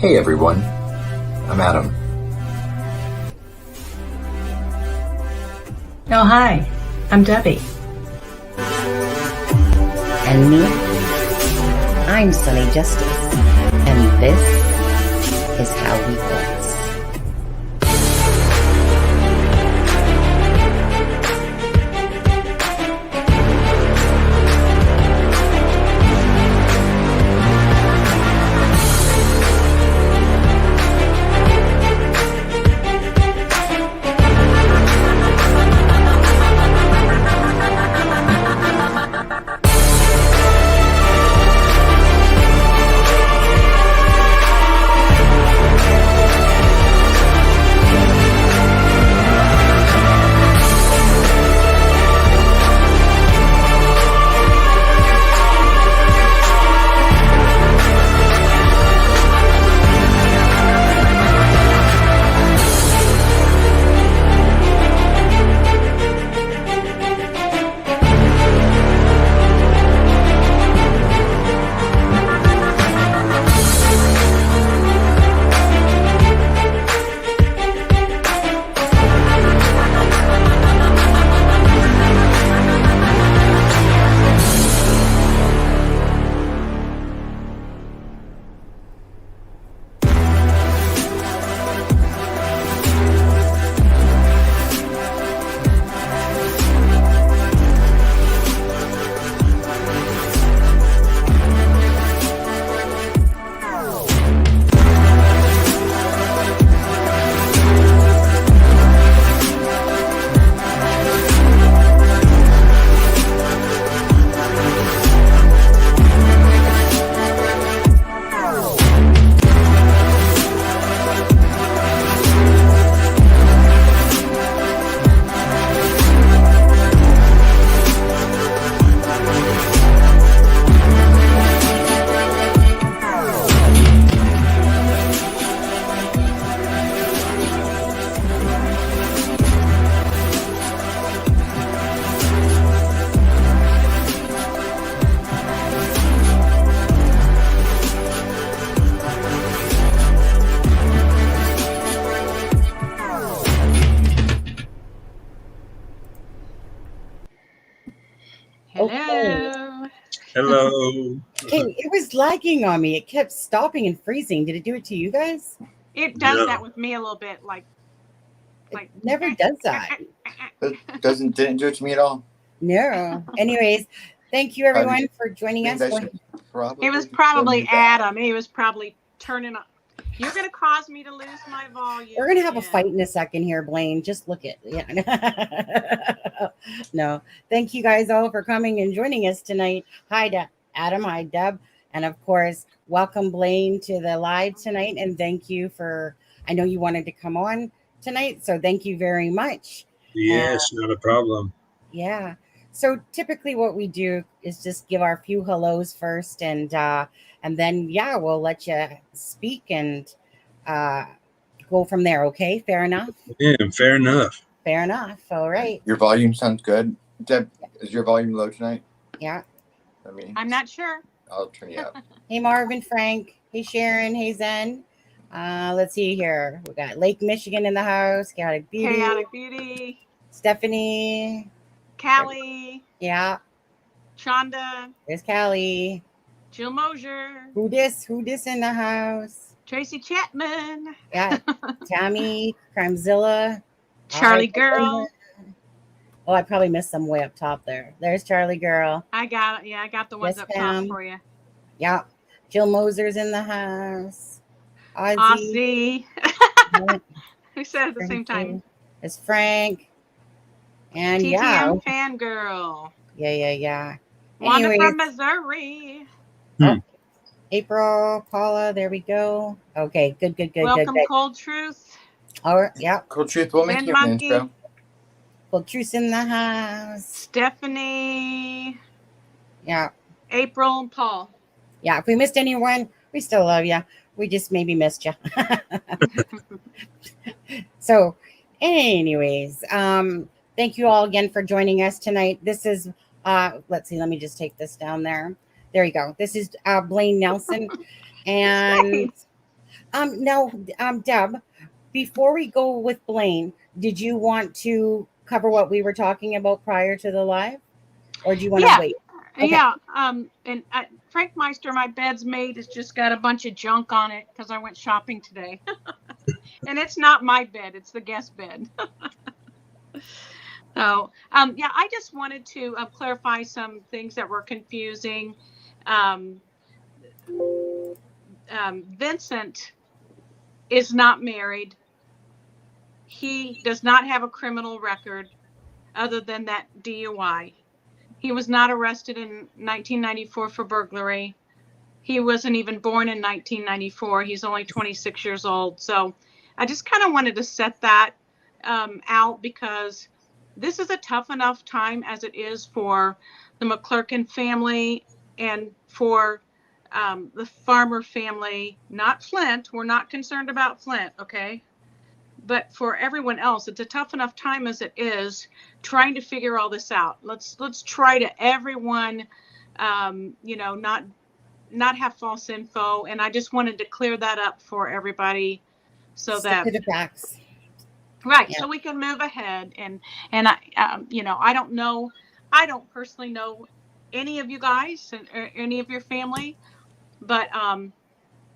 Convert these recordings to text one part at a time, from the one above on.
Hey everyone, I'm Adam. Oh, hi, I'm Debbie. And me, I'm Sunny Justice, and this is How We Felt. Hello. Okay, it was lagging on me. It kept stopping and freezing. Did it do it to you guys? It does that with me a little bit. It never does that. It didn't do it to me at all. No. Anyways, thank you everyone for joining us. It was probably Adam. He was probably turning up. You're going to cause me to lose my volume. We're going to have a fight in a second here, Blaine. Just look at No. Thank you guys all for coming and joining us tonight. Hi to Adam, hi Deb, and of course, welcome Blaine to the live tonight. And thank you I know you wanted to come on tonight, so thank you very much. Yes, not a problem. Yeah. So typically what we do is just give our few hellos first, and then we'll let you speak and go from there. Okay, fair enough. Yeah, fair enough. Fair enough. All right. Your volume sounds good. Deb, is your volume low tonight? Yeah. I'm not sure. I'll turn you up. Hey Marvin, Frank. Hey Sharon. Hey Zen. Let's see here. We got Lake Michigan in the house. Chaotic Beauty. Stephanie. Callie. Yeah. Shonda. There's Callie. Jill Mosier. Who this in the house? Tracy Chapman. Yeah. Tammy. Crimezilla. Charlie Girl. Oh, I probably missed some way up top there. There's Charlie Girl. I got it. Yeah, I got the ones up top for you. Yeah. Jill Moser's in the house. Ozzy. We said it at the same time. It's Frank. And TTM Fangirl. Yeah. Wanda from Missouri. April, Paula, there we go. Okay, good. Welcome, Cold Truth. All right, yeah. Cold Truth, we'll make you an intro. Cold Truth in the house. Stephanie. Yeah. April and Paul. Yeah, if we missed anyone, we still love you. We just maybe missed you. So, anyways, thank you all again for joining us tonight. This is, let's see, let me just take this down there. There you go. This is Blaine Nelson. And Now, Deb, before we go with Blaine, did you want to cover what we were talking about prior to the live, or do you want to Yeah, wait? Okay. yeah. And Frank Meister, my bed's made, has just got a bunch of junk on it because I went shopping today, and it's not my bed; it's the guest bed. So, yeah, I just wanted to clarify some things that were confusing. Um, Vincent is not married. He does not have a criminal record other than that DUI. He was not arrested in 1994 for burglary. He wasn't even born in 1994. He's only 26 years old. So I just kind of wanted to set that out because this is a tough enough time as it is for the McClerkin family and for the Farmer family, not Flint. We're not concerned about Flint, okay? But for everyone else, it's a tough enough time as it is trying to figure all this out. Let's try to everyone, not have false info. And I just wanted to clear that up for everybody so Stick that to the facts. right, Yeah. so we can move ahead. And I, I don't know, I don't personally know any of you guys or any of your family, but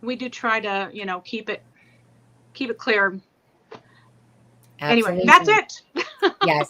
we do try to, keep it clear. Anyway, Absolutely. that's it. Yes.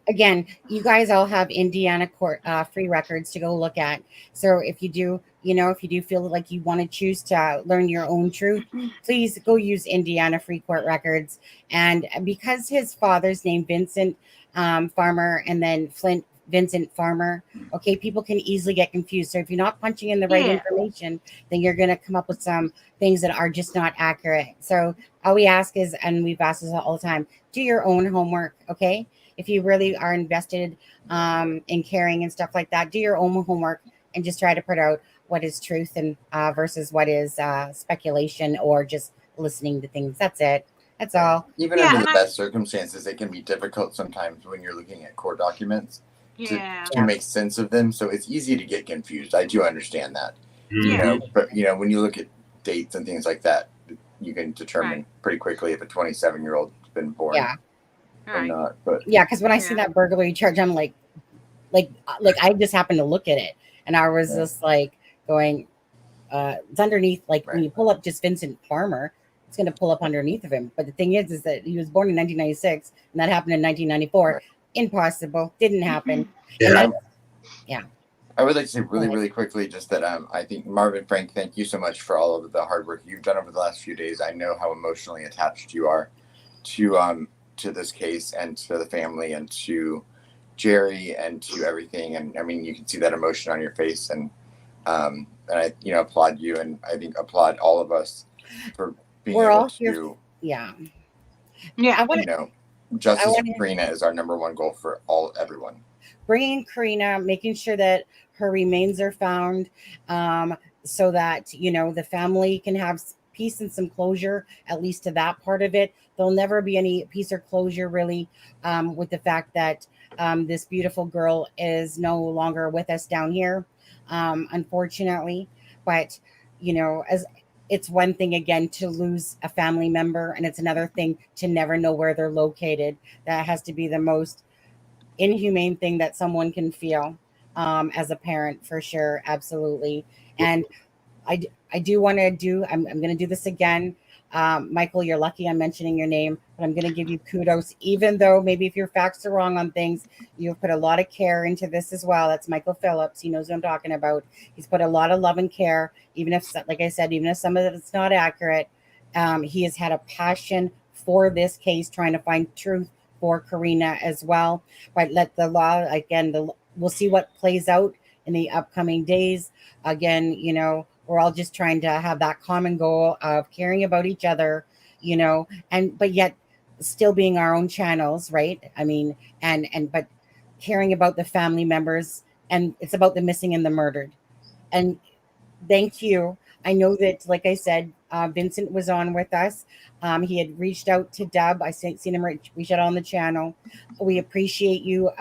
Again, you guys all have Indiana court free records to go look at. So if you do, if you do feel like you want to choose to learn your own truth, please go use Indiana free court records. And because his father's name Vincent Farmer and then Flint Vincent Farmer, okay, people can easily get confused. So if you're not punching in the right Yeah. information, then you're going to come up with some things that are just not accurate. So all we ask is, and we've asked this all the time, do your own homework, okay? If you really are invested in caring and stuff like that, do your own homework and just try to put out what is truth and versus what is speculation or just listening to things. That's it. That's all. Even Yeah, under and the best circumstances, it can be difficult sometimes when you're looking at court documents Yeah. to make sense of them. So it's easy to get confused. I do understand that. Yeah. But when you look at dates and things like that, you can determine pretty quickly if a 27-year-old's been born. Yeah. Or not, but yeah, because when I see that burglary charge, I'm like I just happened to look at it, and I was just like going, it's underneath. Like when you pull up just Vincent Farmer, it's going to pull up underneath of him. But the thing is that he was born in 1996, and that happened in 1994. Right. Impossible, didn't happen. Yeah, yeah. I would like to say really quickly just that I think Marvin, Frank, thank you so much for all of the hard work you've done over the last few days. I know how emotionally attached you are to this case and to the family and to Gerry and to everything. And I mean, you can see that emotion on your face, and I applaud you, and I think applaud all of us for being able to. Yeah. Yeah. Justice for Karena is our number one goal for everyone. Bringing Karena, making sure that her remains are found, so that the family can have peace and some closure, at least to that part of it. There'll never be any peace or closure really with the fact that this beautiful girl is no longer with us down here, unfortunately. But as it's one thing again to lose a family member, and it's another thing to never know where they're located. That has to be the most inhumane thing that someone can feel as a parent, for sure. Absolutely. And I do want to do, I'm going to do this again. Michael, you're lucky I'm mentioning your name, but I'm going to give you kudos, even though maybe if your facts are wrong on things, you've put a lot of care into this as well. That's Michael Phillips. He knows what I'm talking about. He's put a lot of love and care, even if, like I said, even if some of it's not accurate. He has had a passion for this case, trying to find truth for Karena as well. But let the law, again, we'll see what plays out in the upcoming days. Again, we're all just trying to have that common goal of caring about each other, but yet still being our own channels, right? I mean, but caring about the family members, and it's about the missing and the murdered. And thank you. I know that, like I said, Vincent was on with us. He had reached out to Deb. I seen him reach out on the channel. We appreciate you,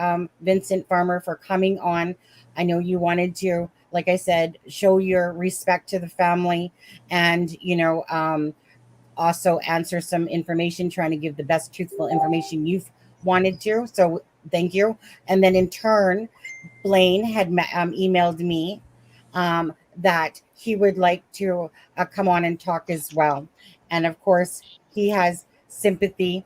Vincent Farmer, for coming on. I know you wanted to, like I said, show your respect to the family and, also answer some information, trying to give the best truthful information you've wanted to. So thank you. And then in turn, Blaine had emailed me that he would like to come on and talk as well. And of course, he has sympathy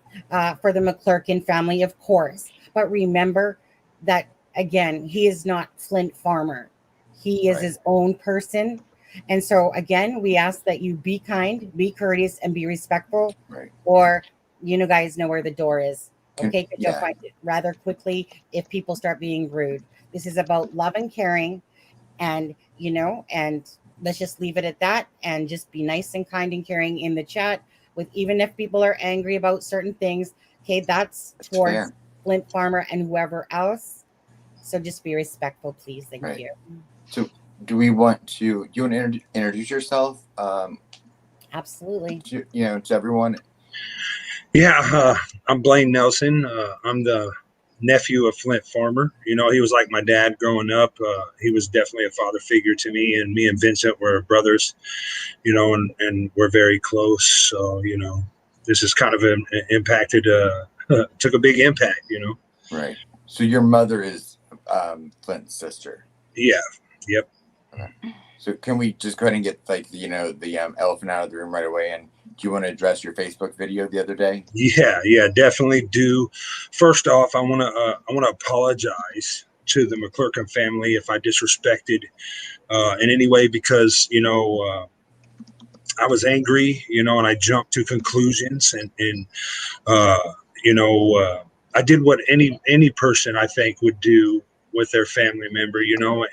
for the McClerkin family, of course. But remember that, again, he is not Flint Farmer. He is his own person. And so, again, we ask that you be kind, be courteous, and be respectful. Right. Or guys know where the door is. Okay, because Yeah. you'll find it rather quickly if people start being rude. This is about love and caring, and and let's just leave it at that, and just be nice and kind and caring in the chat. With even if people are angry about certain things, okay, that's towards fair. Flint Farmer and whoever else. So just be respectful, please. Thank you. So, do we want to? Do you want to introduce yourself? Absolutely. To everyone. Yeah, I'm Blaine Nelson. I'm the nephew of Flint Farmer. He was like my dad growing up. He was definitely a father figure to me, and me and Vincent were brothers, and we're very close. So, this is kind of impacted, took a big impact, Right. So your mother is Flint's sister. Yeah. Yep. Okay. So can we just go ahead and get the elephant out of the room right away? And do you want to address your Facebook video the other day? Yeah, definitely do. First off, I want to apologize to the McClerkin family if I disrespected in any way, because I was angry, and I jumped to conclusions, and I did what any person I think would do with their family member,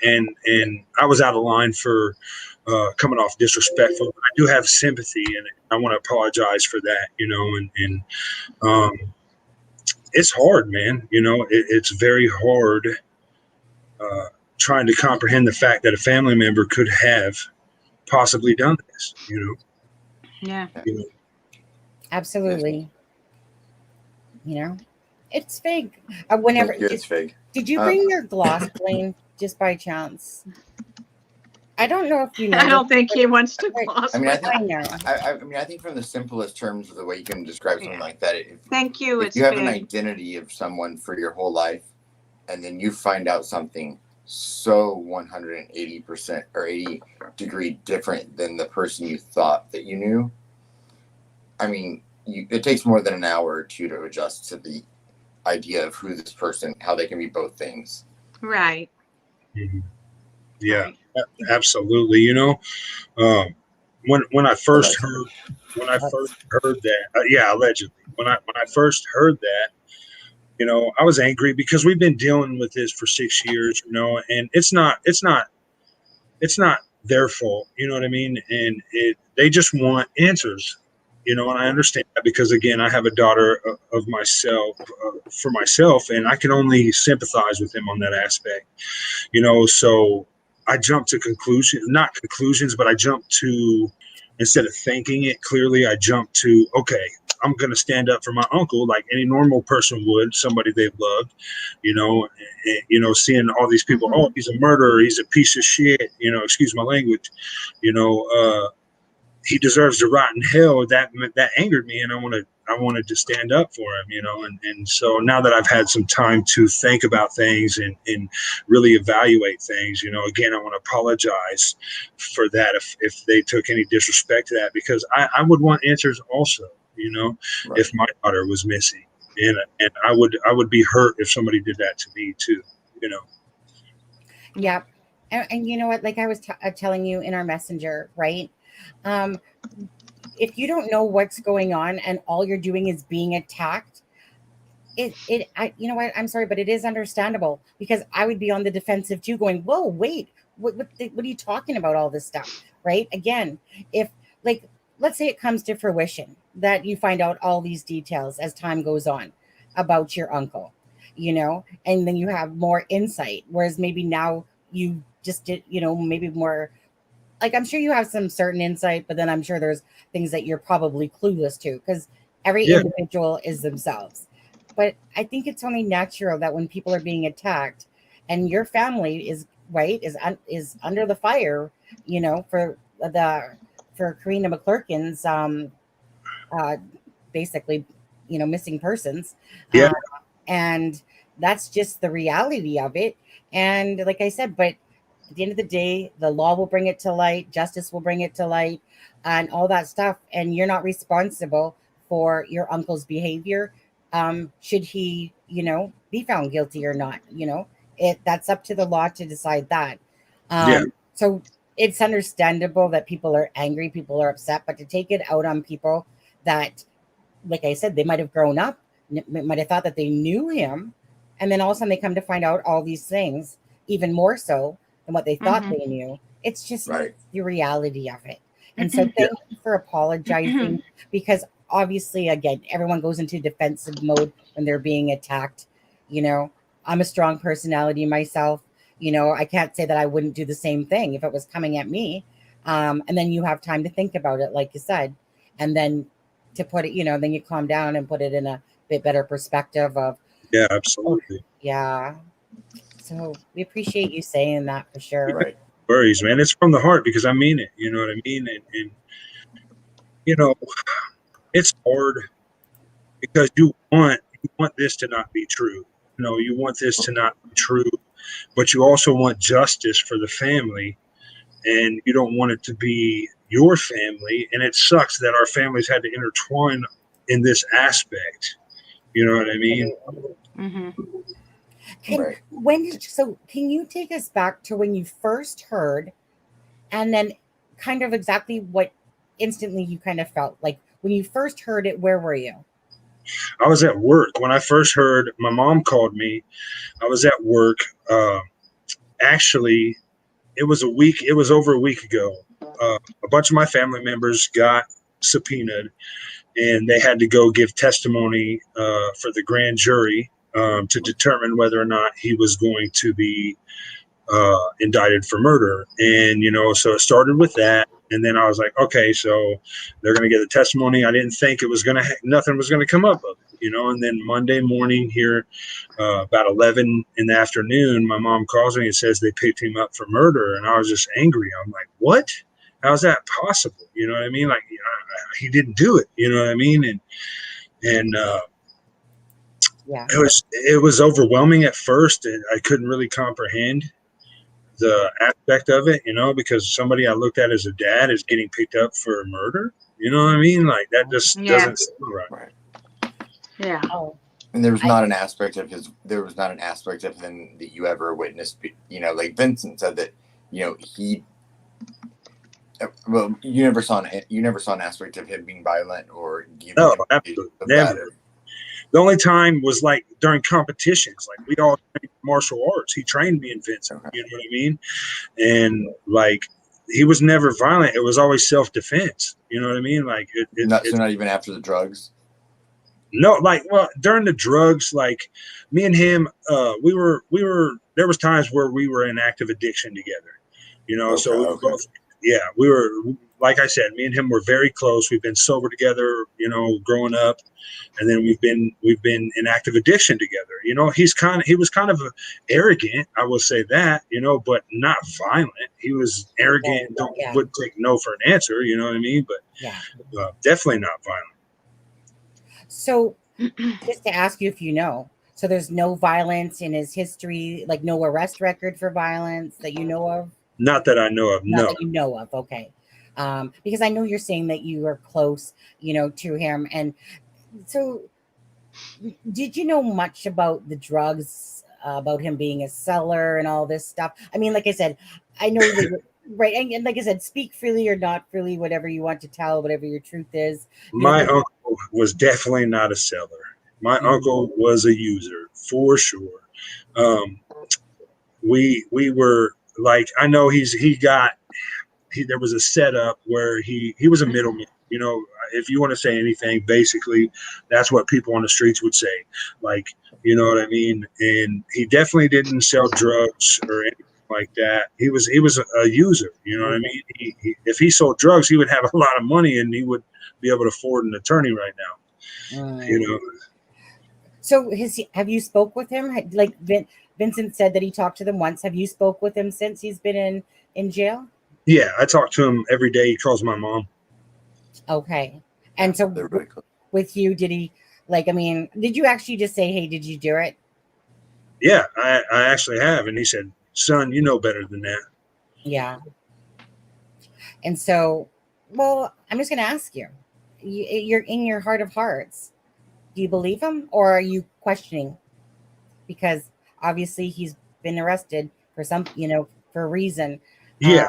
and I was out of line for coming off disrespectful. I do have sympathy, and I want to apologize for that, and it's hard, man. It's very hard trying to comprehend the fact that a family member could have possibly done this, Yeah. Absolutely. It's fake. Whenever It's fake. Did you bring your gloss, Blaine, just by chance? I don't know if you know. I don't think he wants to gloss. I mean, I know. I think from the simplest terms of the way you can describe something like that, Thank you. if It's you have big. an identity of someone for your whole life, and then you find out something so 180% or 80-degree different than the person you thought that you knew, I mean, it takes more than an hour or two to adjust to the idea of who this person, how they can be both things. Right. Mm-hmm. Yeah. Right. Absolutely. When I first heard that, allegedly, when I first heard that, I was angry because we've been dealing with this for 6 years, and it's not their fault, you know what I mean? And they just want answers, and I understand that, because again, I have a daughter of myself, for myself, and I can only sympathize with him on that aspect, so I jumped to not conclusions, but I jumped to, instead of thinking it clearly, I jumped to, okay, I'm going to stand up for my uncle like any normal person would, somebody they've loved, seeing all these people, oh, he's a murderer, he's a piece of shit, excuse my language, he deserves to rot in hell. That angered me, and I wanted to stand up for him, and so now that I've had some time to think about things and really evaluate things, again, I want to apologize for that if they took any disrespect to that, because I would want answers also, Right. if my daughter was missing, and I would be hurt if somebody did that to me too, Yeah. And you know what, like I was telling you in our messenger, right? If you don't know what's going on and all you're doing is being attacked, you know what, I'm sorry, but it is understandable, because I would be on the defensive too, going, whoa, wait, what are you talking about, all this stuff, right? Again, if, like, let's say it comes to fruition that you find out all these details as time goes on about your uncle, and then you have more insight, whereas maybe now you just did, maybe more, like, I'm sure you have some certain insight, but then I'm sure there's things that you're probably clueless to, because every individual is themselves. But I think it's only natural that when people are being attacked and your family is under the fire, for Karena McClerkin's basically, missing persons. Yeah. And that's just the reality of it. And like I said, but at the end of the day, the law will bring it to light, justice will bring it to light, and all that stuff. And you're not responsible for your uncle's behavior. Should he, be found guilty or not? That's up to the law to decide that. Yeah. So it's understandable that people are angry, people are upset, but to take it out on people that, like I said, they might have grown up, might have thought that they knew him, and then all of a sudden they come to find out all these things, even more so than what they thought they knew. It's just the reality of it. And so thank you for apologizing, because obviously, again, everyone goes into defensive mode when they're being attacked. I'm a strong personality myself. I can't say that I wouldn't do the same thing if it was coming at me. And then you have time to think about it, like you said, and then to put it, then you calm down and put it in a bit better perspective of. Yeah, absolutely. Yeah. So we appreciate you saying that for sure. Right. Worries, man. It's from the heart, because I mean it. You know what I mean? And it's hard because you want this to not be true. You want this to not be true, but you also want justice for the family, and you don't want it to be your family. And it sucks that our families had to intertwine in this aspect. You know what I mean? Can you take us back to when you first heard, and then kind of exactly what instantly you kind of felt like when you first heard it? Where were you? I was at work when I first heard. My mom called me. I was at work. Actually, it was over a week ago. A bunch of my family members got subpoenaed, and they had to go give testimony for the grand jury to determine whether or not he was going to be indicted for murder. And, so it started with that. And then I was like, okay, so they're going to get the testimony. I didn't think it was nothing was going to come up of it, And then Monday morning here, about 11 in the afternoon, my mom calls me and says they picked him up for murder. And I was just angry. I'm like, what? How's that possible? You know what I mean? Like, he didn't do it. You know what I mean? And it was overwhelming at first, and I couldn't really comprehend the aspect of it, because somebody I looked at as a dad is getting picked up for murder. You know what I mean? Like, that just doesn't seem right. Yeah. And there was not an aspect of him that you ever witnessed. Like Vincent said that, he. Well, you never saw an aspect of him being violent or giving. No, absolutely never. The only time was like during competitions. Like, we all trained martial arts. He trained me in Vincent. You know what I mean? And like, he was never violent. It was always self-defense. You know what I mean? Like, not even after the drugs. No, like, well, during the drugs, like, me and him, we were. There was times where we were in active addiction together. So we were both. Yeah, we were. Like I said, me and him were very close. We've been sober together, growing up, and then we've been in active addiction together. He was kind of arrogant, I will say that, but not violent. He was arrogant, wouldn't take no for an answer. You know what I mean? But definitely not violent. So, just to ask you if you know, so there's no violence in his history, like no arrest record for violence that you know of? Not that I know of. Not that you know of. Okay. Because I know you're saying that you are close, to him. And so did you know much about the drugs, about him being a seller and all this stuff? I mean, like I said, I know that, right. And like I said, speak freely or not freely, whatever you want to tell, whatever your truth is. My uncle was definitely not a seller. My uncle was a user for sure. We were like, I know there was a setup where he was a middleman. If you want to say anything, basically, that's what people on the streets would say. Like, you know what I mean? And he definitely didn't sell drugs or anything like that. He was a user. You know what I mean? If he sold drugs, he would have a lot of money and he would be able to afford an attorney right now. So have you spoke with him? Like Vincent said that he talked to them once. Have you spoke with him since he's been in jail? Yeah, I talk to him every day. He calls my mom. Okay. And so They're really cool. with you, did he like? I mean, did you actually just say, "Hey, did you do it?" Yeah, I actually have. And he said, son, you know better than that. Yeah. And so, well, I'm just going to ask you, you're in your heart of hearts. Do you believe him, or are you questioning? Because obviously he's been arrested for some, for a reason. Yeah.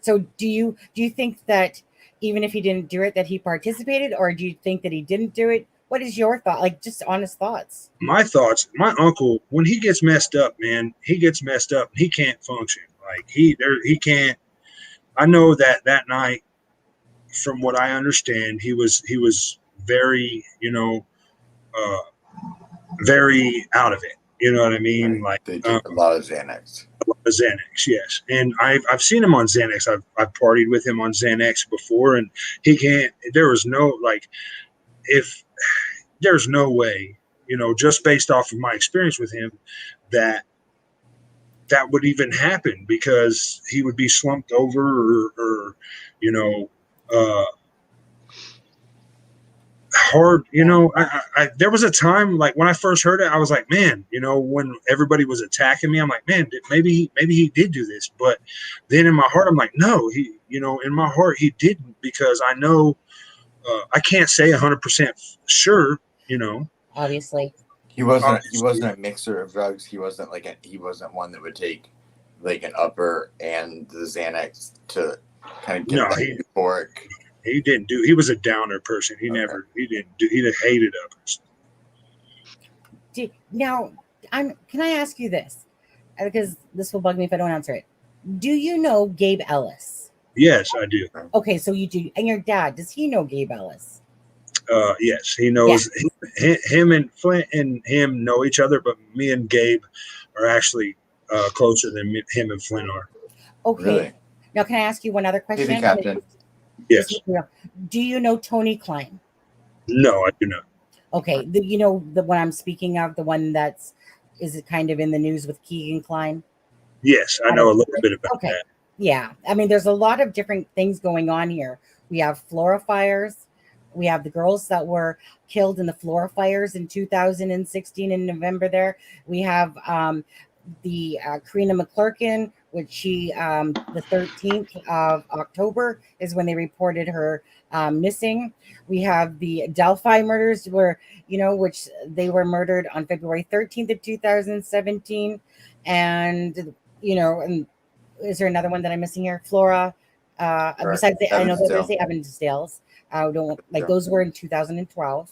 So do you think that even if he didn't do it, that he participated, or do you think that he didn't do it? What is your thought? Like, just honest thoughts. My thoughts, my uncle, when he gets messed up, man, he gets messed up. He can't function. Like he can't. I know that night, from what I understand, he was very, very out of it. You know what I mean? Like They take a lot of Xanax. Xanax, yes. And I've seen him on Xanax. I've partied with him on Xanax before, and he can't. There was no if there's no way, just based off of my experience with him, that would even happen, because he would be slumped over or hard. There was a time, like when I first heard it, I was like, man, when everybody was attacking me, I'm like, man, maybe he did do this. But then in my heart, I'm like, no, in my heart, he didn't, because I know I can't say 100% sure, Obviously. He wasn't a mixer of drugs. He wasn't he wasn't one that would take like an upper and the Xanax to kind of get euphoric. He didn't do. He was a downer person. He hated uppers. Now, can I ask you this? Because this will bug me if I don't answer it. Do you know Gabe Ellis? Yes, I do. Okay, so you do. And your dad, does he know Gabe Ellis? Yes, he knows. Yeah. Him and Flint and him know each other, but me and Gabe are actually closer than him and Flint are. Okay. Really? Now, can I ask you one other question? Hey, Captain. Yes. Do you know Tony Klein? No, I do not. Okay. The one I'm speaking of, the one is it kind of in the news with Keegan Klein? Yes, I know a little bit about that. Yeah. I mean, there's a lot of different things going on here. We have Flora fires. We have the girls that were killed in the Flora fires in 2016 in November there. We have the Karena McClerkin, which the 13th of October is when they reported her missing. We have the Delphi murders which they were murdered on February 13th of 2017. And, and is there another one that I'm missing here? Flora, besides I know that they say Evansdale's. Those were in 2012.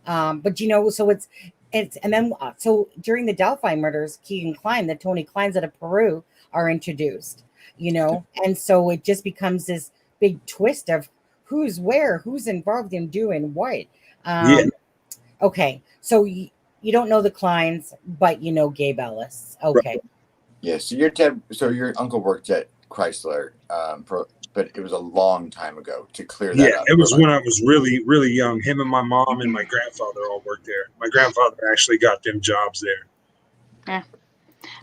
But so it's and then so during the Delphi murders, Keegan Klein, the Tony Kleins out of Peru are introduced, and so it just becomes this big twist of who's involved in doing what. Okay, so you don't know the Kleins, but you know Gabe Ellis. Okay. Right. Yeah, so your uncle worked at Chrysler, but it was a long time ago to clear that up. Yeah, it was when I was really, really young. Him and my mom and my grandfather all worked there. My grandfather actually got them jobs there. Yeah.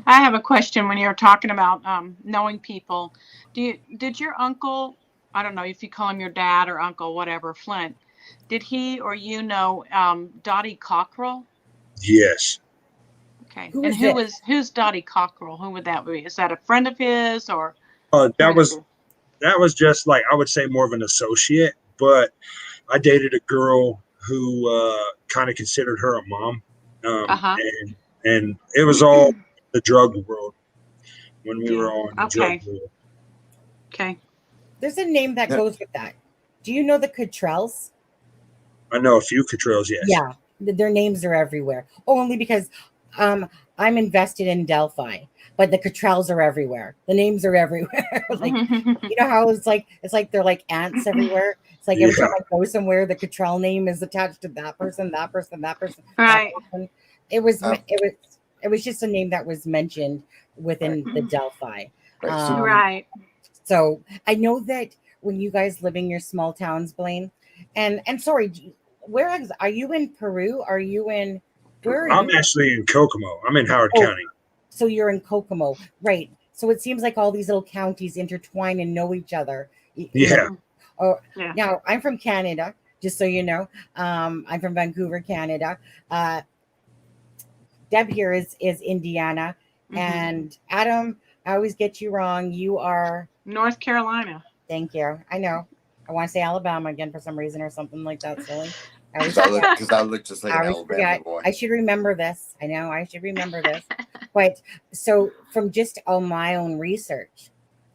I have a question when you were talking about knowing people. Did your uncle, I don't know if you call him your dad or uncle, whatever, Flint, did he or know Dottie Cockrell? Yes. Okay. Who's Dottie Cockrell? Who would that be? Is that a friend of his or? That was just like, I would say more of an associate, but I dated a girl who kind of considered her a mom. And it was all the drug world when we were all in the drug world. Okay. There's a name that goes with that. Do you know the Cottrells? I know a few Cottrells, yes. Yeah, their names are everywhere. Only because I'm invested in Delphi, but the Cottrells are everywhere. The names are everywhere. How it's like they're like ants everywhere. It's like every time I go somewhere, the Cottrell name is attached to that person, that person, that person. Right. That person. It was just a name that was mentioned within the Delphi. Right. So I know that when you guys live in your small towns, Blaine, and sorry, where are you in Peru? Are you in? Where are I'm actually in Kokomo. I'm in Howard County. So you're in Kokomo, right? So it seems like all these little counties intertwine and know each other. Yeah. Now I'm from Canada. just so you know. I'm from Vancouver, Canada. Deb here is Indiana. Mhm. And Adam, I always get you wrong. You are North Carolina. Thank you. I know. I want to say Alabama again for some reason or something like that. Silly. I always Because I look just like I an always Alabama forget. boy. I should remember this. I know I should remember this. But so from just all my own research,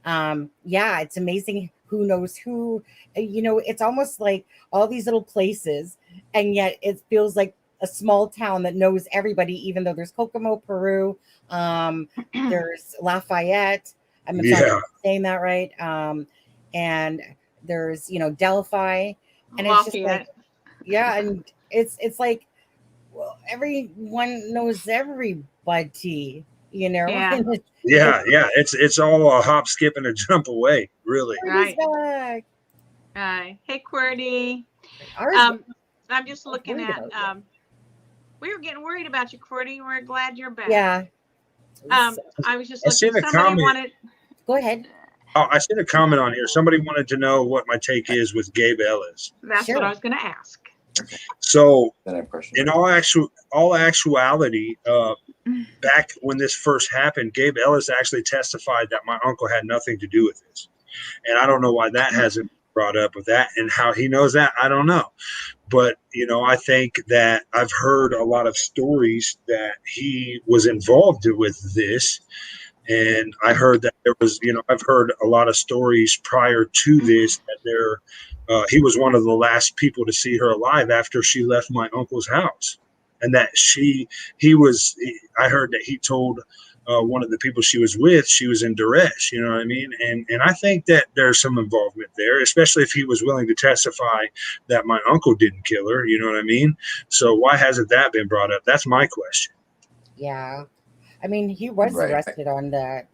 yeah, it's amazing who knows who. It's almost like all these little places, and yet it feels like a small town that knows everybody, even though there's Kokomo, Peru, there's Lafayette. I'm sorry, I'm saying that right. And there's Delphi, and it's just like, Lafayette. yeah, and it's like, well, everyone knows everybody, Yeah. and it's Yeah, it's all a hop, skip, and a jump away, really. Right. back. Hey, QWERTY. Ours I'm just was looking worried at. about We were getting worried about you, QWERTY. We're glad you're back. yeah. I was just I seen looking. a Somebody comment. wanted. Go ahead. Oh, I seen a comment on here. Somebody wanted to know what my take is with Gabe Ellis. That's Sure. what I was going to ask. So, Then I have a question. in all actuality, back when this first happened, Gabe Ellis actually testified that my uncle had nothing to do with this, and I don't know why that hasn't been brought up with that, and how he knows that, I don't know. But I think that I've heard a lot of stories that he was involved with this. And I heard that there was, I've heard a lot of stories prior to this that he was one of the last people to see her alive after she left my uncle's house. And that I heard that he told one of the people she was with, she was in duress, you know what I mean? And I think that there's some involvement there, especially if he was willing to testify that my uncle didn't kill her, you know what I mean? So why hasn't that been brought up? That's my question. Yeah. I mean, he was Right. arrested on the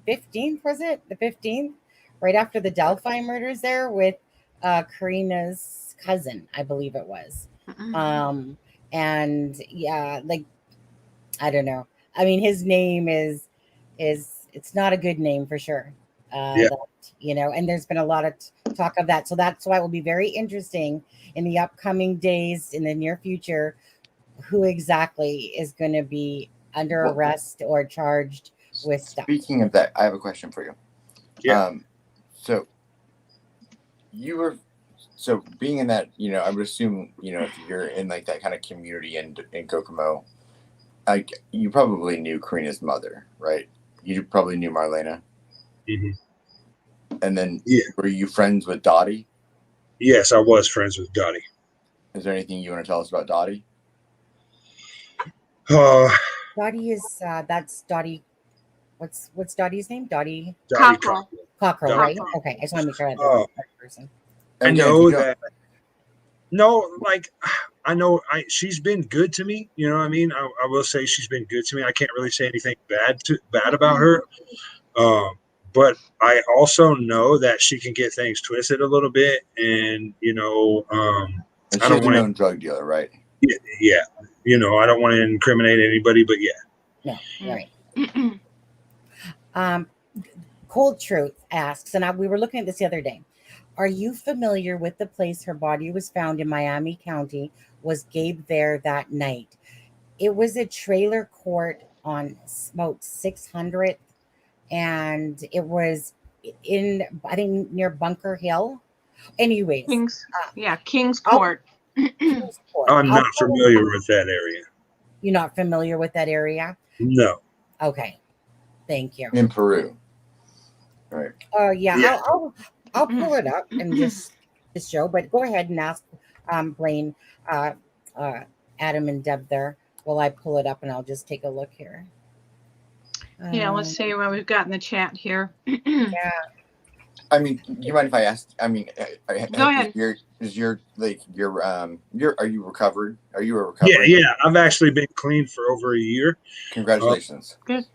15th, was it? The 15th? Right after the Delphi murders there with Karena's cousin, I believe it was. And yeah, like, I don't know. I mean, his name is it's not a good name for sure. Yeah. And there's been a lot of talk of that. So that's why it will be very interesting in the upcoming days, in the near future, who exactly is going to be under arrest or charged with stuff. Speaking of that, I have a question for you. Yeah. So being in that, I would assume, if you're in like that kind of community in Kokomo, like you probably knew Karena's mother, right? You probably knew Marlena. Mm-hmm. And then Yeah. Were you friends with Dottie? Yes, I was friends with Dottie. Is there anything you want to tell us about Dottie? Dottie is that's Dottie. What's Dottie's name? Dottie Cockrell. Cockrell, Dottie right? Cockrell. Okay, I just want to make sure I had the right person. I And know again, that. No, like I know she's been good to me. You know what I mean? I will say she's been good to me. I can't really say anything bad about her. But I also know that she can get things twisted a little bit, and and I she's don't a want known drug dealer, right? yeah, I don't want to incriminate anybody, but yeah. No, right. Cold Truth asks, and we were looking at this the other day. Are you familiar with the place her body was found in Miami County? Was Gabe there that night? It was a trailer court on about 600th, and it was in, I think, near Bunker Hill. Anyways, King's Court. King's Court. I'm not familiar with that area. You're not familiar with that area? No. Okay. Thank you. In Peru. Right. Yeah. I'll pull it up and just show, but go ahead and ask Blaine, Adam and Deb there while I pull it up, and I'll just take a look here. Let's see what we've got in the chat here. Yeah. I mean, you mind if I ask? I mean, Go ahead. Are you recovered? Are you a recovery? Yeah. I've actually been clean for over a year. Congratulations. Good.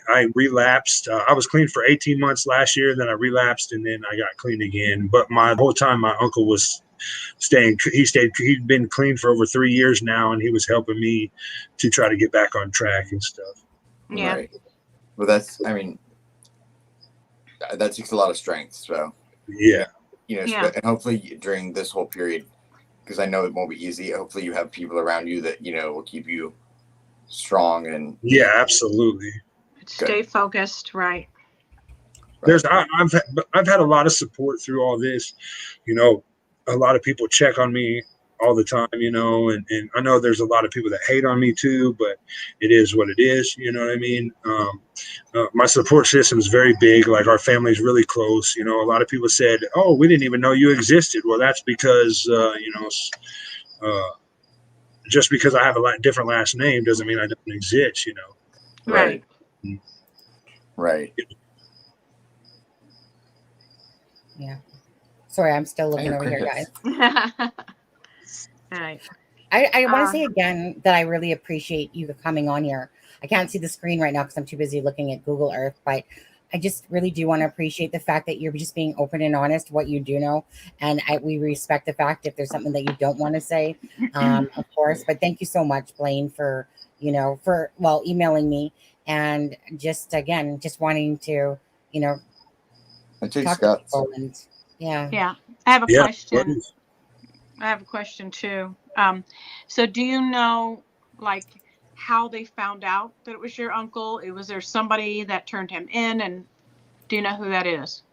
I relapsed. I was clean for 18 months last year. Then I relapsed, and then I got clean again. But my whole time, my uncle was he'd been clean for over 3 years now, and he was helping me to try to get back on track and stuff. Yeah. Right. Well, that takes a lot of strength. So Yeah. and hopefully during this whole period, because I know it won't be easy. Hopefully you have people around you that, will keep you strong and Yeah, absolutely. Stay focused, right? I've had a lot of support through all this. A lot of people check on me all the time, and I know there's a lot of people that hate on me too, but it is what it is. You know what I mean? My support system is very big. Like, our family's really close. A lot of people said, "Oh, we didn't even know you existed." Well, that's because, just because I have a different last name doesn't mean I don't exist, Right. Right. Yeah. Sorry, I'm still looking over here, guys. Right. I want to say again that I really appreciate you coming on here. I can't see the screen right now because I'm too busy looking at Google Earth, but I just really do want to appreciate the fact that you're just being open and honest what you do know. And we respect the fact if there's something that you don't want to say, of course. But thank you so much, Blaine, for emailing me and just wanting to, I take talk Scott. to people and Yeah. I have a question. I have a question too. So do you know, like, how they found out that it was your uncle? Was there somebody that turned him in, and do you know who that is?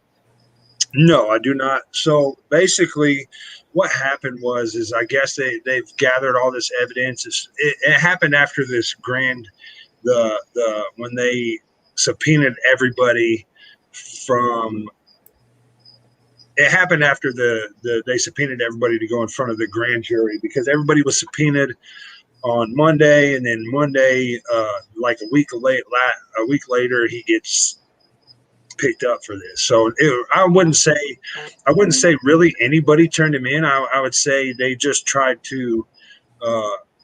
No, I do not. So basically, what happened is I guess they've gathered all this evidence. It happened after this when they subpoenaed everybody from. It happened after they subpoenaed everybody to go in front of the grand jury, because everybody was subpoenaed on Monday, and then Monday, like a week later, he gets picked up for this. So I wouldn't say really anybody turned him in. I would say they just tried to.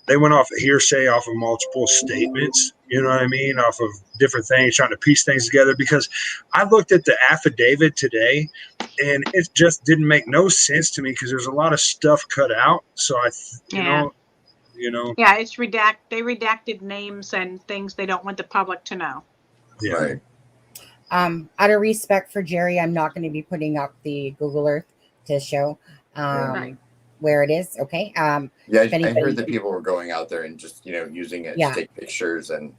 They went off of hearsay, off of multiple statements, you know what I mean? Off of different things, trying to piece things together. Because I looked at the affidavit today, and it just didn't make no sense to me, because there's a lot of stuff cut out. So Yeah, it's they redacted names and things they don't want the public to know. Yeah. Right. Out of respect for Gerry, I'm not going to be putting up the Google Earth to show where it is. Okay. I heard that people were going out there and just using it to take pictures and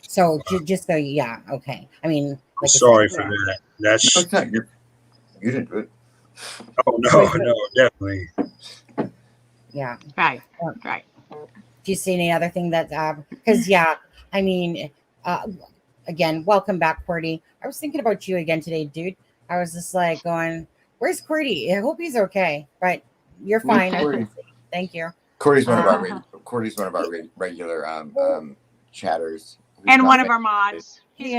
So just so okay. I mean, like sorry for that. That's no, it's not you didn't do it. Oh no, definitely. Yeah. Right. Right. Do you see any other thing that because I mean, again, welcome back, Qwerty. I was thinking about you again today, dude. I was just like going, where's Qwerty? I hope he's okay, but you're fine. Thank you. Qwerty's one of our regular chatters. And one of our mods. He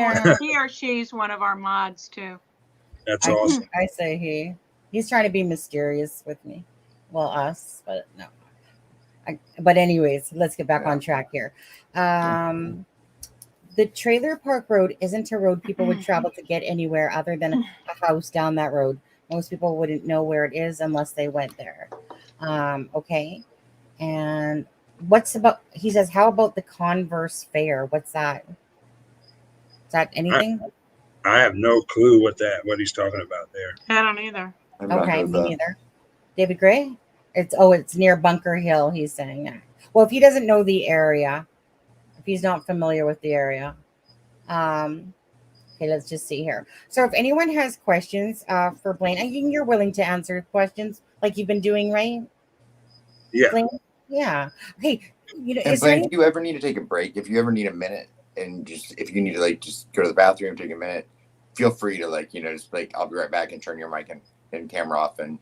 or she's one of our mods too. That's awesome. I say he's trying to be mysterious with me. Well, us, but no. But anyways, let's get back on track here. The trailer park road isn't a road people would travel to get anywhere other than a house down that road. Most people wouldn't know where it is unless they went there. Okay. And he says, how about the Converse Fair? What's that? Is that anything? I have no clue what he's talking about there. I don't either. Okay, me neither. David Gray? It's near Bunker Hill, he's saying. Well, if he doesn't know the area, if he's not familiar with the area. Okay, let's just see here. So if anyone has questions for Blaine, I think you're willing to answer questions like you've been doing, right? Yeah. Blaine? Yeah. Okay. And Blaine, if you ever need to take a break, if you ever need a minute, and if you need to just go to the bathroom, take a minute, feel free to I'll be right back, and turn your mic and camera off and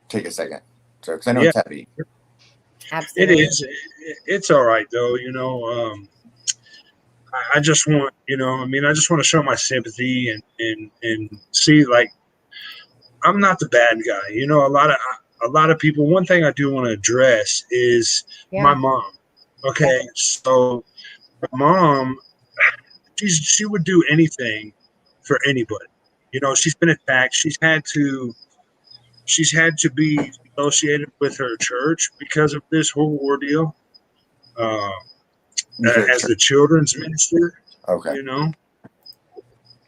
take a second. So, because I know it's heavy. Absolutely. It is. It's all right though. I just want, I just want to show my sympathy and see, I'm not the bad guy. A lot of people. One thing I do want to address is my mom. Okay, so my mom, she would do anything for anybody. She's been attacked. She's had to be associated with her church because of this whole ordeal. As the children's minister. Okay.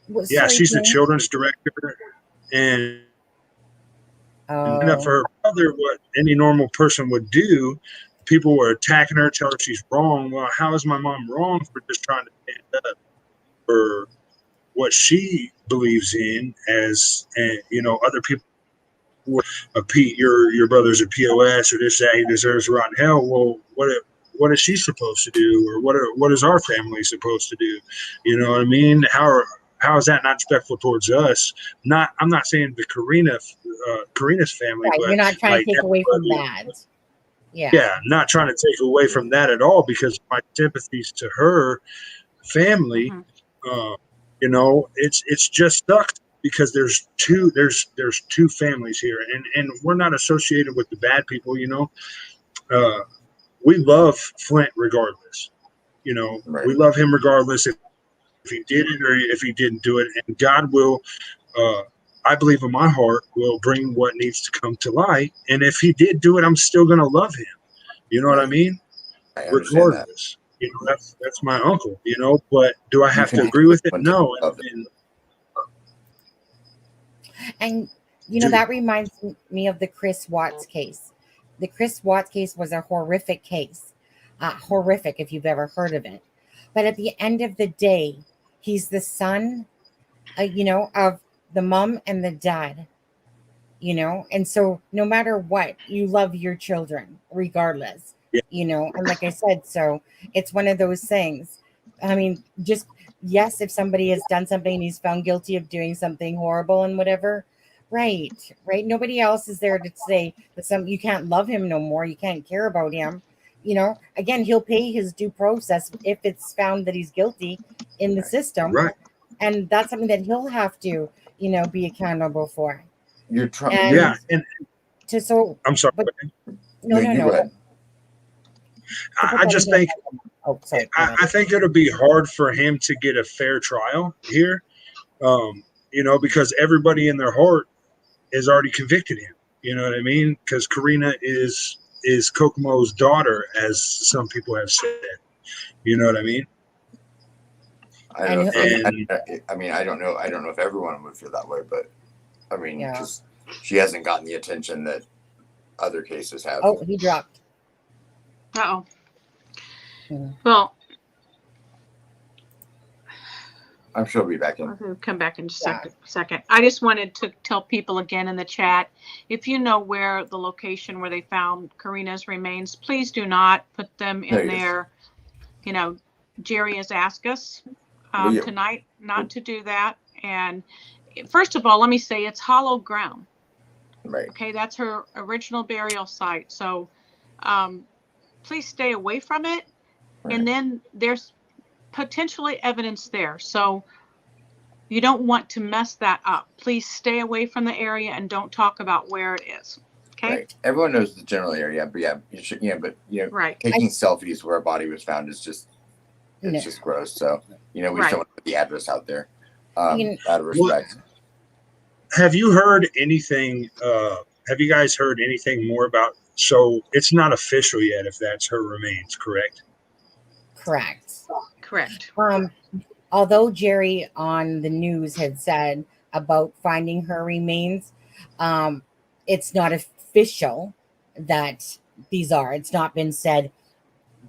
Well, she's the children's director, and And Oh, for her brother, what any normal person would do, people were attacking her, telling her she's wrong. Well, how is my mom wrong for just trying to stand up for what she believes in? As other people, Pete, your brother's a POS or this, that, he deserves to rot in hell. Well, what is she supposed to do, or what is our family supposed to do? You know what I mean? How is that not respectful towards us? I'm not saying the Karina's family, right. but You're not trying like to take away from everybody. that. Yeah. Yeah, not trying to take away from that at all, because my sympathies to her family. Mhm. It's just sucked because there's two families here, and we're not associated with the bad people. We love Flint regardless. Right. We love him regardless if he did it or if he didn't do it, and God will. I believe in my heart will bring what needs to come to light, and if he did do it, I'm still gonna love him. You know what I Right. mean? I understand that. Regardless, that's my uncle. But do I You have can to be agree with it? one to No. love it. And Dude. that reminds me of the Chris Watts case. The Chris Watts case was a horrific case. Horrific if you've ever heard of it. But at the end of the day, he's the son, of the mom and the dad. And so no matter what, you love your children regardless. And like I said, so it's one of those things. I mean, just yes, if somebody has done something and he's found guilty of doing something horrible and whatever, right. Nobody else is there to say that you can't love him no more, you can't care about him. Again, he'll pay his due process if it's found that he's guilty in the system. Right. And that's something that he'll have to, be accountable for. You're trying. And Yeah, and I'm sorry. but No, you go ahead. I just think Oh, sorry. I think it'll be hard for him to get a fair trial here, because everybody in their heart has already convicted him. You know what I mean? Because Karena is Kokomo's daughter, as some people have said. You know what I mean? I don't know. And- I don't know. I don't know if everyone would feel that way, but I mean, Yeah. just she hasn't gotten the attention that other cases have. Oh, he dropped. Uh-oh. Hmm. Well, I'm sure he'll be back in. I'll come back in just a second. I just wanted to tell people again in the chat, if you know where the location where they found Karena's remains, please do not put them in there. Gerry has asked us tonight not to do that. And first of all, let me say it's hollow ground. Right. Okay, that's her original burial site. So please stay away from it. Right. And then there's potentially evidence there. So you don't want to mess that up. Please stay away from the area and don't talk about where it is. Okay. Right. Everyone knows the general area, but you should, Right. taking selfies where a body was found is just just gross. So, we just don't want to put the address out there. Out of respect. Have you heard anything? Have you guys heard anything more about? So it's not official yet if that's her remains, correct? Correct. Although Gerry on the news had said about finding her remains, it's not official that these are. It's not been said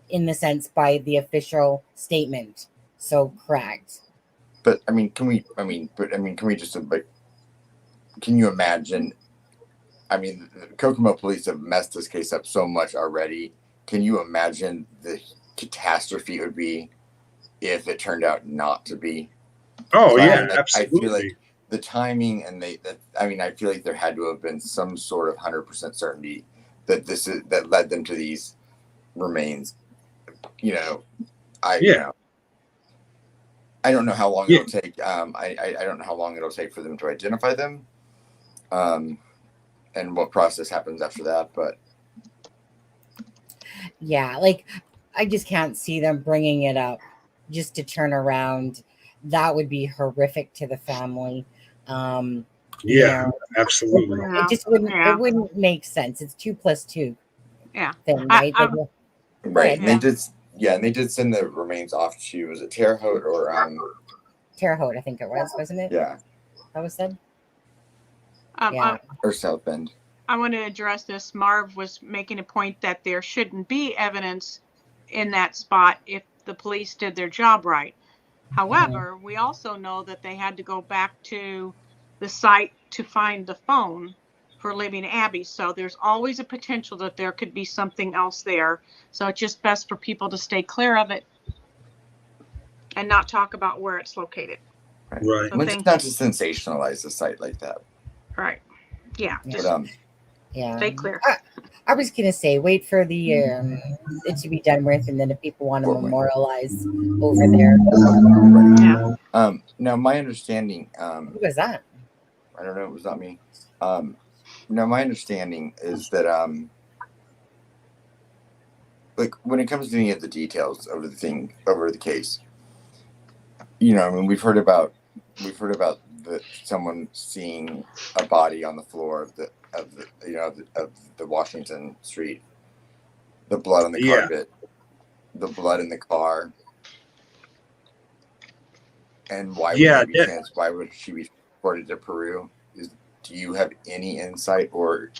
in the sense by the official statement. So correct. But can we just can you imagine? The Kokomo police have messed this case up so much already. Can you imagine the catastrophe it would be if it turned out not to be? Oh, yeah, absolutely. I feel like the timing and I feel like there had to have been some sort of 100% certainty that led them to these remains. I don't know how long it'll take. I don't know how long it'll take for them to identify them, and what process happens after that. But yeah, I just can't see them bringing it up just to turn around. That would be horrific to the family. Absolutely. It just wouldn't. It wouldn't make sense. It's 2 + 2. Yeah. Thing, right? Right. And they did send the remains off to, was it Terre Haute or Terre Haute, I think it was, wasn't it? Yeah. That was said. Yeah. Or South Bend. I want to address this. Marv was making a point that there shouldn't be evidence in that spot if the police did their job right. However, we also know that they had to go back to the site to find the phone for Libby and Abby. So there's always a potential that there could be something else there. So it's just best for people to stay clear of it and not talk about where it's located. Right. So It's not to sensationalize a site like that. Right. Yeah. Just Yeah. stay clear. I was gonna say, wait for the it to be done with, and then if people want to memorialize over there. Yeah. Now my understanding. Who was that? I don't know. It was not me. Now my understanding is that like when it comes to any of the details over the case, you know, I mean, we've heard about someone seeing a body on the floor of the Washington Street, the blood on the carpet, the blood in the car, and why would she be reported to Peru? Do you have any insight or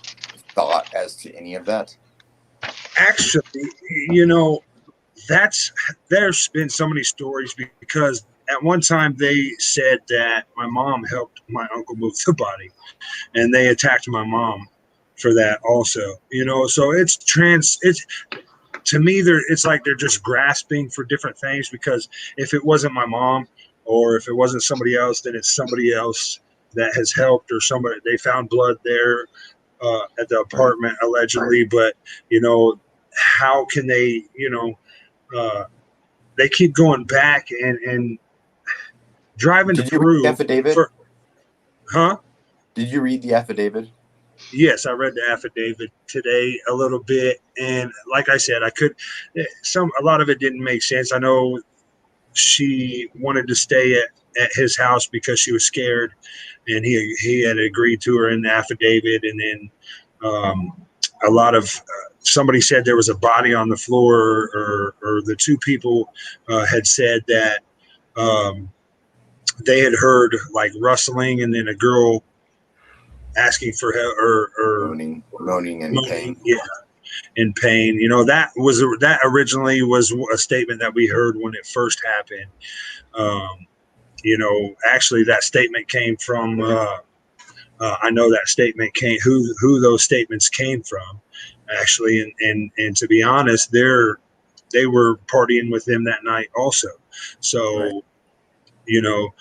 thought as to any of that? Actually, you know, there's been so many stories because at one time they said that my mom helped my uncle move the body, and they attacked my mom for that also. You know, so it's to me, it's like they're just grasping for different things, because if it wasn't my mom or if it wasn't somebody else, then it's somebody else that has helped, or somebody, they found blood there at the apartment allegedly. But, you know, how can they, you know, they keep going back and driving to Peru. Read the affidavit? Did you read the affidavit? Yes, I read the affidavit today a little bit, and like I said, a lot of it didn't make sense. I know she wanted to stay at his house because she was scared, and he had agreed to her in the affidavit. And then a lot of somebody said there was a body on the floor, or the two people had said that they had heard like rustling, and then a girl asking for help or moaning in pain. Yeah, in pain. You know, that originally was a statement that we heard when it first happened. You know, actually that statement came from I know that statement came who those statements came from, actually, and to be honest, they were partying with them that night also. So right. You know,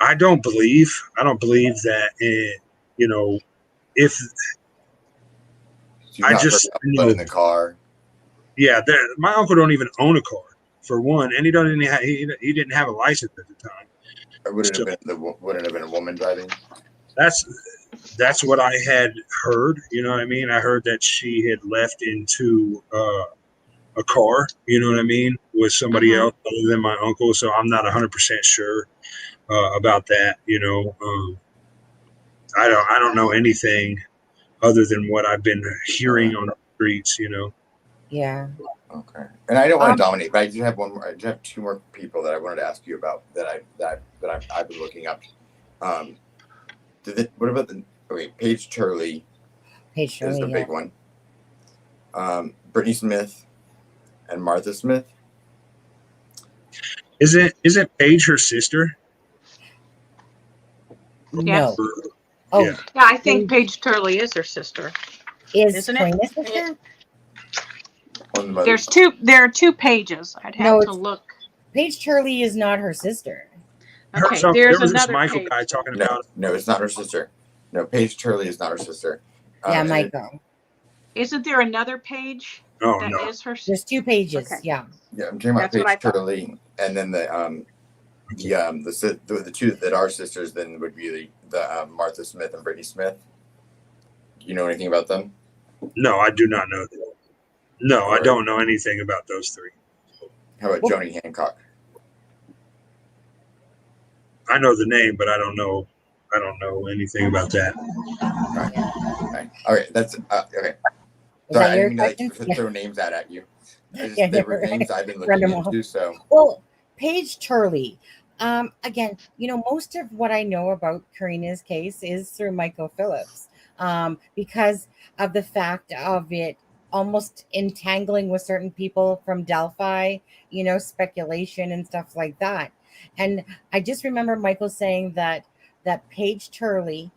I don't believe that, you know, if I just in the car. Yeah, my uncle don't even own a car, for one, and he didn't have a license at the time. Or wouldn't have been a woman driving. That's what I had heard. You know what I mean? I heard that she had left into a car. You know what I mean, with somebody else other than my uncle. So I'm not 100% sure about that. You know, I don't know anything other than what I've been hearing on the streets. You know. Yeah. Okay. And I don't want to dominate, but I do have one more. I do have two more people that I wanted to ask you about that I've been looking up. What about Paige Turley? Paige Turley is the big one. Brittany Smith and Martha Smith. Isn't Paige her sister? No. Oh, yeah. I think Paige Turley is her sister. Isn't it? Sister? There are two pages. I'd have to look. Paige Turley is not her sister. Okay, there was this Michael guy talking about. No, it's not her sister. No, Paige Turley is not her sister. Yeah, Michael. Isn't there another page that is her sister? There's two pages. Okay. Yeah. Yeah, I'm talking about Paige Turley, and then the two that are sisters then would be the Martha Smith and Brittany Smith. Do you know anything about them? No, I do not know them. No, I don't know anything about those three. How about Joni Hancock? I know the name, but I don't know anything about that. All right. That's okay. Sorry, I didn't mean to throw names at you. They were names I've been looking into. So well, Paige Turley. Again, you know, most of what I know about Karena's case is through Michael Phillips. because of the fact of it almost entangling with certain people from Delphi, speculation and stuff like that. And I just remember Michael saying that Paige Turley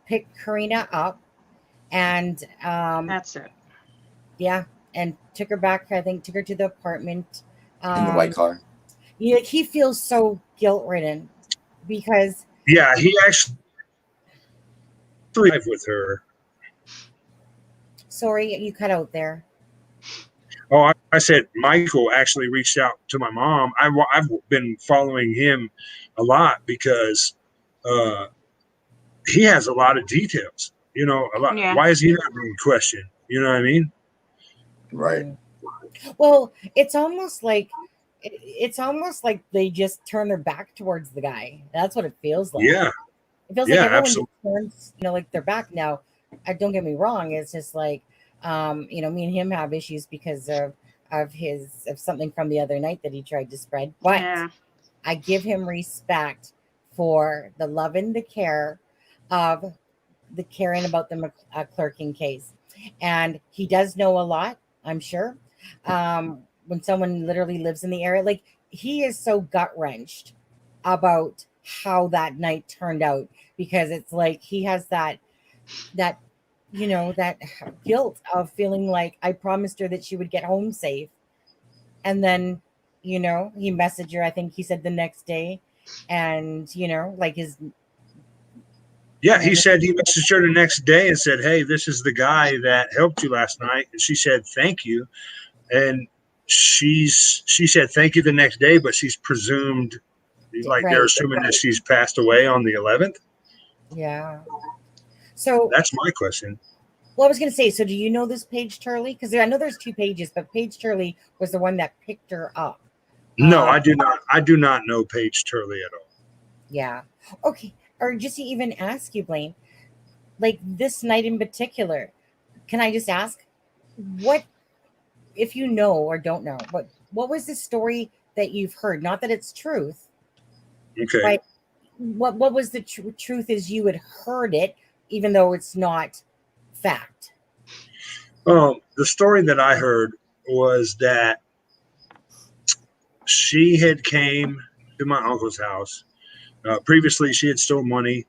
picked Karena up and That's it. yeah, and took her back. I think took her to the apartment. In the white car. He feels so guilt ridden because Yeah, he actually live with her. sorry, you cut out there. Oh, I said Michael actually reached out to my mom. I've been following him a lot because he has a lot of details. A lot. Yeah. Why is he not being questioned? You know what I mean? Right. Well, it's almost like they just turn their back towards the guy. That's what it feels like. Yeah. It feels Yeah, like everyone absolutely. just turns, like their back. Now, don't get me wrong. It's just like, me and him have issues because of something from the other night that he tried to spread. But Yeah. I give him respect for the love and the care of the caring about the McClerkin case. And he does know a lot, I'm sure. When someone literally lives in the area, like he is so gut wrenched about how that night turned out, because it's like he has that guilt of feeling like I promised her that she would get home safe. And then, he messaged her, I think he said the next day. And, like his. Yeah, he said he messaged her the next day and said, "Hey, this is the guy that helped you last night." And she said, "Thank you." And she said, "Thank you" the next day, but she's presumed, like they're assuming that she's passed away on the 11th. Yeah. So that's my question. Well, I was going to say, so do you know this Paige Turley? Because I know there's two Pages, but Paige Turley was the one that picked her up. No, I do not. I do not know Paige Turley at all. Yeah. Okay. Or just to even ask you, Blaine, like this night in particular, can I just ask, what, if you know or don't know, what was the story that you've heard? Not that it's truth. Okay. But what was the truth as you had heard it, even though it's not fact? The story that I heard was that she had came to my uncle's house. Previously, she had stole money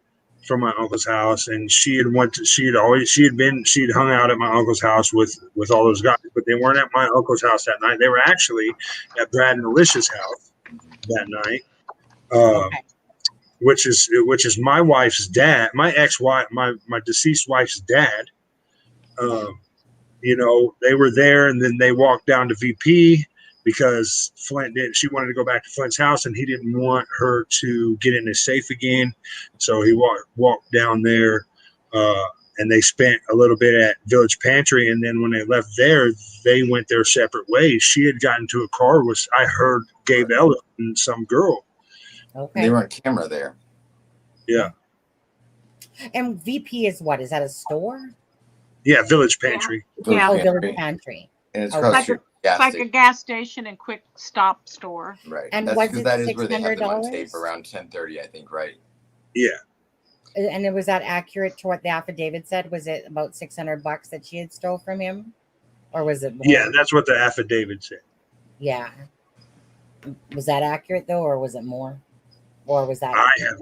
from my uncle's house, and she had hung out at my uncle's house with all those guys, but they weren't at my uncle's house that night. They were actually at Brad and Alicia's house that night. Okay. Which is my wife's dad, my ex-wife, my deceased wife's dad. They were there, and then they walked down to VP because she wanted to go back to Flint's house, and he didn't want her to get in his safe again. So he walked down there, and they spent a little bit at Village Pantry. And then when they left there, they went their separate ways. She had gotten into a car with, I heard, Gabe Ellis and some girl. Okay. They were on camera there. Yeah. And VP is what? Is that a store? Yeah, Village Pantry. Yeah. Oh, Village Pantry. And it's Okay. It's like a gas station and quick stop store. Right. And that's was because it that is where they have them on $600? tape around 10:30, I think, right? Yeah. And was that accurate to what the affidavit said? Was it about $600 that she had stole from him, or was it more? Yeah, that's what the affidavit said. Yeah. Was that accurate though, or was it more? Or was that? I have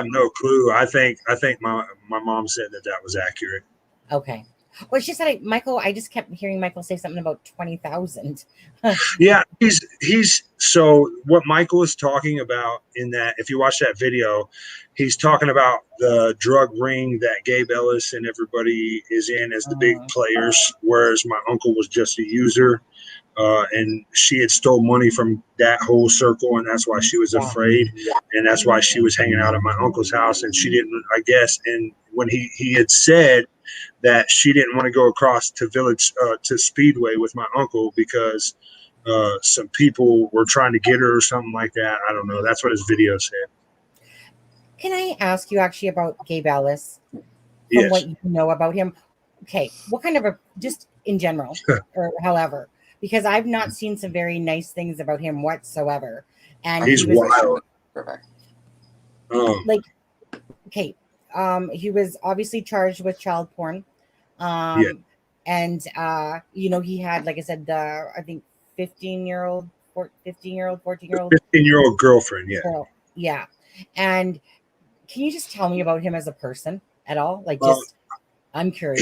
no clue. I think my mom said that was accurate. Okay. Well, she said, Michael, I just kept hearing Michael say something about 20,000. Yeah, he's so what Michael is talking about in that, if you watch that video, he's talking about the drug ring that Gabe Ellis and everybody is in as the big players, whereas my uncle was just a user. And she had stole money from that whole circle, and that's why she was afraid, and that's why she was hanging out at my uncle's house. And she didn't, I guess, and when he had said that she didn't want to go across to Village to Speedway with my uncle because some people were trying to get her or something like that. I don't know. That's what his video said. Can I ask you actually about Gabe Ellis? From Yes. what you know about him? Okay. What kind of just in general, or however, because I've not seen some very nice things about him whatsoever. And he's wild. Perfect. Like, okay, he was obviously charged with child porn. Yeah. And he had, like I said, the I think 15-year-old, 15-year-old, 14-year-old 15-year-old girlfriend. Yeah. girl. Yeah. And can you just tell me about him as a person at all? Like, Well, just I'm curious.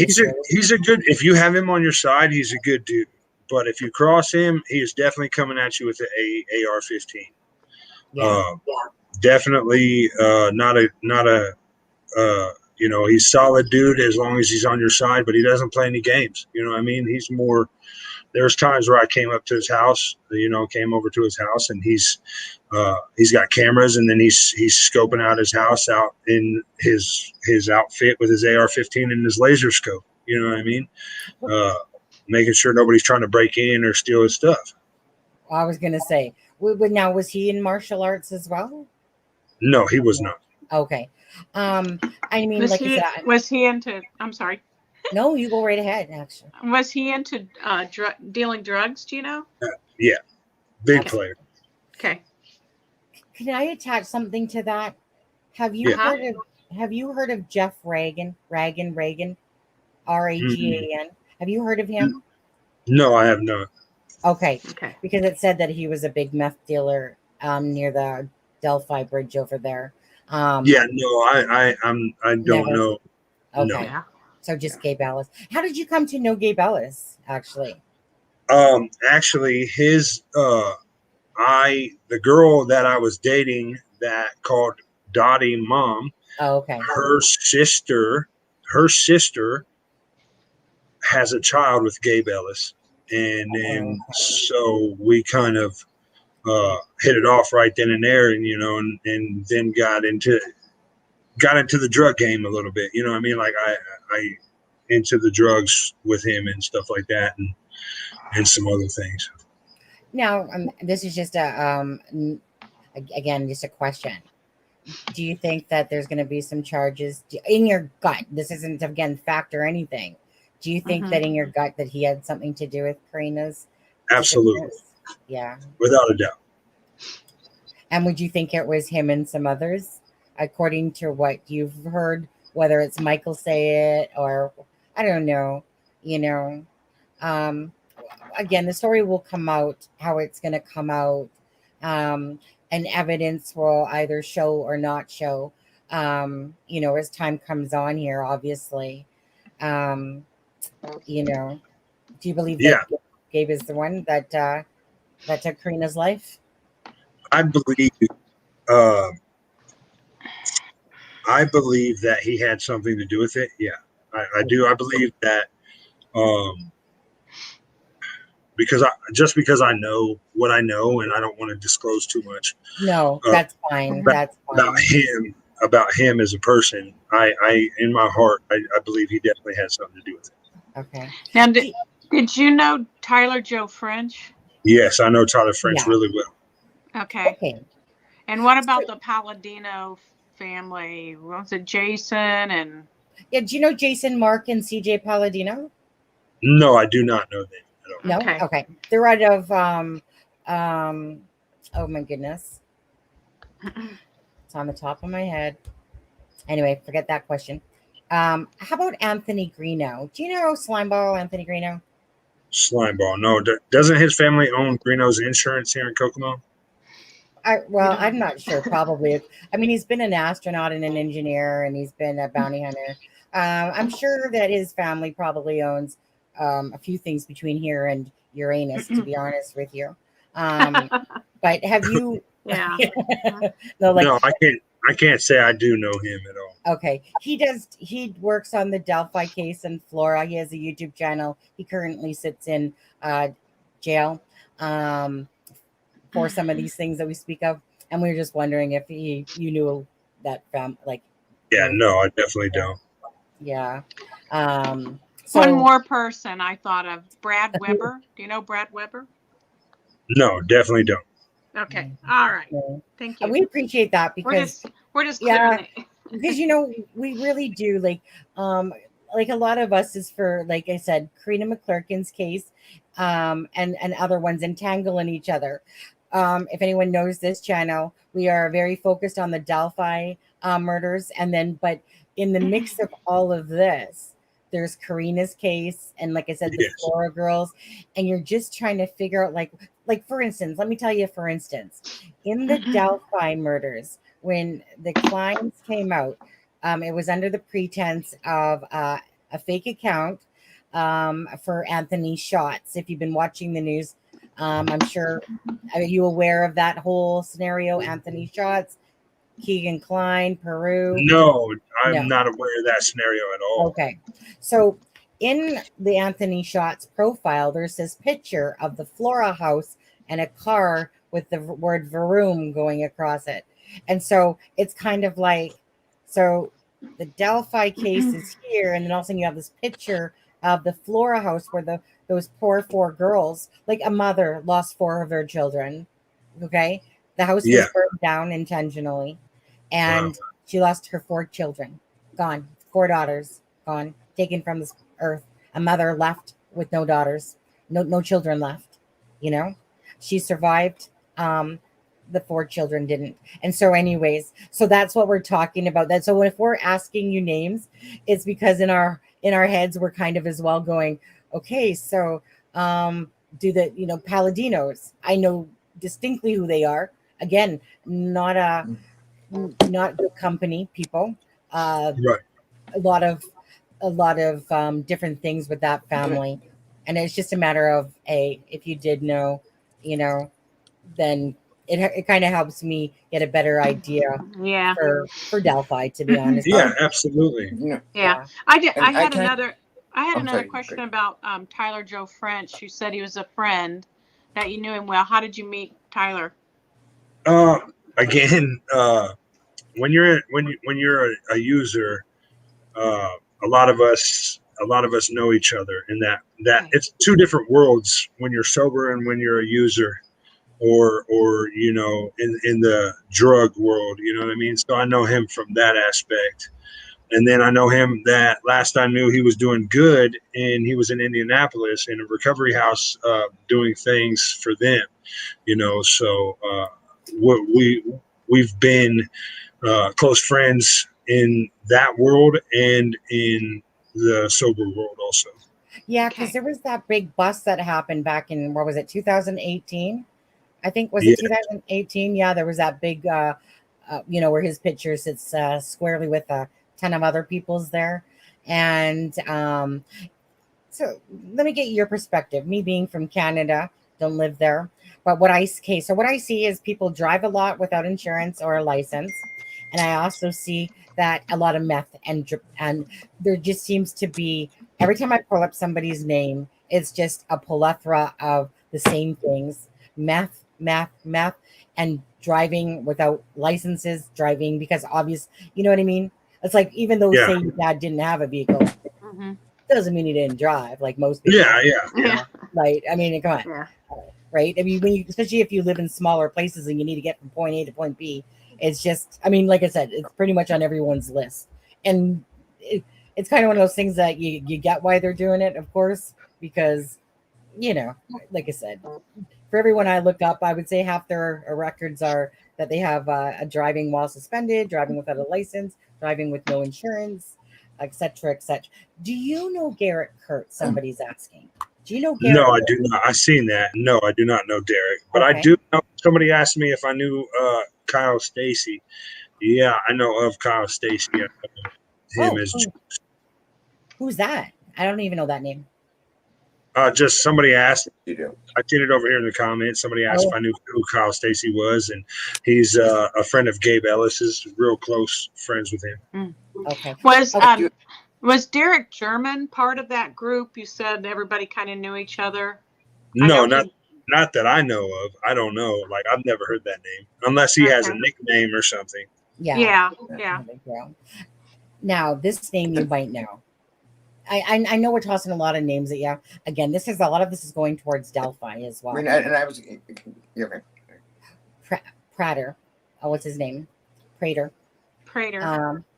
He's a good. If you have him on your side, he's a good dude. But if you cross him, he is definitely coming at you with an AR-15. Yeah. Definitely not a he's solid dude as long as he's on your side, but he doesn't play any games. You know what I mean? He's more. There's times where I came up to his house, came over to his house, and he's got cameras, and then he's scoping out his house out in his outfit with his AR-15 and his laser scope. You know what I mean? Making sure nobody's trying to break in or steal his stuff. I was gonna say, now was he in martial arts as well? No, he was not. Okay. I mean, was he into? I'm sorry. No, you go right ahead. Actually, was he into dealing drugs? Do you know? Yeah, big player. Okay. Can I attach something to that? Have you heard of Jeff Reagan? Reagan, Ragan? Have you heard of him? No, I have not. Okay. Because it said that he was a big meth dealer near the Delphi Bridge over there. Yeah, no, I don't know. Okay. No. So just Gabe Ellis. How did you come to know Gabe Ellis, actually? Actually, the girl that I was dating that called Dottie Mom. Oh, okay. Her sister has a child with Gabe Ellis, and so we kind of hit it off right then and there, and then got into the drug game a little bit. You know what I mean? Like I into the drugs with him and stuff like that, and some other things. Now, this is just again, just a question. Do you think that there's going to be some charges in your gut? This isn't, again, fact or anything. Do you think that in your gut that he had something to do with Karena's? Absolutely. Yeah. Without a doubt. And would you think it was him and some others, according to what you've heard, whether it's Michael say it or I don't know, again, the story will come out how it's going to come out, and evidence will either show or not show, as time comes on here, obviously. Do you believe that Gabe is the one that took Karena's life? I believe that he had something to do with it. Yeah, I do. I believe that because I know what I know, and I don't want to disclose too much. No, that's fine. That's fine. About him as a person. I in my heart, I believe he definitely had something to do with it. Okay. Now, did you know Tyler Joe French? Yes, I know Tyler French really well. Okay. And what about the Palladino family? Was it Jason and? Yeah, do you know Jason, Mark, and CJ Palladino? No, I do not know them at all. No? Okay. They're out of oh my goodness. It's on the top of my head. Anyway, forget that question. How about Anthony Greeno? Do you know Slimeball Anthony Greeno? Slimeball. No, doesn't his family own Greeno's Insurance here in Kokomo? I'm not sure. Probably. I mean, he's been an astronaut and an engineer, and he's been a bounty hunter. I'm sure that his family probably owns a few things between here and Uranus, to be honest with you. But have you? Yeah. No, I can't say I do know him at all. Okay. He works on the Delphi case in Florida. He has a YouTube channel. He currently sits in jail for some of these things that we speak of. And we were just wondering if you knew that Yeah, no, I definitely don't. Yeah. One more person I thought of, Brad Weber. Do you know Brad Weber? No, definitely don't. Okay. All right. Thank you. We appreciate that because we're just clearing it. Because we really do like a lot of us is for, like I said, Karena McClerkin's case, and other ones entangle in each other. if anyone knows this channel, we are very focused on the Delphi murders. And then, but in the mix of all of this, there's Karina's case. And like I said, the Yes. Flora girls. And you're just trying to figure out, like for instance, let me tell you, for instance, in the Delphi murders, when the Kleins came out, it was under the pretense of a fake account for Anthony Shots. If you've been watching the news, I'm sure, are you aware of that whole scenario? Anthony Shots, Keegan Klein, Peru. No, I'm No. not aware of that scenario at all. Okay. So in the Anthony Shots profile, there's this picture of the Flora house and a car with the word Vroom going across it. And so it's kind of like, so the Delphi case is here, and then all of a sudden you have this picture of the Flora house where those poor 4 girls, like a mother lost 4 of her children. Okay. The house was burned down intentionally, and she lost her 4 children. Gone. 4 daughters gone, taken from this earth. A mother left with no daughters, no children left. You know, she survived. The 4 children didn't. And so anyways, so that's what we're talking about. That so if we're asking you names, it's because in our heads we're kind of as well going, okay, so do the, you know, Paladinos, I know distinctly who they are. Again, not good company people. A lot of different things with that family. And it's just a matter of, if you did know, you know, then it kind of helps me get a better idea for Delphi, to be honest. Yeah, absolutely. Yeah. I had sorry, another question about Tyler Joe French. You said he was a friend, that you knew him well. How did you meet Tyler? Again, when you're a user, a lot of us know each other, and that it's 2 different worlds when you're sober and when you're a user, or you know, in the drug world, you know what I mean? So I know him from that aspect. And then I know him that last I knew he was doing good, and he was in Indianapolis in a recovery house doing things for them, you know. So we've been close friends in that world and in the sober world also. Yeah, because there was that big bust that happened back in, what was it, 2018? I think, was it 2018? Yeah, there was that big, you know, where his picture sits squarely with a ton of other people's there. And so let me get your perspective. Me being from Canada, don't live there. But what I see is people drive a lot without insurance or a license. And I also see that a lot of meth, and there just seems to be, every time I pull up somebody's name, it's just a plethora of the same things: meth, and driving without licenses, driving because obvious, you know what I mean? It's like, even though say your dad didn't have a vehicle, doesn't mean he didn't drive, like most people. Yeah. Right. I mean, come on. Right. I mean, especially if you live in smaller places and you need to get from point A to point B, it's just, I mean, like I said, it's pretty much on everyone's list. And it's kind of one of those things that you get why they're doing it, of course, because, you know, like I said, for everyone I look up, I would say half their records are that they have a driving while suspended, driving without a license, driving with no insurance, etc., etc. Do you know Garrett Kurt? Somebody's asking. Do you know Garrett? No, I do not. I seen that. No, I do not know Derek, but I do know. Somebody asked me if I knew Kyle Stacy. Yeah, I know of Kyle Stacy. Him as who's that? I don't even know that name. Just somebody asked. You do. I did it over here in the comments. Somebody asked if I knew who Kyle Stacy was, and he's a friend of Gabe Ellis's. Real close friends with him. Okay. Was Derek German part of that group? You said everybody kind of knew each other. No, not that I know of. I don't know. Like, I've never heard that name, unless he has a nickname or something. Yeah. Now, this name you might know. I know we're tossing a lot of names at you. Again, a lot of this is going towards Delphi as well. I mean, and I was Prater. Oh, what's his name? Prater.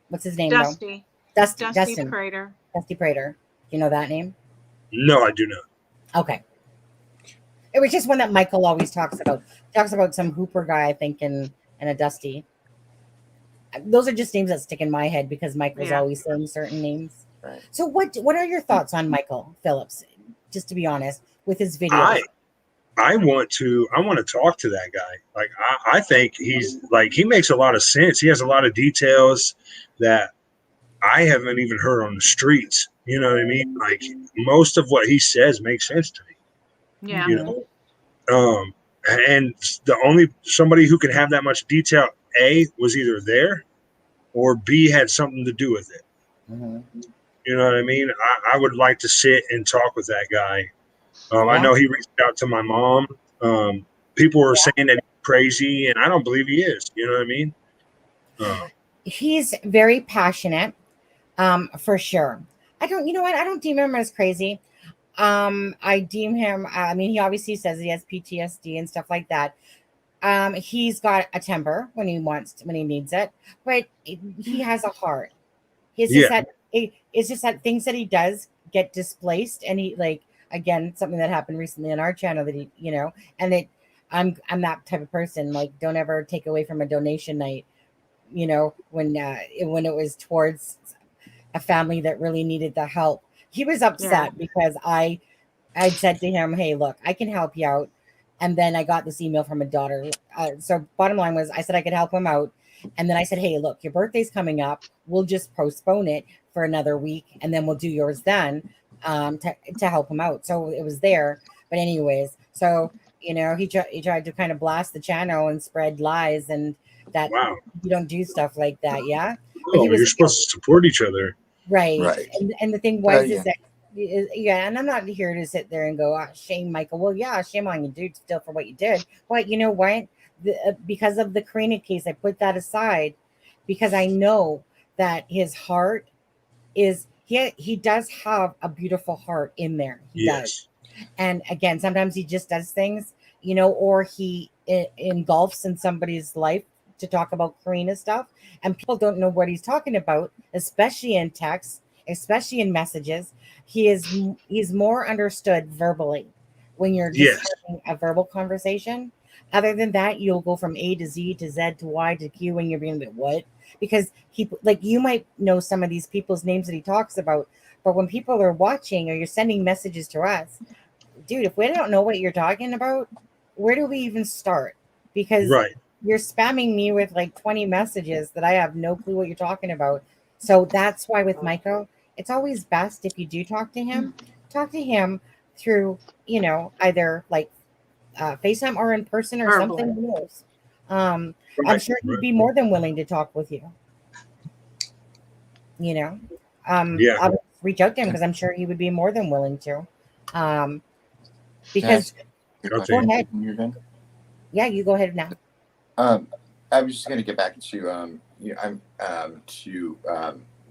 What's his name? Dusty. Dustin Prater. Dusty Prater. Do you know that name? No, I do not. Okay. It was just one that Michael always talks about. Talks about some Hooper guy, I think, and a Dusty. Those are just names that stick in my head because Michael's always saying certain names. Right. So what are your thoughts on Michael Phillips? Just to be honest, with his videos. I want to talk to that guy. Like I think he's like, he makes a lot of sense. He has a lot of details that I haven't even heard on the streets. You know what I mean? Like most of what he says makes sense to me. Yeah. You know? And the only somebody who can have that much detail, A, was either there, or B, had something to do with it. Mm-hmm. You know what I mean? I would like to sit and talk with that guy. I know he reached out to my mom. People were saying that he's crazy, and I don't believe he is. You know what I mean? He's very passionate, for sure. I don't deem him as crazy. I deem him, I mean, he obviously says he has PTSD and stuff like that. He's got a temper when he needs it, but he has a heart. It's just that things that he does get displaced, and he, like, again, something that happened recently on our channel that he, and I'm that type of person. Like, don't ever take away from a donation night, when it was towards a family that really needed the help. He was upset because I said to him, hey, look, I can help you out. And then I got this email from a daughter. So bottom line was, I said I could help him out. And then I said, hey, look, your birthday's coming up. We'll just postpone it for another week, and then we'll do yours then, to help him out. So it was there. But anyways, so, he tried to kind of blast the channel and spread lies, and that you don't do stuff like that. Yeah. Oh, you're supposed to support each other. Right. And the thing was, is that, and I'm not here to sit there and go, shame Michael. Well, yeah, shame on you, dude, still for what you did. But you know what? Because of the Karena case, I put that aside because I know that his heart is, he does have a beautiful heart in there. He does. And again, sometimes he just does things, or he engulfs in somebody's life to talk about Karena stuff, and people don't know what he's talking about, especially in text, especially in messages. He's more understood verbally when you're just having a verbal conversation. Other than that, you'll go from A to Z to Z to Y to Q, and you're being like, what? Because you might know some of these people's names that he talks about, but when people are watching or you're sending messages to us, dude, if we don't know what you're talking about, where do we even start? Because you're spamming me with like 20 messages that I have no clue what you're talking about. So that's why with Michael, it's always best if you do talk to him through, either like FaceTime or in person or something. Who knows? I'm sure he'd be more than willing to talk with you. I'll reach out to him because I'm sure he would be more than willing to. Because go ahead. Yeah, you go ahead now. I was just gonna get back to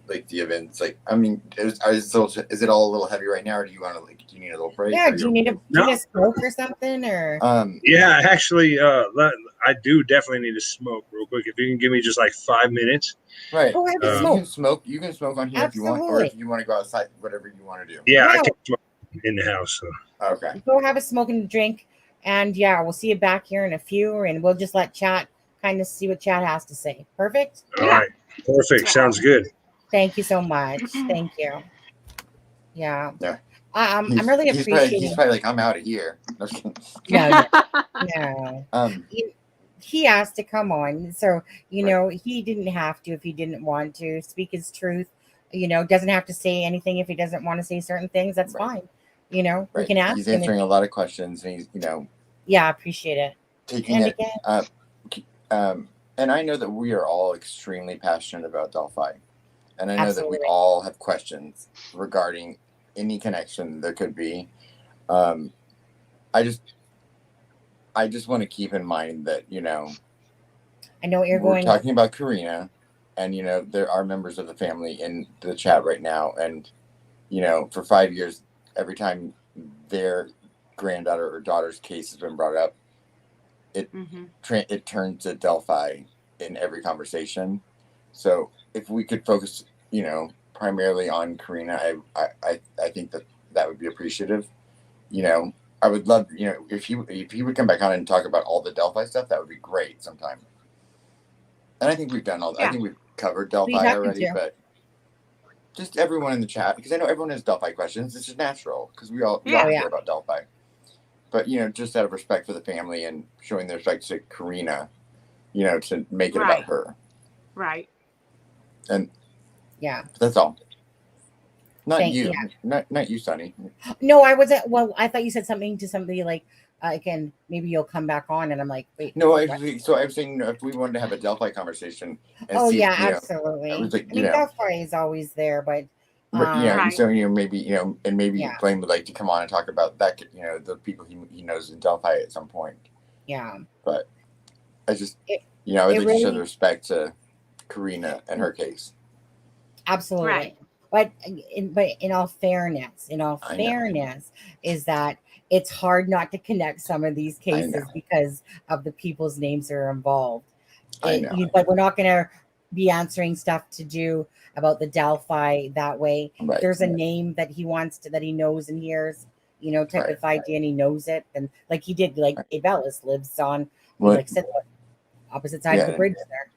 like the events. Like, I mean, is it all a little heavy right now, or do you want to do you need a little break? Yeah, do you need a smoke or something, or? Yeah, actually, I do definitely need to smoke real quick. If you can give me just like 5 minutes. Right. Go ahead and smoke. You can smoke on here if you want, or if you want to go outside, whatever you want to do. Yeah, I can smoke in the house. So. Okay. Go have a smoke and drink, and we'll see you back here in a few, and we'll just let chat kind of see what chat has to say. Perfect. All right. Perfect. Sounds good. Thank you so much. Thank you. Yeah. I'm He's really appreciating. He's probably like, I'm out of here. No. He asked to come on, so he didn't have to if he didn't want to speak his truth. Doesn't have to say anything if he doesn't want to say certain things. That's fine. We can ask. He's answering a lot of questions, and he's Yeah, I appreciate it. Taking it. And I know that we are all extremely passionate about Delphi. And I know that we all have questions regarding any connection there could be. I just want to keep in mind that, I know what you're we're talking about Karena, and, there are members of the family in the chat right now. And, for 5 years, every time their granddaughter or daughter's case has been brought up, it turns to Delphi in every conversation. So if we could focus, primarily on Karena, I think that would be appreciative. I would love, if he would come back on and talk about all the Delphi stuff, that would be great sometime. And I think we've done all. Yeah. I think we've covered Delphi already, but just everyone in the chat, because I know everyone has Delphi questions. It's just natural because we all care about Delphi. But just out of respect for the family and showing the respect to Karena, to make it about her. Right. And that's all. Not you, not you, Sonny. No, I wasn't. Well, I thought you said something to somebody like, again, maybe you'll come back on, and I'm like, wait. No, so I was saying if we wanted to have a Delphi conversation. And absolutely. I was like, Delphi is always there, but so maybe and maybe Blaine would like to come on and talk about that. The people he knows in Delphi at some point. Yeah. But I just I would like to show the respect to Karena and her case. Absolutely. Right. But in all fairness, is that it's hard not to connect some of these cases because of the people's names that are involved. But we're not going to be answering stuff to do about the Delphi that way. Right. There's a name that he wants to, that he knows and hears, type of idea, and he knows it. And like he did, like Abe Ellis lives on, opposite side of the bridge there.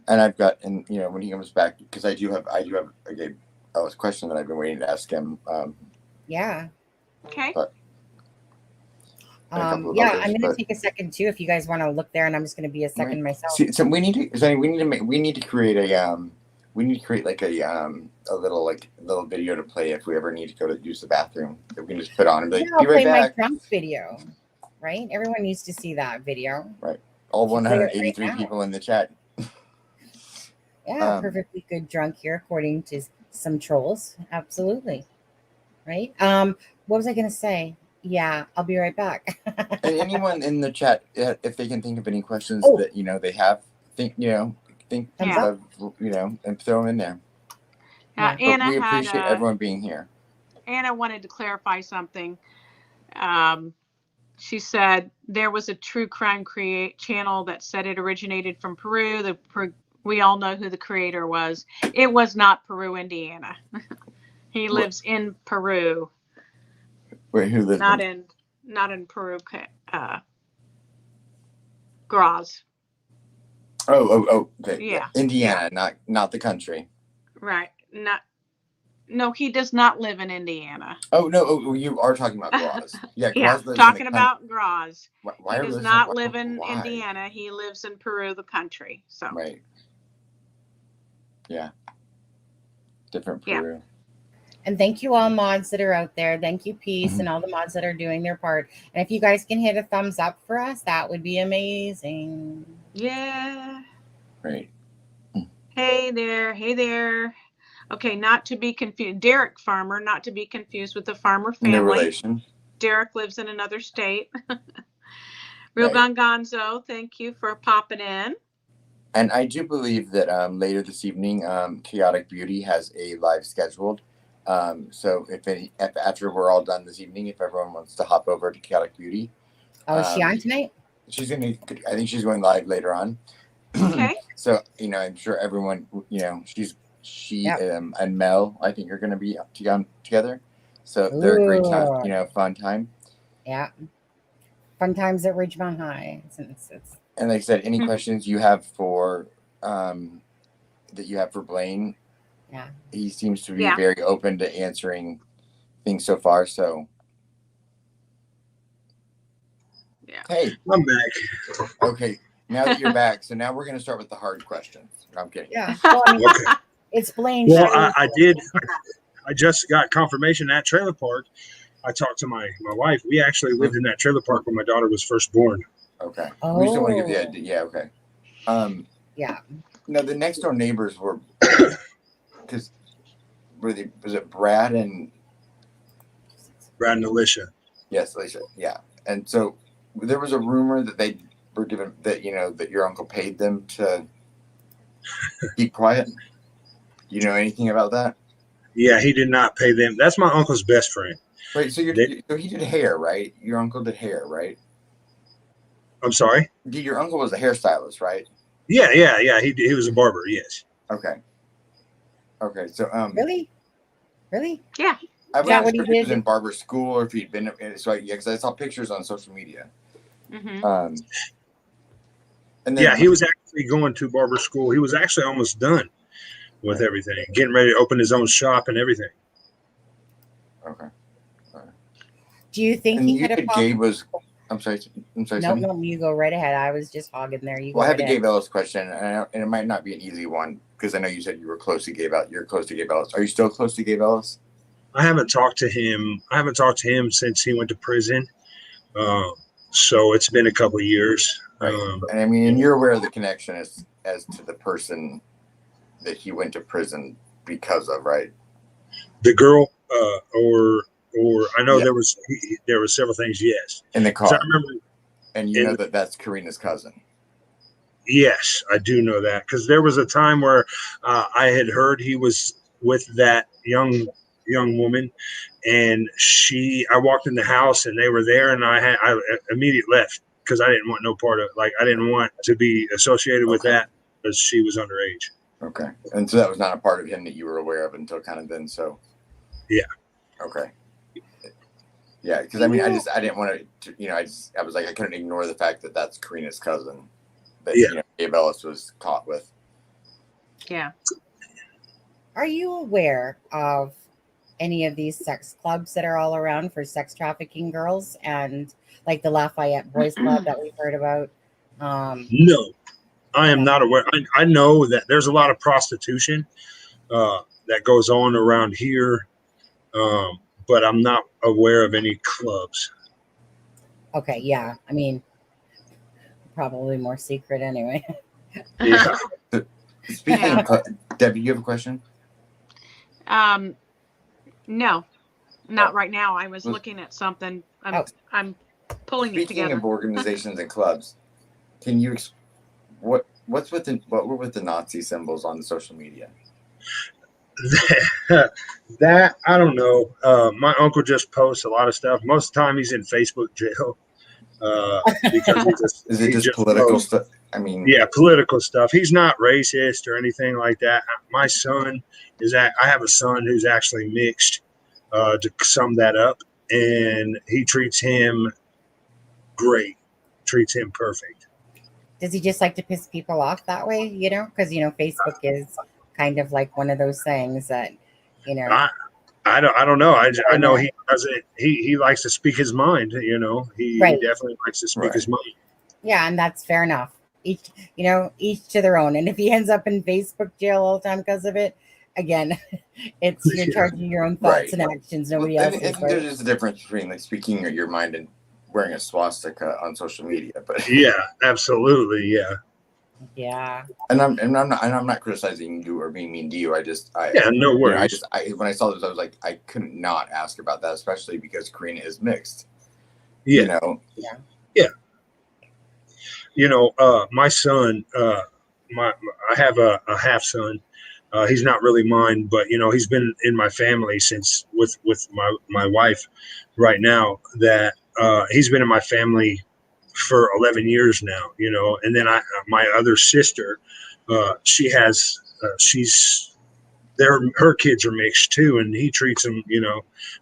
And I've got, when he comes back, because I do have a question that I've been waiting to ask him. Okay. But, I'm going to take a second too, if you guys want to look there, and I'm just going to be a second myself. So we need to create like a little video to play if we ever need to go to use the bathroom that we can just put on and be like, be right back. My drunk video, right? Everyone needs to see that video. Right. All 183 people in the chat. Perfectly good drunk here, according to some trolls. Absolutely. Right. What was I going to say? Yeah, I'll be right back. And anyone in the chat, if they can think of any questions that they have, think of, and throw them in there. Anna, we appreciate everyone being here. Anna wanted to clarify something. She said there was a true crime channel that said it originated from Peru. We all know who the creator was. It was not Peru, Indiana. He lives in Peru. Wait, who lives not in Peru, Graz. Okay. Yeah. Indiana, not the country. Right. No, he does not live in Indiana. Oh no, you are talking about Graz. Yeah, Graz talking about Graz. Why he does not live in Indiana. He lives in Peru, the country. So right. Yeah. Different Peru. Yeah. And thank you all mods that are out there. Thank you, Peace, and all the mods that are doing their part. And if you guys can hit a thumbs up for us, that would be amazing. Yeah. Great. Hey there. Okay, not to be confused. Derek Farmer, not to be confused with the Farmer family. No relation. Derek lives in another state. Real Gonzo, thank you for popping in. And I do believe that later this evening, Chaotic Beauty has a live scheduled. So if after we're all done this evening, if everyone wants to hop over to Chaotic Beauty. Oh, is she on tonight? I think she's going live later on. Okay. So, I'm sure everyone, she and Mel, I think, are going to be together. So they're a great time, fun time. Yeah. Fun times at Ridgemont High. It's and like I said, any questions you have for Blaine, he seems to be very open to answering things so far. So, hey, I'm back. Okay, now that you're back, so now we're going to start with the hard questions. No, I'm kidding. Yeah, okay. It's Blaine. Well, I did. I just got confirmation at trailer park. I talked to my wife. We actually lived in that trailer park when my daughter was first born. Okay. We just don't want to give the idea. Yeah. Okay. Yeah. No, the next door neighbors were because was it Brad and Alicia? Yes, Alicia. Yeah. And so there was a rumor that they were given that that your uncle paid them to keep quiet. Do you know anything about that? Yeah, he did not pay them. That's my uncle's best friend. Wait, so so he did hair, right? Your uncle did hair, right? I'm sorry? Your uncle was a hairstylist, right? Yeah. He was a barber, yes. Okay. So Really? Yeah. I Is that wasn't what sure he if he was did? in barber school or if he'd been. So yeah, because I saw pictures on social media. Hmm. And then Yeah, he was actually going to barber school. He was actually almost done with Right. everything, getting ready to open his own shop and everything. Okay. Do you think And he you could have said Gabe was. I'm sorry. I'm sorry. No, Sonny? no, you go right ahead. I was just hogging there. You go Well, I have right a ahead. Gabe Ellis question, and it might not be an easy one because I know you said you were close to Gabe Ellis. You're close to Gabe Ellis. Are you still close to Gabe Ellis? I haven't talked to him. I haven't talked to him since he went to prison. So it's been a couple of years. Right. And I mean, and you're aware of the connection as to the person that he went to prison because of, right? The girl, or I know Yeah. there were several things. Yes, In the 'cause I car. remember. And you know that that's Karina's cousin. Yes, I do know that because there was a time where I had heard he was with that young woman, and I walked in the house and they were there, and I immediately left because I didn't want no part of it. Like I didn't want to be associated with Okay. that because she was underage. Okay. And so that was not a part of him that you were aware of until kind of then. So. Yeah. Okay. Yeah, because I mean, I didn't want to, I was like, I couldn't ignore the fact that that's Karina's cousin that Yeah. Gabe Ellis was caught with. Yeah. Are you aware of any of these sex clubs that are all around for sex trafficking girls, and like the Lafayette Boys Club that we've heard about? No, I am not aware. I know that there's a lot of prostitution that goes on around here, but I'm not aware of any clubs. Okay, yeah. I mean, probably more secret anyway. Yeah. Speaking of, Debbie, you have a question? No, not right now. I was looking at something. I'm pulling it Speaking together. of organizations and clubs, can you what were with the Nazi symbols on social media? That I don't know. My uncle just posts a lot of stuff. Most of the time, he's in Facebook jail because Is it just political stuff? I mean, yeah, political stuff. He's not racist or anything like that. My son I have a son who's actually mixed. To sum that up, and he treats him great. Treats him perfect. Does he just like to piss people off that way? Because Facebook is kind of like one of those things that I don't know. I know he doesn't. He likes to speak his mind. He definitely likes to speak his mind. Yeah, and that's fair enough. Each to their own. And if he ends up in Facebook jail all the time because of it, again, you're charging your own thoughts and actions. Nobody else. I think there's just a difference between like speaking your mind and wearing a swastika on social media. But yeah, absolutely, yeah. Yeah. And I'm not criticizing you or being mean to you. No worries. When I saw this, I was like, I couldn't not ask about that, especially because Karina is mixed. Yeah. My son, I have a half son. He's not really mine, but he's been in my family since with my wife right now. That he's been in my family for 11 years now. And then my other sister, her kids are mixed too, and he treats them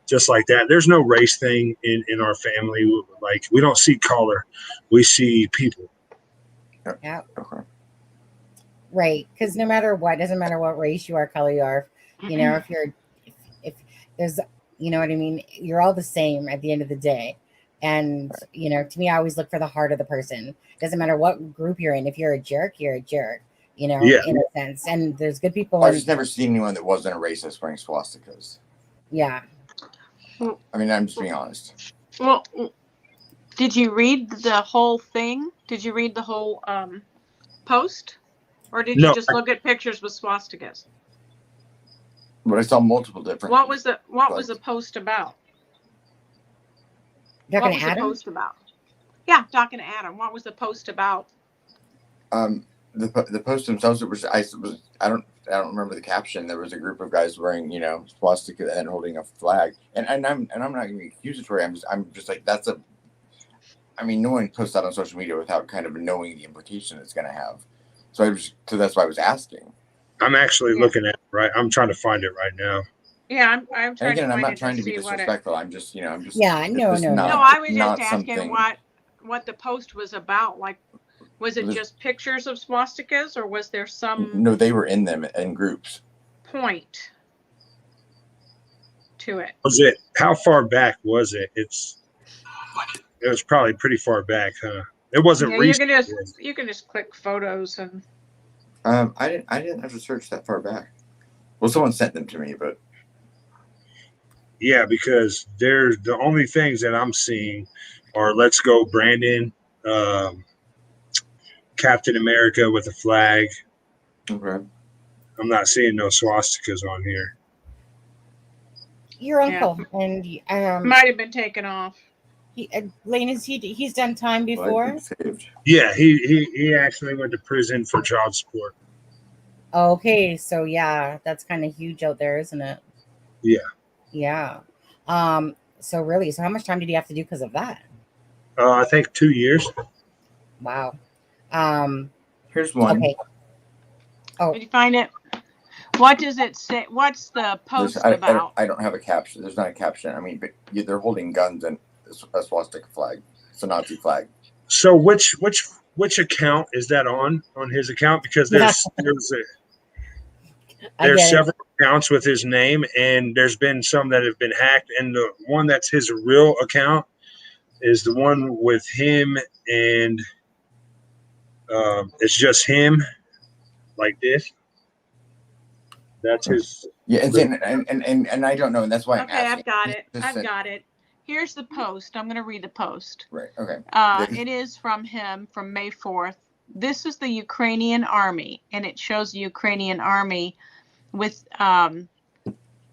just like that. There's no race thing in our family. Like, we don't see color, we see people. Yeah. Okay. Right, because no matter what, doesn't matter what race you are, color you are. If there's, what I mean, you're all the same at the end of the day. And to me, I always look for the heart of the person. Doesn't matter what group you're in. If you're a jerk, you're a jerk. In a sense. And there's good people. I've just never seen anyone that wasn't a racist wearing swastikas. Yeah. I mean, I'm just being honest. Well, did you read the whole thing? Did you read the whole post? Or did you just look at pictures with swastikas? But I saw multiple different. What was the post about? Talking what was to Adam? The post about? Yeah, talking to Adam. What was the post about? The post themselves, I don't remember the caption. There was a group of guys wearing swastika and holding a flag, and I'm not going to be accusatory. I'm just like, no one posts that on social media without kind of knowing the implication it's going to have. So that's why I was asking. I'm actually looking at it, right. I'm trying to find it right now. Yeah, I'm And trying again, to I'm find not it trying to to be see what it. disrespectful. I'm just, Yeah, no, it's no, No, no. I was just not asking something. what the post was about. Like, was it It was- just pictures of swastikas, or was there some No, they were in them in groups. point to it? Was it? How far back was it? It was probably pretty far back, huh? It wasn't Yeah, recent. you can just click photos and. I didn't have to search that far back. Well, someone sent them to me, but Yeah, because there's the only things that I'm seeing are "Let's Go Brandon," Captain America with a flag. okay. I'm not seeing no swastikas on here. Your Yeah. uncle and Might have been taken off. Blaine, he's done time Well, before? it's saved. Yeah, he actually went to prison for child support. Okay, so yeah, that's kind of huge out there, isn't it? Yeah. Yeah. So really, so how much time did he have to do because of that? I think 2 years. Wow. Here's one. Okay. Oh, Did you find it? What does it say? What's the post about? I don't have a caption. There's not a caption. I mean, but they're holding guns and a swastika flag. It's a Nazi flag. So which account is that on his account? Because there's several accounts with his name, and there's been some that have been hacked, and the one that's his real account is the one with him, and it's just him like this. That's his. Yeah, and I don't know, and that's why I'm Okay, asking. I've got it. Just I've said- got it. Here's the post. I'm going to read the post. Right. Okay. It is from him from May 4th. This is the Ukrainian army, and it shows the Ukrainian army with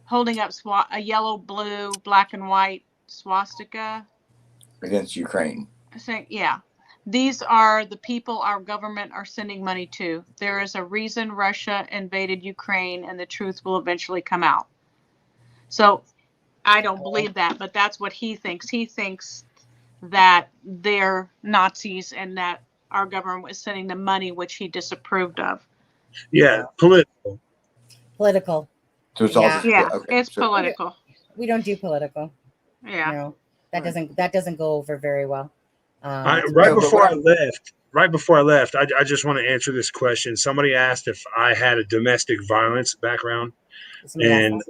holding up a yellow, blue, black, and white swastika. Against Ukraine. Saying, yeah, these are the people our government are sending money to. There is a reason Russia invaded Ukraine, and the truth will eventually come out. So I don't believe that, but that's what he thinks. He thinks that they're Nazis and that our government was sending them money, which he disapproved of. Yeah, political. political. So it's all Yeah. just, Yeah, okay. it's so, political. We don't do political. Yeah. No, that doesn't go over very well. Right but before what I left, I just want to answer this question. Somebody asked if I had a domestic violence background, and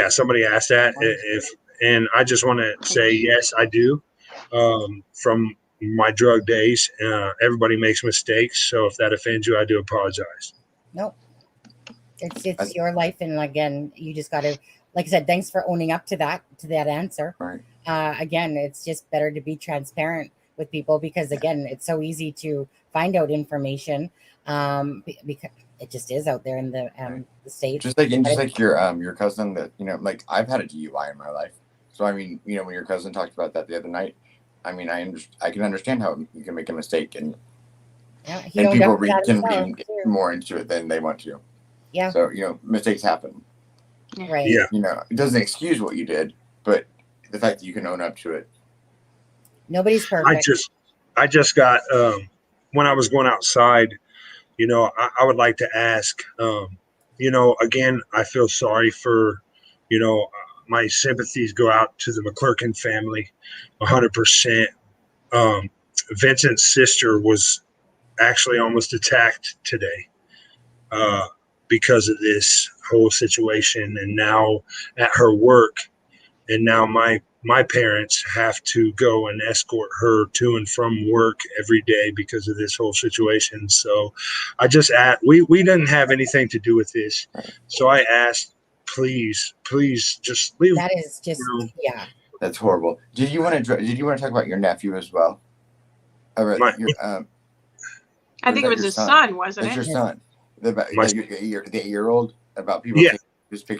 somebody asked that and I just want to say yes, I do. From my drug days, everybody makes mistakes, so if that offends you, I do apologize. Nope. It's your life, and again, you just got to, like I said, thanks for owning up to that answer. Right. Again, it's just better to be transparent with people because again, it's so easy to find out information because it just is out there in the state. Just like your cousin that like I've had a DUI in my life, so I mean when your cousin talked about that the other night, I mean I can understand how you can make a mistake and people can read more into it than they want to. Yeah. So mistakes happen. Right. Yeah. It doesn't excuse what you did, but the fact that you can own up to it. Nobody's perfect. I just got when I was going outside, I would like to ask, again, I feel sorry for, my sympathies go out to the McClerkin family 100%. Vincent's sister was actually almost attacked today because of this whole situation. And now at her work, and now my parents have to go and escort her to and from work every day because of this whole situation. So I just asked, we didn't have anything to do with this. So I asked, please just leave. That is just, yeah. That's horrible. Did you want to talk about your nephew as well? I think it was his son, wasn't it? It's your son. The 8-year-old about people. Yeah.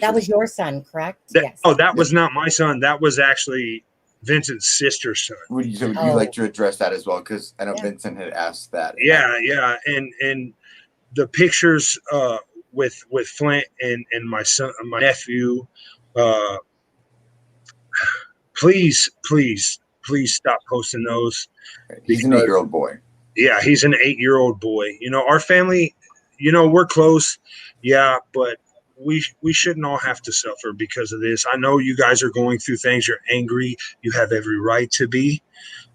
That was your son, correct? Yes. Oh, that was not my son. That was actually Vincent's sister's son. Would you like to address that as well? Because I know Vincent had asked that. Yeah. And the pictures with Flint and my son, my nephew, please stop posting those. He's an 8-year-old boy. Yeah, he's an 8-year-old boy. Our family, we're close. Yeah, but we shouldn't all have to suffer because of this. I know you guys are going through things. You're angry. You have every right to be,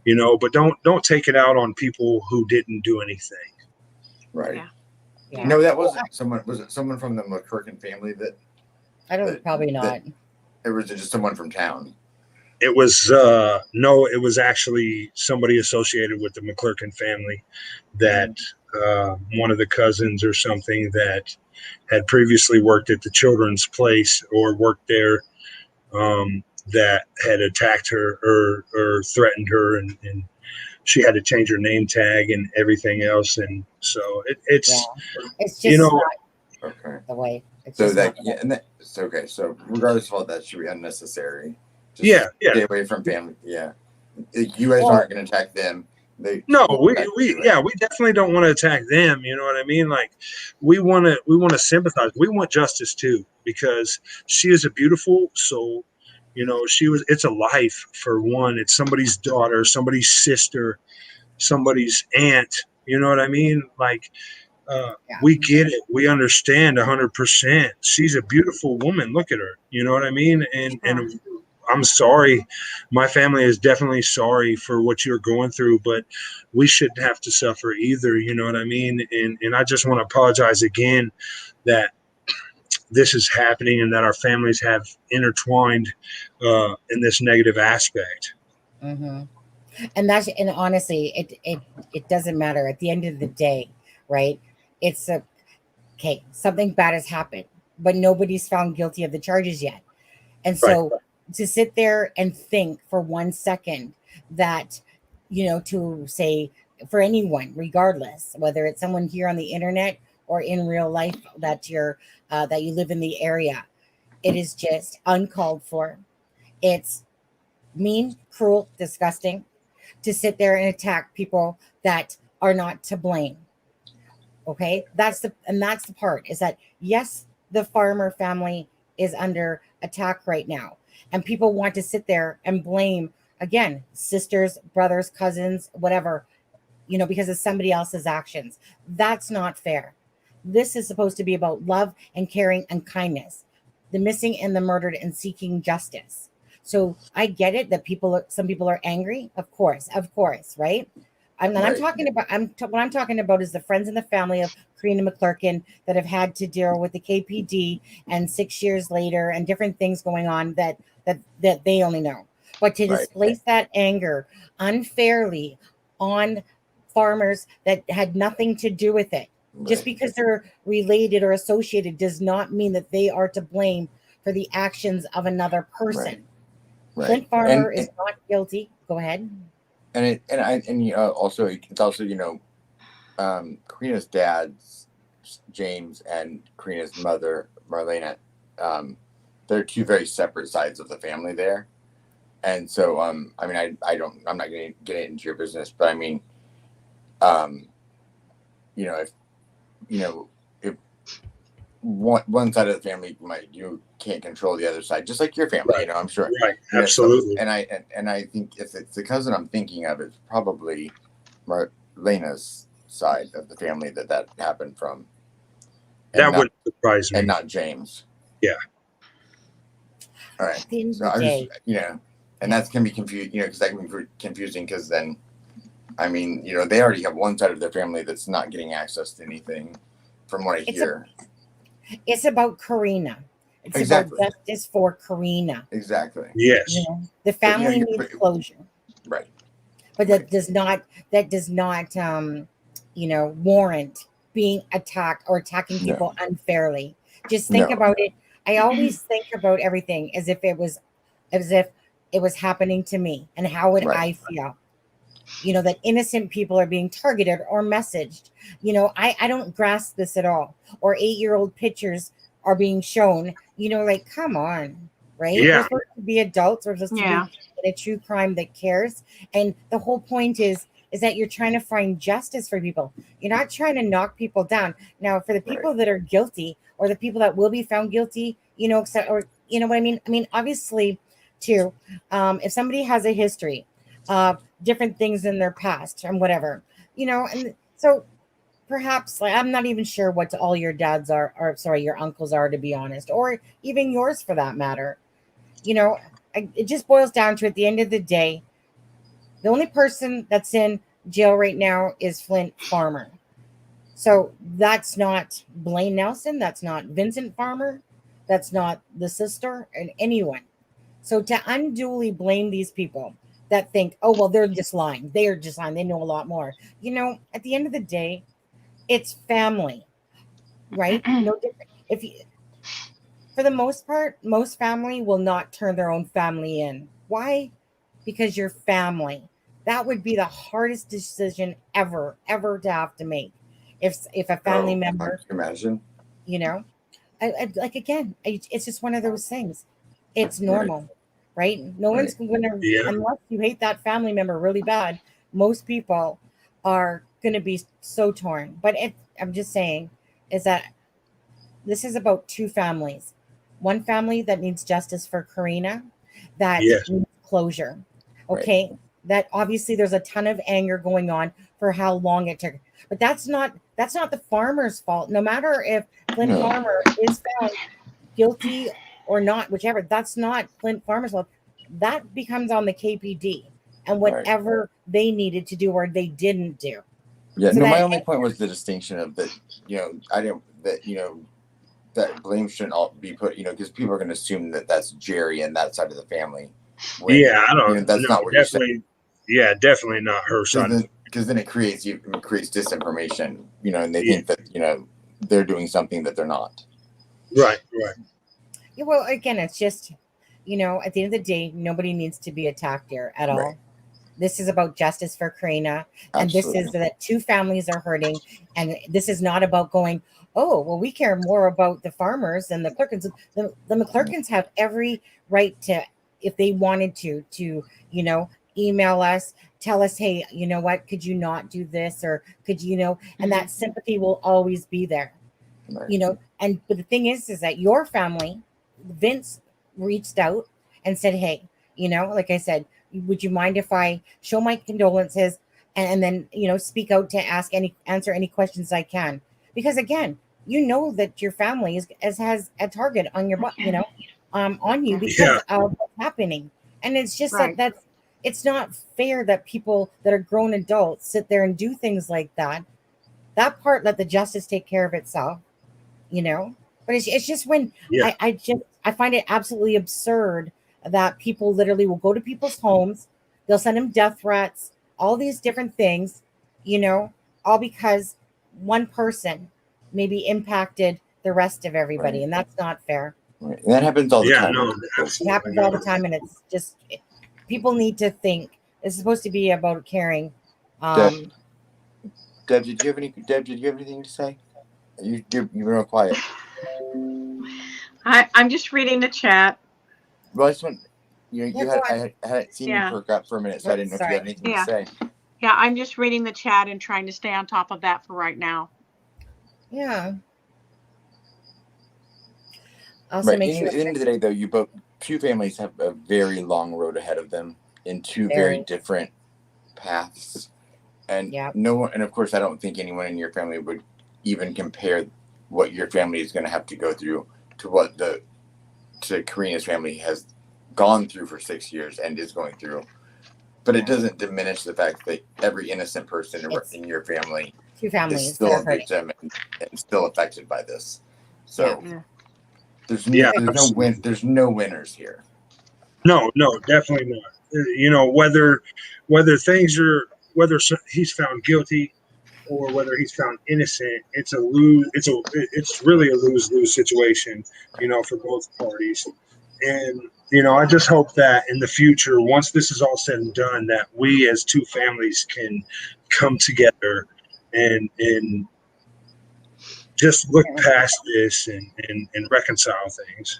but don't take it out on people who didn't do anything. Right. Yeah. Yeah. No, that wasn't someone. Was it someone from the McClerkin family that? I don't, probably not. Or was it just someone from town? It was no, it was actually somebody associated with the McClerkin family that one of the cousins or something that had previously worked at the children's place or worked there that had attacked her or threatened her and she had to change her name tag and everything else. And so it's It's just not okay. the way. It's So just that not the way. it's okay. So regardless of all that, should be unnecessary. Just Yeah. stay away from family. Yeah, you guys aren't going to attack them. No, we definitely don't want to attack them. You know what I mean? Like we want to sympathize. We want justice too, because she is a beautiful soul. It's a life for one. It's somebody's daughter, somebody's sister, somebody's aunt. You know what I mean? Like, we get it. We understand 100%. She's a beautiful woman. Look at her. You know what I mean? And I'm sorry. My family is definitely sorry for what you're going through, but we shouldn't have to suffer either. You know what I mean? And I just want to apologize again that this is happening and that our families have intertwined in this negative aspect. Mm-hmm. And honestly, it doesn't matter at the end of the day, right? It's something bad has happened, but nobody's found guilty of the charges yet. And so to sit there and think for 1 second that, to say for anyone, regardless, whether it's someone here on the internet or in real life that you live in the area, it is just uncalled for. It's mean, cruel, disgusting to sit there and attack people that are not to blame. Okay, that's the part is that yes, the Farmer family is under attack right now, and people want to sit there and blame again sisters, brothers, cousins, whatever, because of somebody else's actions. That's not fair. This is supposed to be about love and caring and kindness, the missing and the murdered, and seeking justice. So I get it that some people are angry, of course, right? What I'm talking about is the friends and the family of Karena McClerkin that have had to deal with the KPD and 6 years later and different things going on that they only know. But to displace that anger unfairly on farmers that had nothing to do with it, just because they're related or associated, does not mean that they are to blame for the actions of another person. Right. Flint Farmer is not guilty. Go ahead. Also it's also Karena's dad's James and Karena's mother Marlena, they're two very separate sides of the family there, and so I'm not going to get into your business, but I mean, if one side of the family you can't control the other side, just like your family, I'm sure. Right. Absolutely. And I think if it's the cousin I'm thinking of, it's probably Marlena's side of the family that happened from. That wouldn't surprise me. And not James. Yeah. All right. So I was, and that's can be confused, because that can be confusing because then, I mean, they already have one side of their family that's not getting access to anything, from what I hear. It's about Karena. It's about justice for Karena. Exactly. Yes. The family needs closure. Right. But that does not warrant being attacked or attacking people unfairly. Just think about it. I always think about everything as if it was happening to me, and how would I feel? That innocent people are being targeted or messaged. I don't grasp this at all. Or 8-year-old pictures are being shown. Like, come on, right? Yeah. We're supposed to be adults. We're supposed to be in a true crime that cares. And the whole point is that you're trying to find justice for people. You're not trying to knock people down. Now, for the people that are guilty, or the people that will be found guilty, or you know what I mean? I mean, obviously, too, if somebody has a history of different things in their past and whatever, and so perhaps, like, I'm not even sure what all your dads are, or sorry, your uncles are, to be honest, or even yours for that matter. It just boils down to, at the end of the day, the only person that's in jail right now is Flint Farmer. So that's not Blaine Nelson. That's not Vincent Farmer. That's not the sister and anyone. So to unduly blame these people that think, oh, well, they're just lying. They are just lying. They know a lot more. At the end of the day, it's family, right? No different. For the most part, most family will not turn their own family in. Why? Because you're family. That would be the hardest decision ever to have to make. If a family member, imagine, like, again, it's just one of those things. It's normal, right? No one's gonna, unless you hate that family member really bad. Most people are gonna be so torn. But I'm just saying, is that this is about two families. One family that needs justice for Karena, that needs closure. Okay. Right. That obviously there's a ton of anger going on for how long it took. But that's not the farmer's fault. No matter if Flint Farmer is found guilty or not, whichever, that's not Flint Farmer's fault. That becomes on the KPD and whatever they needed to do or they didn't do. Yeah, so my only point was the distinction of that, that blame shouldn't all be put, because people are going to assume that that's Gerry and that side of the family. When, I don't. That's not what you're saying. Yeah, definitely not her side. Because then it creates disinformation, and they think that they're doing something that they're not. Right. Yeah, well, again, it's just, at the end of the day, nobody needs to be attacked here at all. Right. This is about justice for Karena, and this is that two families are hurting, and this is not about going, oh, well, we care more about the farmers than the McClerkins. The McClerkins have every right to, if they wanted to, email us, tell us, hey, you know what, could you not do this? Or could you, and that sympathy will always be there, but the thing is that your family, Vince reached out and said, hey, like I said, would you mind if I show my condolences and then, speak out to answer any questions I can? Because again, that your family has a target on your butt, on you because of what's happening. And it's just that it's not fair that people that are grown adults sit there and do things like that. That part, let the justice take care of itself, but it's just when I find it absolutely absurd that people literally will go to people's homes. They'll send them death threats, all these different things, all because one person maybe impacted the rest of everybody. And that's not fair. Right. And that happens all the time. No, it happens all the time. And it's just, people need to think. It's supposed to be about caring. Deb, did you have anything to say? You're real quiet. I'm just reading the chat. Well, I just want, I hadn't seen you perk up for a minute, so I didn't know if you had anything to say. Yeah, I'm just reading the chat and trying to stay on top of that for right now. Yeah. Also, at the end of the day, though, two families have a very long road ahead of them in two very different paths, and no one. And of course, I don't think anyone in your family would even compare what your family is going to have to go through to what to Karena's family has gone through for 6 years and is going through. But it doesn't diminish the fact that every innocent person in your family is still a victim and still affected by this. So there's no winners here. No, definitely not. Whether he's found guilty or whether he's found innocent, it's really a lose-lose situation, for both parties. And I just hope that in the future, once this is all said and done, that we as two families can come together and just look past this and reconcile things.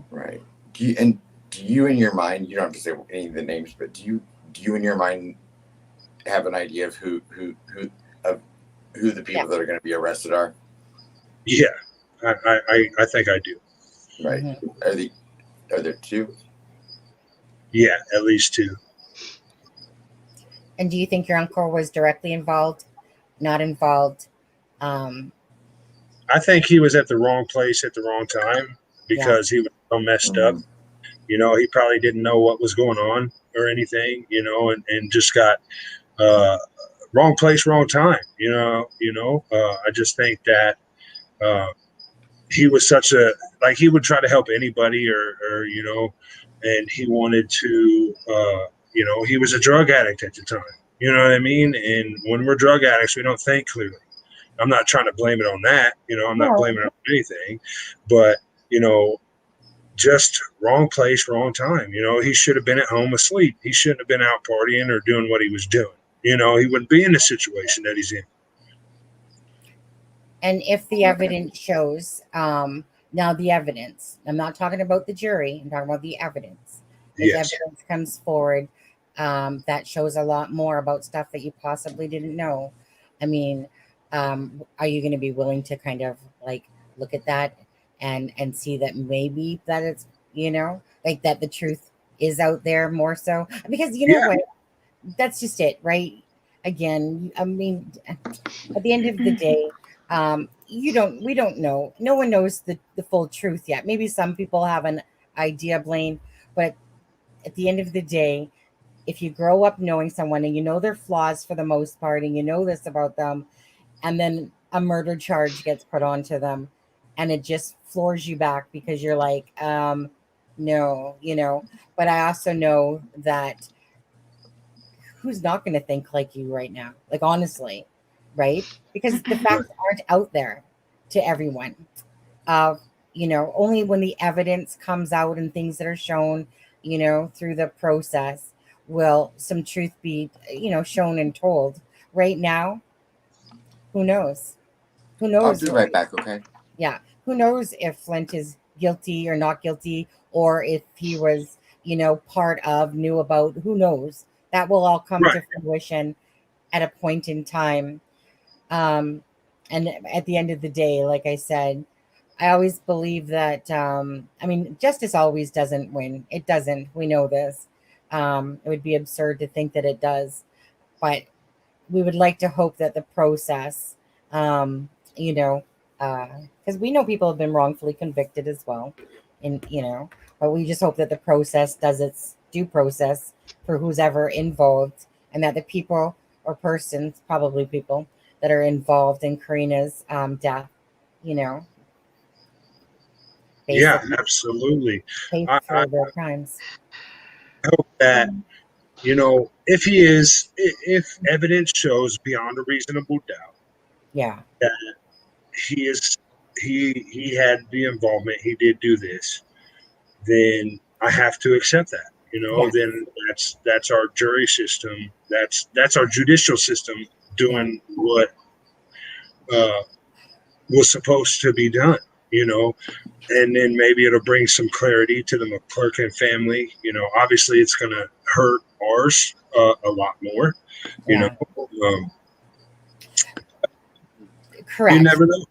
Right. Do you in your mind, you don't have to say any of the names, but do you in your mind have an idea of who the people that are going to be arrested are? Yeah, I think I do. Right. Mm-hmm. Are there two? Yeah, at least two. And do you think your uncle was directly involved not involved. I think he was at the wrong place at the wrong time because he was so messed up. You know, he probably didn't know what was going on or anything, you know, and just got wrong place, wrong time, I just think that he was such a, like, he would try to help anybody or and he wanted to, he was a drug addict at the time, you know what I mean? And when we're drug addicts, we don't think clearly. I'm not trying to blame it on that, I'm not blaming it on anything, but, just wrong place, wrong time. He should have been at home asleep. He shouldn't have been out partying or doing what he was doing. He wouldn't be in the situation that he's in. And if the evidence shows, now the evidence, I'm not talking about the jury, I'm talking about the evidence. If evidence comes forward that shows a lot more about stuff that you possibly didn't know, I mean, are you going to be willing to kind of like look at that and see that maybe that it's, like that the truth is out there more so? Because you know what? That's just it, right? Again, I mean, at the end of the day, we don't know. No one knows the full truth yet. Maybe some people have an idea, Blaine, but at the end of the day, if you grow up knowing someone and you know their flaws for the most part, and you know this about them, and then a murder charge gets put onto them, and it just floors you back because you're like, no, but I also know that who's not going to think like you right now? Like, honestly, right? Because the facts aren't out there to everyone. Only when the evidence comes out and things that are shown, through the process will some truth be, shown and told. Right now, who knows? Who knows? I'll be right back, okay? Yeah. Who knows if Flint is guilty or not guilty, or if he was, part of, knew about, who knows? That will all come to fruition at a point in time. And at the end of the day, like I said, I always believe that, justice always doesn't win. It doesn't. We know this. It would be absurd to think that it does. But we would like to hope that the process, because we know people have been wrongfully convicted as well. And, but we just hope that the process does its due process for who's ever involved, and that the people or persons, probably people, that are involved in Karena's death, absolutely, pay for their crimes. I hope that, if evidence shows beyond a reasonable doubt, that he had the involvement, he did do this, then I have to accept that. Then that's our jury system. That's our judicial system doing what was supposed to be done. And then maybe it'll bring some clarity to the McClerkin family. Obviously it's going to hurt ours a lot more. Correct. You never know.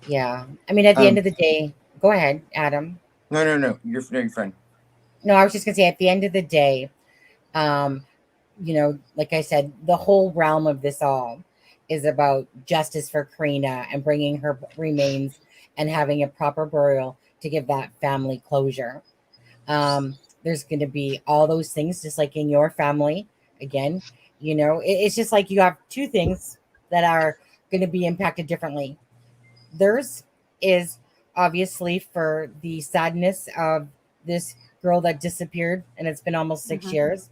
Yeah. I mean, at the end of the day, go ahead, Adam. No. You're your friend. No, I was just gonna say, at the end of the day, like I said, the whole realm of this all is about justice for Karena and bringing her remains and having a proper burial to give that family closure. There's going to be all those things, just like in your family. Again, it's just like you have two things that are going to be impacted differently. Theirs is obviously for the sadness of this girl that disappeared, and it's been almost 6 years.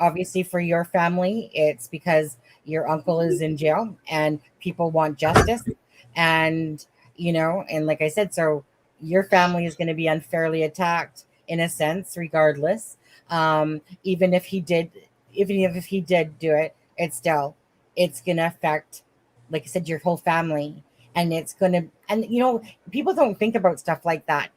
Obviously for your family, it's because your uncle is in jail and people want justice. And, and like I said, so your family is going to be unfairly attacked in a sense, regardless. Even if he did do it, it's going to affect, like I said, your whole family. And it's going to, and, people don't think about stuff like that,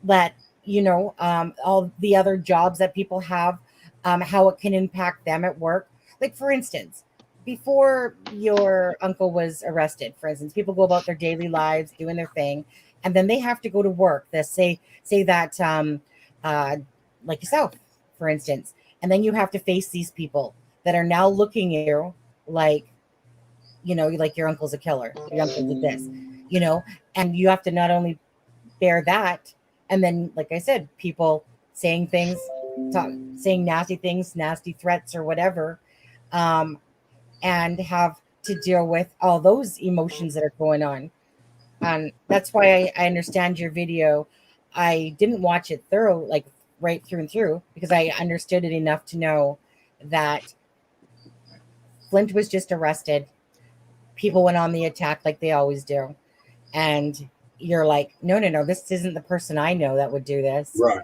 all the other jobs that people have, how it can impact them at work. Like, for instance, before your uncle was arrested, for instance, people go about their daily lives doing their thing, and then they have to go to work. They say that, like yourself, for instance, and then you have to face these people that are now looking at you like, like your uncle's a killer, your uncle did this, and you have to not only bear that, and then, like I said, people saying things, saying nasty things, nasty threats or whatever, and have to deal with all those emotions that are going on. And that's why I understand your video. I didn't watch it like right through and through, because I understood it enough to know that Flint was just arrested. People went on the attack like they always do. And you're like, no, this isn't the person I know that would do this. Right.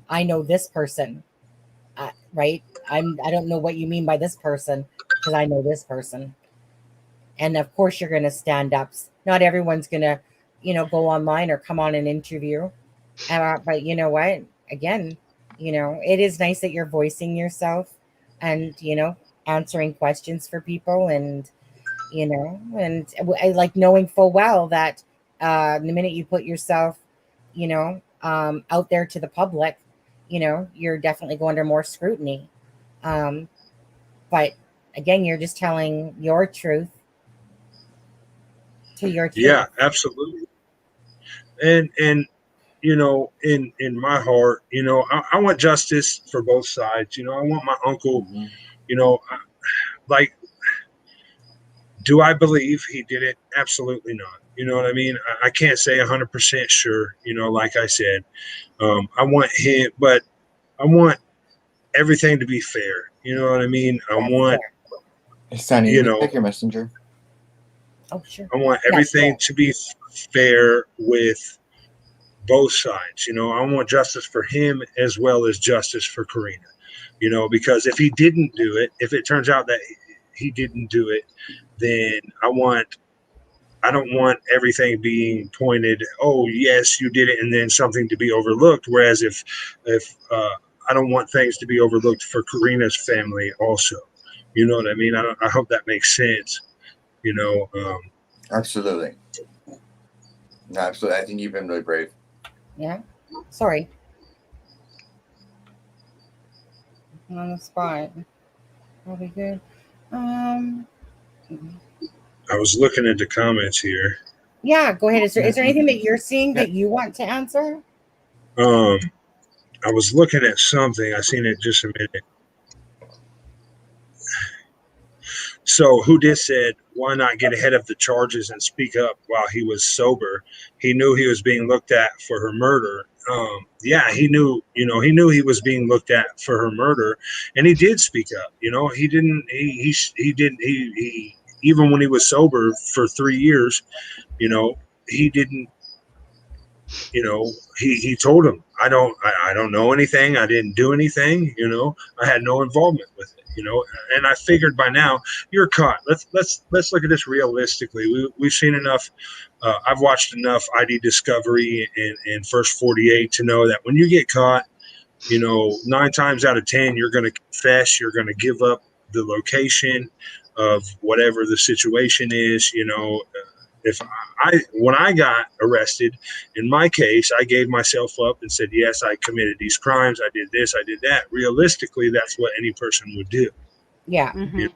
I know this person, right? I don't know what you mean by this person, because I know this person. And of course you're going to stand up. Not everyone's going to, go online or come on an interview. But you know what? Again, it is nice that you're voicing yourself and, answering questions for people. And, and I like knowing full well that the minute you put yourself, out there to the public, you're definitely going under more scrutiny. But again, you're just telling your truth to your truth. Yeah, absolutely. And in my heart, I want justice for both sides. I want my uncle, like, do I believe he did it? Absolutely not. You know what I mean? I can't say 100% sure, like I said. I want him, but I want everything to be fair. You know what I mean? I want, Sonny, check your messenger. Oh, sure. I want everything to be fair with both sides. I want justice for him as well as justice for Karena, because if he didn't do it, if it turns out that he didn't do it, then I don't want everything being pointed, oh yes, you did it, and then something to be overlooked. Whereas if I don't want things to be overlooked for Karena's family also. You know what I mean? I hope that makes sense. Absolutely. No, absolutely. I think you've been really brave. Yeah. Sorry. On the spot. That'll be good. I was looking at the comments here. Yeah, go ahead. Is there anything that you're seeing that you want to answer? I was looking at something. I seen it just a minute. So who did said, why not get ahead of the charges and speak up while he was sober? He knew he was being looked at for her murder. Yeah, he knew he was being looked at for her murder, and he did speak up. He didn't, he even when he was sober for 3 years, he didn't, he told him, I don't know anything. I didn't do anything. I had no involvement with it. And I figured by now you're caught. Let's look at this realistically. We've seen enough. I've watched enough ID Discovery and First 48 to know that when you get caught, 9 times out of 10 you're going to confess. You're going to give up the location of whatever the situation is. When I got arrested, in my case, I gave myself up and said, yes, I committed these crimes. I did this, I did that. Realistically, that's what any person would do. Yeah. Mm-hmm.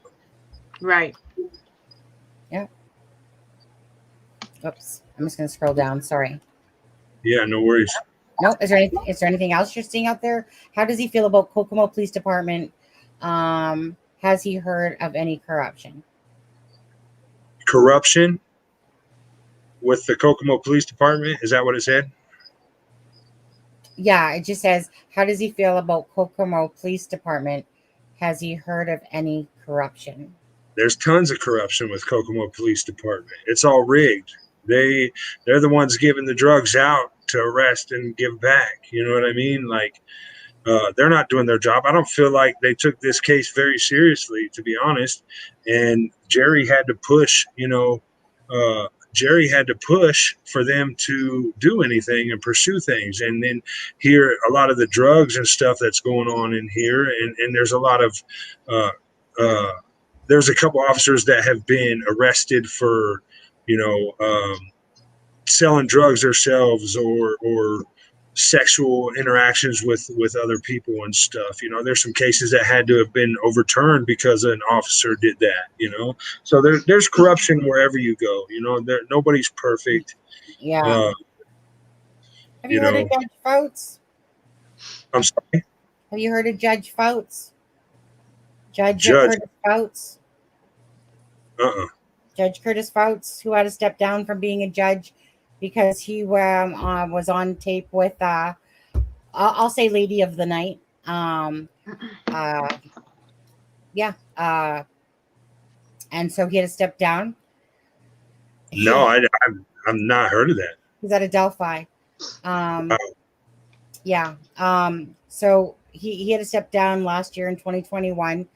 Right. Yeah. Oops. I'm just going to scroll down. Sorry. Yeah, no worries. No, is there anything else you're seeing out there? How does he feel about Kokomo Police Department? Has he heard of any corruption? Corruption? With the Kokomo Police Department? Is that what it said? Yeah, it just says, how does he feel about Kokomo Police Department? Has he heard of any corruption? There's tons of corruption with Kokomo Police Department. It's all rigged. They're the ones giving the drugs out to arrest and give back. You know what I mean? Like, they're not doing their job. I don't feel like they took this case very seriously, to be honest. And Gerry had to push, Gerry had to push for them to do anything and pursue things. And then here, a lot of the drugs and stuff that's going on in here, and there's a lot of, there's a couple officers that have been arrested for, selling drugs themselves or sexual interactions with other people and stuff. You know, there's some cases that had to have been overturned because an officer did that. You know, so there's corruption wherever you go. You know, nobody's perfect. Yeah. Have you you heard know, of Judge Fouts? I'm sorry, Have you heard of Judge Fouts? Judge Judge. Curtis Fouts? Judge Curtis Fouts, who had to step down from being a judge because he was on tape with, I'll say Lady of the Night. And so he had to step down. No, I've not heard of that. He's out of Delphi. So he had to step down last year in 2021.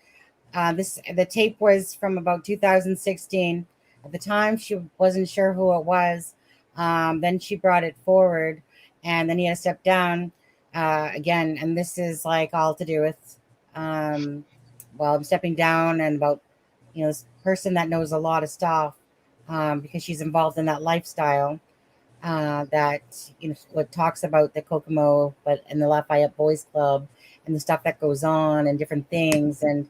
The tape was from about 2016. At the time, she wasn't sure who it was. Then she brought it forward, and then he had to step down again. And this is like all to do with, I'm stepping down and about, this person that knows a lot of stuff because she's involved in that lifestyle that, what talks about the Kokomo, but in the Lafayette Boys Club and the stuff that goes on and different things and,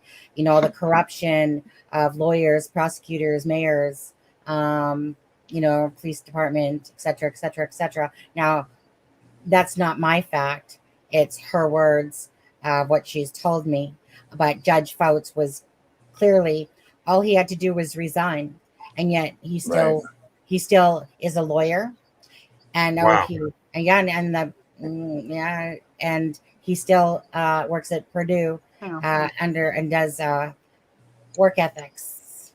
all the corruption of lawyers, prosecutors, mayors, police department, et cetera, et cetera, et cetera. Now, that's not my fact. It's her words, what she's told me. But Judge Fouts was clearly, all he had to do was resign. And yet he still is a lawyer. And wow. And he still works at Purdue and does work ethics.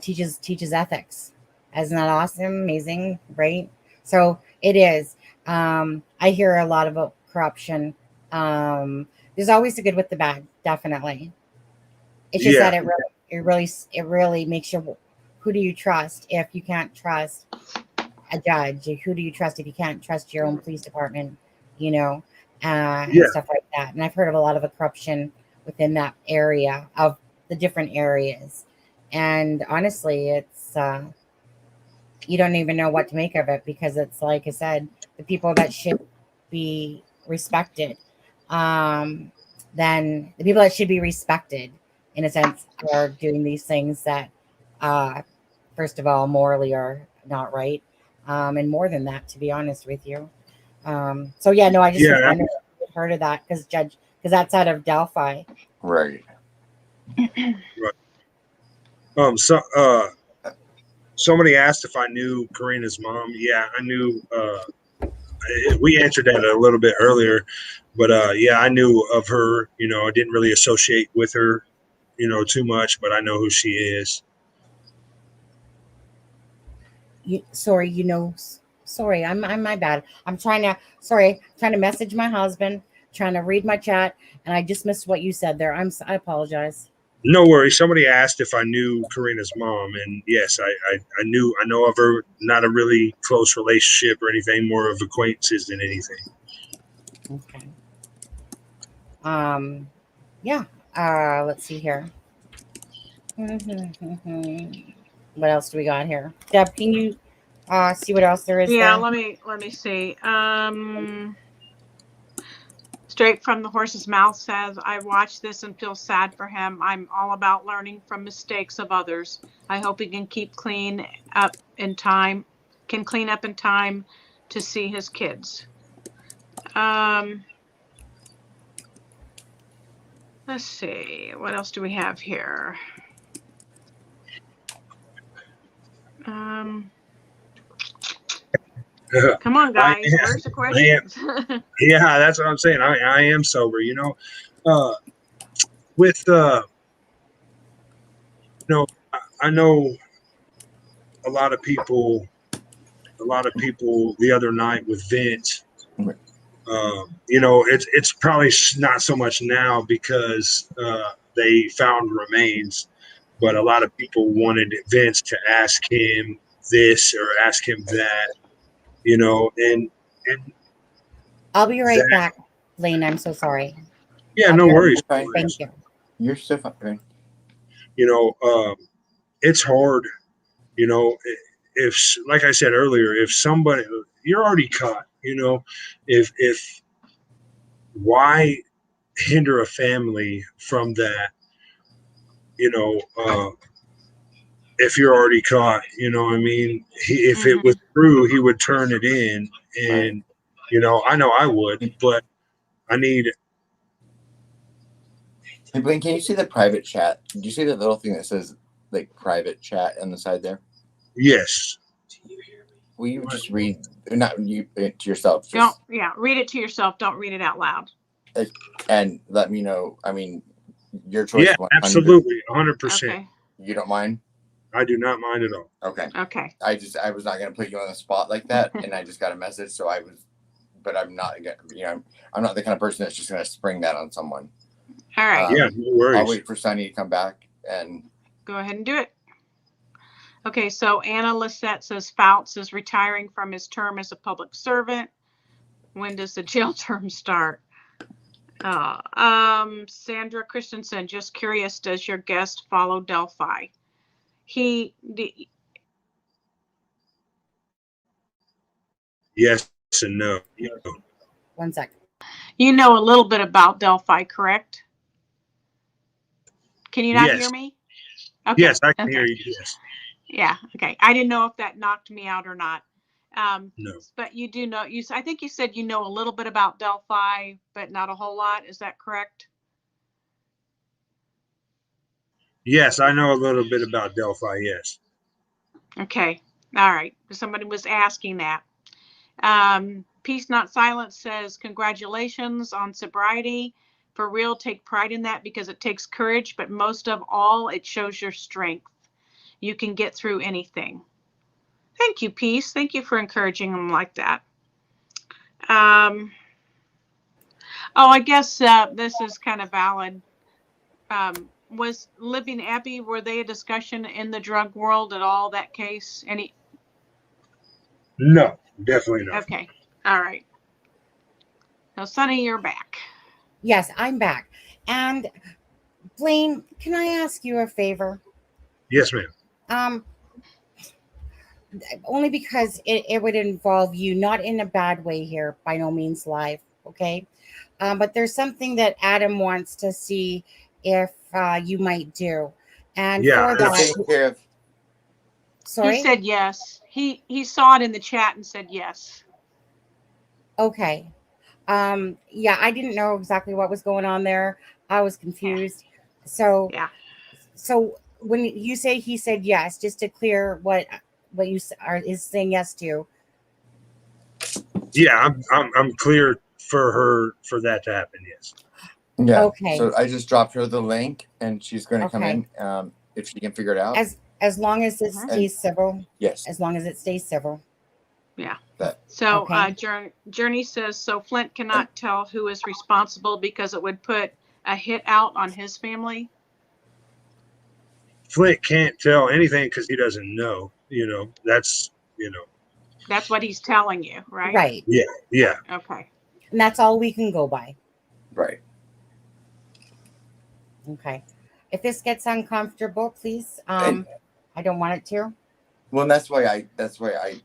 Teaches ethics. Isn't that awesome? Amazing, right? So it is. I hear a lot about corruption. There's always the good with the bad, definitely. It's just that it really makes you. Who do you trust if you can't trust a judge? Who do you trust if you can't trust your own police department? And stuff like that. And I've heard of a lot of the corruption within that area of the different areas. And honestly, it's you don't even know what to make of it because it's like I said, the people that should be respected, then the people that should be respected in a sense are doing these things that first of all morally are not right, and more than that, to be honest with you. I just heard of that because that's out of Delphi, right. Somebody asked if I knew Karina's mom. Yeah, I knew. We answered that a little bit earlier, but I knew of her. I didn't really associate with her, too much, but I know who she is. Sorry, I'm my bad. I'm trying to message my husband, trying to read my chat, and I just missed what you said there. I apologize. No worries. Somebody asked if I knew Karina's mom, and yes, I know of her. Not a really close relationship or anything, more of acquaintances than anything. Okay. Let's see here. What else do we got here? Deb, can you see what else there is? Yeah, there? let me see. Straight from the horse's mouth says, I watch this and feel sad for him. I'm all about learning from mistakes of others. I hope he can clean up in time to see his kids. Let's see, what else do we have here? Come on, guys. Where's the questions? Yeah, that's what I'm saying. I am sober, with I know a lot of people the other night with Vince. It's probably not so much now because they found remains, but a lot of people wanted Vince to ask him this or ask him that, and I'll be right back, Blaine. I'm so sorry. Yeah, no worries. Thank you. You're still fine. It's hard, if, like I said earlier, if somebody, you're already caught. If why hinder a family from that? If you're already caught, what I mean? If it was true, he would turn it in, and I know I would, but I need. Hey, Blaine, can you see the private chat? Did you see the little thing that says like private chat on the side there? Yes. Will you just read, not you to yourself? Read it to yourself. Don't read it out loud. And let me know. I mean, your choice. Yeah, 100. absolutely, 100%. Okay. You don't mind? I do not mind at all. Okay. Okay. I was not going to put you on the spot like that, and I just got a message, so but I'm not gonna, I'm not the kind of person that's just going to spring that on someone. All right. Yeah, no worries. I'll wait for Sunny to come back and go ahead and do it. Okay, so Anna Lissette says Fouts is retiring from his term as a public servant. When does the jail term start? Sandra Christensen, just curious, does your guest follow Delphi? Yes and no. One second. You know a little bit about Delphi, correct? Can you not hear me? Okay. Yes, I can hear you. Yes. Yeah. Okay. I didn't know if that knocked me out or not. No. But you do know. I think you said you know a little bit about Delphi, but not a whole lot. Is that correct? Yes, I know a little bit about Delphi. Yes. Okay. All right. Somebody was asking that. Peace Not Silent says, congratulations on sobriety. For real, take pride in that because it takes courage, but most of all, it shows your strength. You can get through anything. Thank you, Peace. Thank you for encouraging them like that. I guess this is kind of valid. Was Living Abbey, were they a discussion in the drug world at all, that case? No, definitely not. Okay. All right. Now, Sonny, you're back. Yes, I'm back. And Blaine, can I ask you a favor? Yes, ma'am. Only because it would involve you, not in a bad way here, by no means live, okay? But there's something that Adam wants to see if you might do. And for that, sorry? He said yes. He saw it in the chat and said yes. Okay. Yeah, I didn't know exactly what was going on there. I was confused. So when you say he said yes, just to clear what you is saying yes to. Yeah, I'm clear for that to happen. Yes. Yeah. Okay. So I just dropped her the link, and she's going to come in if she can figure it out. As long as it stays civil. Yes. As long as it stays civil. Yeah. That. So Journey says, so Flint cannot tell who is responsible because it would put a hit out on his family. Flint can't tell anything because he doesn't know. That's That's what he's telling you, right? Right. Yeah. Okay. And that's all we can go by. Right. Okay. If this gets uncomfortable, please. I don't want it to. Well, that's why I I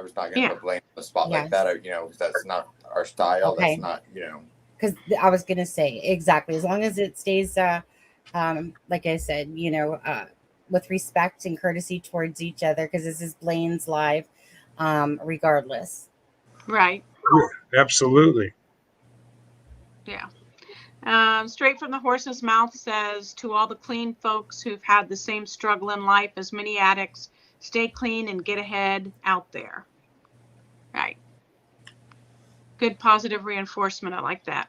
was not going to put Blaine on the spot like that. That's not our style. Okay. That's not, Because I was going to say exactly, as long as it stays, like I said, with respect and courtesy towards each other, because this is Blaine's live, regardless. Right. Absolutely. Yeah. Straight from the horse's mouth says, to all the clean folks who've had the same struggle in life as many addicts, stay clean and get ahead out there. Right. Good positive reinforcement. I like that.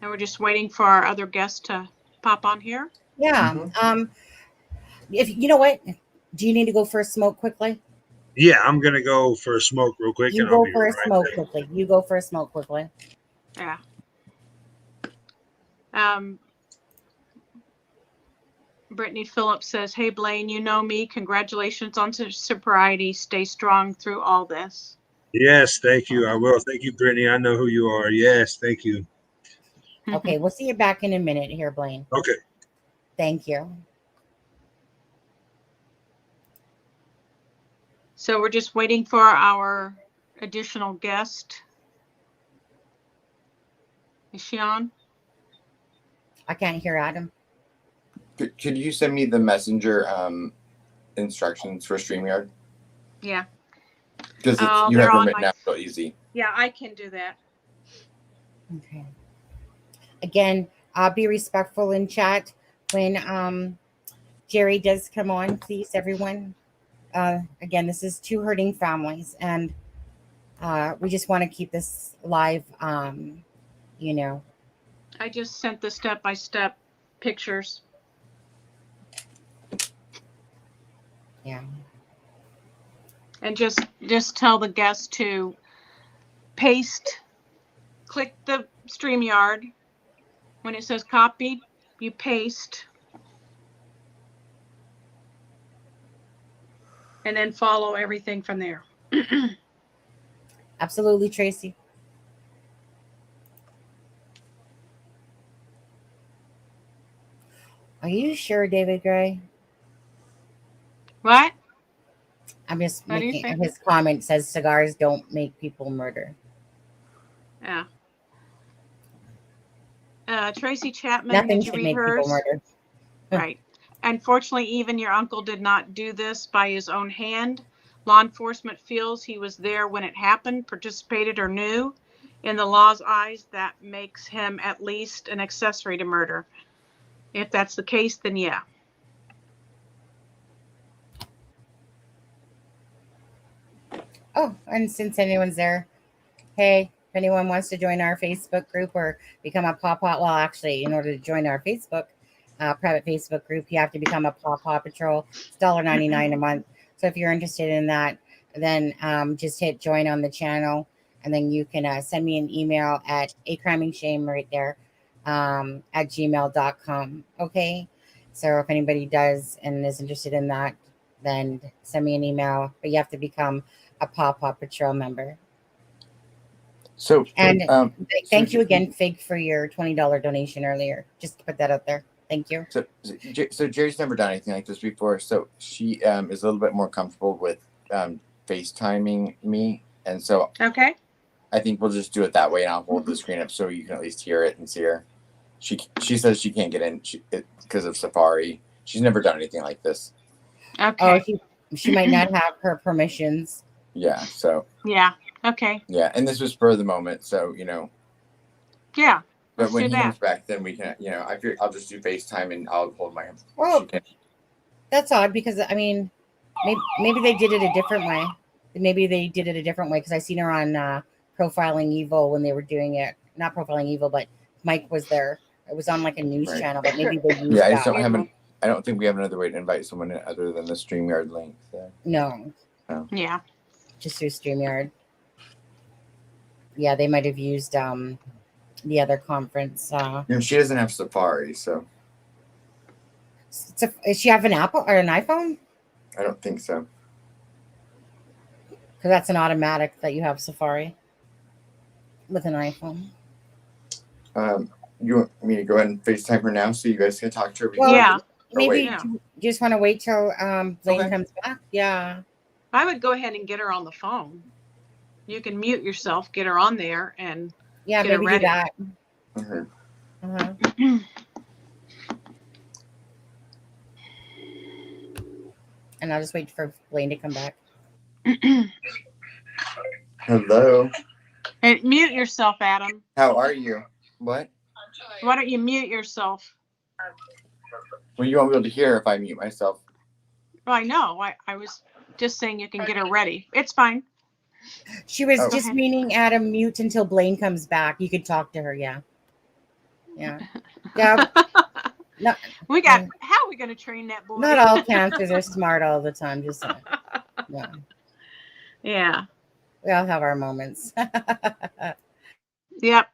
And we're just waiting for our other guests to pop on here. Yeah. Mm-hmm. If you know what, do you need to go for a smoke quickly? Yeah, I'm gonna go for a smoke real quick. You go for a smoke quickly. You go for a smoke quickly. Yeah. Brittany Phillips says, hey, Blaine, you know me. Congratulations on sobriety. Stay strong through all this. Yes, thank you. I will. Thank you, Brittany. I know who you are. Yes, thank you. Okay, we'll see you back in a minute here, Blaine. Okay. Thank you. So we're just waiting for our additional guest. Is she on? I can't hear Adam. Could you send me the messenger instructions for StreamYard? Yeah. Because Oh, you they're have on them written my- out real easy. Yeah, I can do that. Okay. Again, be respectful in chat when Gerry does come on, please, everyone. Again, this is two hurting families, and we just want to keep this live. You know. I just sent the step-by-step pictures. Yeah. And just tell the guest to paste, click the StreamYard. When it says copy, you paste. And then follow everything from there. Absolutely, Tracy. Are you sure, David Gray? What? I'm just What do you making think? his comment says cigars don't make people murder. Yeah. Tracy Chapman, Nothing did you should read make hers? people murder. Right. Unfortunately, even your uncle did not do this by his own hand. Law enforcement feels he was there when it happened, participated, or knew. In the law's eyes, that makes him at least an accessory to murder. If that's the case, then yeah. Oh, and since anyone's there, hey, if anyone wants to join our Facebook group or become a Paw Paw, well, actually, in order to join our Facebook, private Facebook group, you have to become a Paw Paw Patrol. It's $1.99 a month. So if you're interested in that, then just hit join on the channel, and then you can send me an email at acrimingshame right there at gmail.com. Okay. So if anybody does and is interested in that, then send me an email, but you have to become a Paw Paw Patrol member. So, And thank so you again, Fig, for your $20 donation earlier. Just to put that out there. Thank you. So Jerry's never done anything like this before. So she is a little bit more comfortable with FaceTiming me, and so Okay. I think we'll just do it that way, and I'll hold the screen up so you can at least hear it and see her. She says she can't get in because of Safari. She's never done anything like this. Okay. Oh, she might not have her permissions. Yeah. So. Yeah. Okay. Yeah, and this was for the moment, so Yeah. But Let's when do he that. comes back, then we can, I figure I'll just do FaceTime and I'll hold my. Well, that's odd because I mean, maybe they did it a different way. Maybe they did it a different way because I seen her on Profiling Evil when they were doing it. Not Profiling Evil, but Mike was there. It was on like a news channel, but maybe they used Yeah, I that. just don't have I don't think we have another way to invite someone in other than the StreamYard link. So. No. Oh. Yeah. Just through StreamYard. Yeah, they might have used the other conference. She doesn't have Safari, so. Does she have an Apple or an iPhone? I don't think so. Because that's an automatic that you have Safari with an iPhone. You want me to go ahead and FaceTime her now so you guys can talk to her? Well, yeah. Maybe Yeah. you just want to wait till Blaine Okay. comes back. Yeah. I would go ahead and get her on the phone. You can mute yourself, get her on there, and Yeah, get her maybe do ready. that. Mm-hmm. Uh-huh. And I'll just wait for Blaine to come back. Hello. And mute yourself, Adam. How are you? What? Why don't you mute yourself? Well, you won't be able to hear if I mute myself. Well, I know. I was just saying you can get her ready. It's fine. She was Oh. just Okay. meaning Adam mute until Blaine comes back. You could talk to her. Yeah. Yeah. Yeah. No, How are we going to train that boy? not all cancers are smart all the time. Just saying. Yeah. Yeah. We all have our moments. Yep.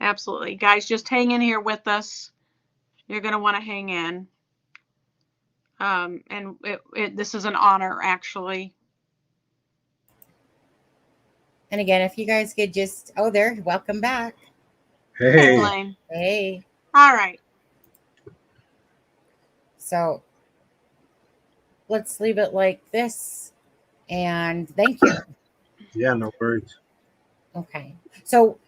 Absolutely. Guys, just hang in here with us. You're going to want to hang in. And this is an honor, actually. And again, if you guys could just, welcome back. Hey, Hey, Blaine. Hey. All right. So let's leave it like this. And thank you. Yeah, no worries. Okay. So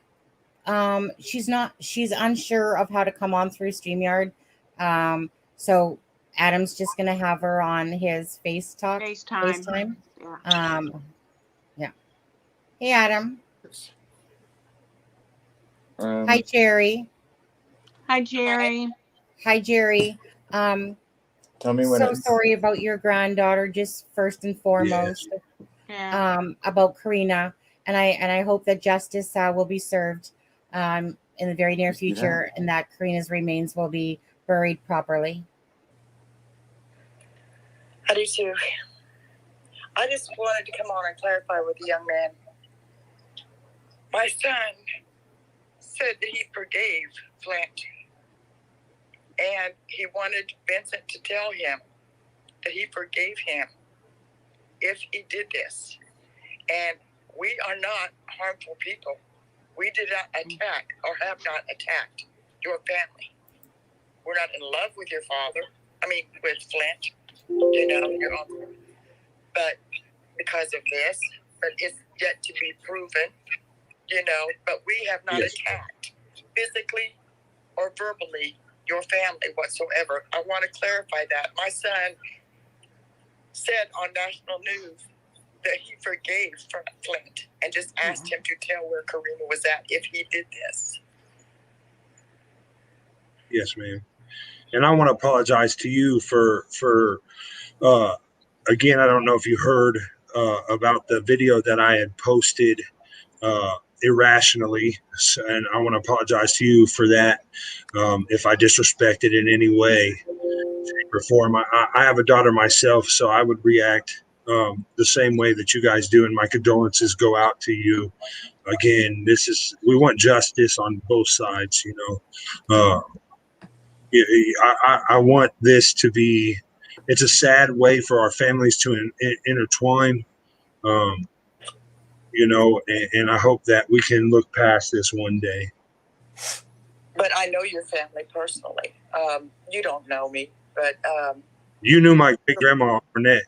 she's unsure of how to come on through StreamYard. So Adam's just gonna have her on his FaceTime. Yeah. Yeah. Hey Adam. Hi Um, Gerry. Hi, Gerry. Hi Gerry. tell me when So it's sorry about your granddaughter, just first and foremost. Yeah. About Karena, and I hope that justice will be served in the very near future, and that Karena's remains will be buried properly. I do too. I just wanted to come on and clarify with the young man. My son said that he forgave Flint, and he wanted Vincent to tell him that he forgave him if he did this. And we are not harmful people. We did not attack or have not attacked your family. We're not in love with your father. With Flint, your uncle. But because of this, but it's yet to be proven, but we have not attacked physically or verbally your family whatsoever. I want to clarify that. My son said on national news that he forgave Flint and just asked him to tell where Karena was at if he did this. Yes, ma'am. And I want to apologize to you for again, I don't know if you heard about the video that I had posted irrationally, and I want to apologize to you for that. If I disrespected in any way, shape, or form, I have a daughter myself, so I would react the same way that you guys do, and my condolences go out to you. Again, we want justice on both sides, I want this to be, it's a sad way for our families to intertwine, and I hope that we can look past this one day. But I know your family personally. You don't know me, but you knew my great grandma Ornette.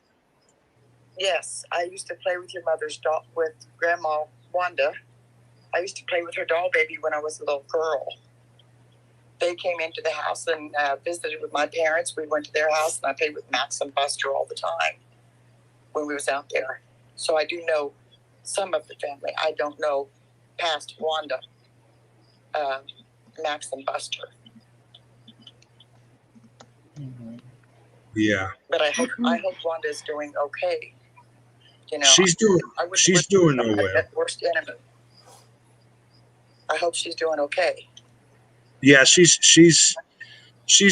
Yes, I used to play with your mother's doll, with Grandma Wanda. I used to play with her doll baby when I was a little girl. They came into the house and visited with my parents. We went to their house, and I played with Max and Buster all the time when we was out there. So I do know some of the family. I don't know past Wanda, Max and Buster. Yeah. But I hope Wanda is doing okay. She's doing no well. Worst enemy. I hope she's doing okay. Yeah, she's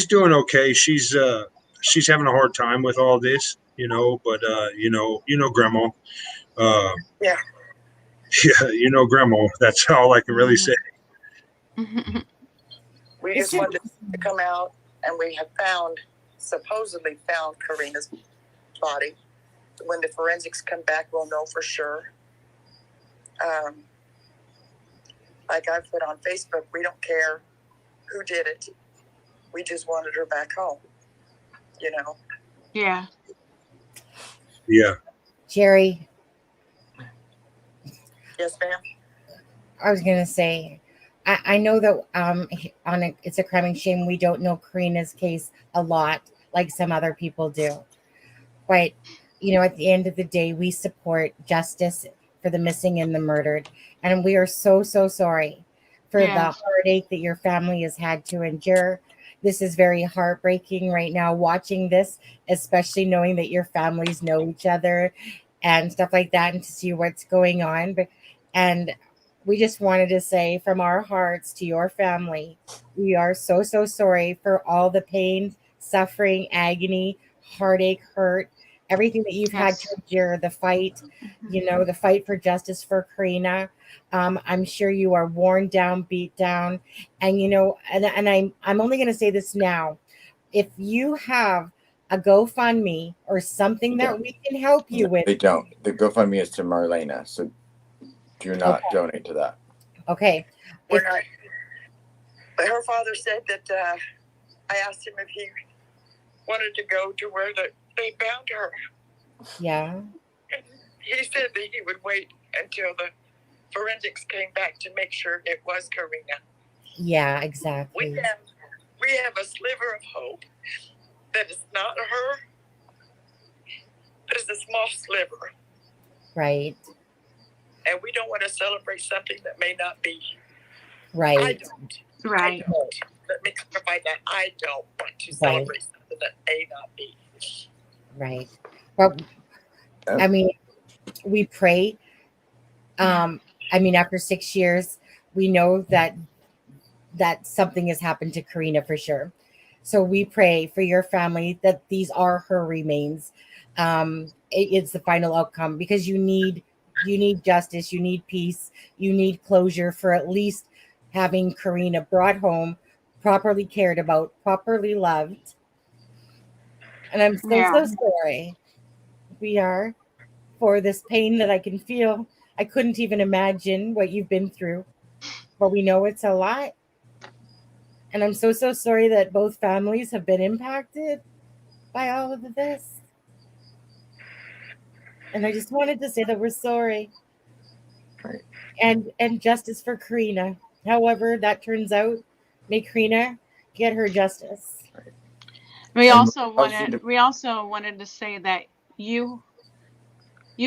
doing okay. She's having a hard time with all this, but grandma. Yeah. Yeah, grandma. That's all I can really say. We just wanted to come out, and we have supposedly found Karena's body. When the forensics come back, we'll know for sure. Like I put on Facebook, we don't care who did it. We just wanted her back home, Yeah. Yeah. Gerry. Yes, ma'am. I was gonna say, I know that It's a Crime and Shame, we don't know Karena's case a lot like some other people do. But, at the end of the day, we support justice for the missing and the murdered. And we are so, so sorry for the heartache that your family has had to endure. This is very heartbreaking right now, watching this, especially knowing that your families know each other and stuff like that, and to see what's going on. And we just wanted to say from our hearts to your family, we are so, so sorry for all the pain, suffering, agony, heartache, hurt, everything that you've had to endure, the fight, the fight for justice for Karena. I'm sure you are worn down, beat down. And, and I'm only going to say this now. If you have a GoFundMe or something that we can help you with. They don't. The GoFundMe is to Marlena. So do not donate to that. Okay. We're not. But her father said that I asked him if he wanted to go to where they found her. Yeah. And he said that he would wait until the forensics came back to make sure it was Karena. Yeah, exactly. We have a sliver of hope that it's not her. There's a small sliver. Right. And we don't want to celebrate something that may not be. Right. I don't. Right. I don't. Let me clarify that. I don't want to celebrate something that may not be. Right. Well, I mean, we pray. I mean, after 6 years, we know that something has happened to Karena for sure. So we pray for your family that these are her remains. It's the final outcome, because you need justice, you need peace, you need closure for at least having Karena brought home, properly cared about, properly loved. And I'm so sorry. We are, for this pain that I can feel. I couldn't even imagine what you've been through, but we know it's a lot. And I'm so sorry that both families have been impacted by all of this. And I just wanted to say that we're sorry. Right. And justice for Karena. However that turns out, may Karena get her justice. Right. We also wanted to say that you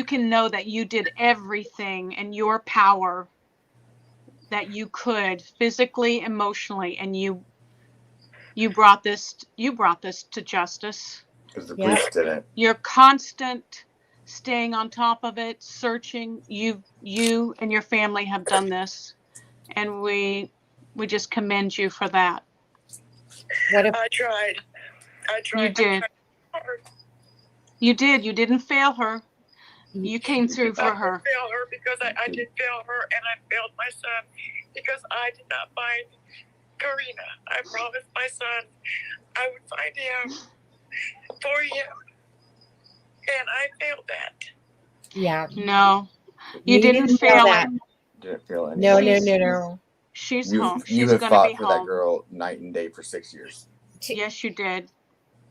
can know that you did everything in your power that you could, physically, emotionally, and you brought this to justice. Because the police didn't. Your constant staying on top of it, searching, you and your family have done this, and we just commend you for that. I tried. You did. You did. You didn't fail her. You came through for her. I failed her because I did fail her, and I failed my son because I did not find Karena. I promised my son I would find him for him, and I failed that. Yeah. No, you didn't fail that. Didn't feel anything. No. She's home. She's You have going to fought be for home. that girl night and day for 6 years. Yes, you did.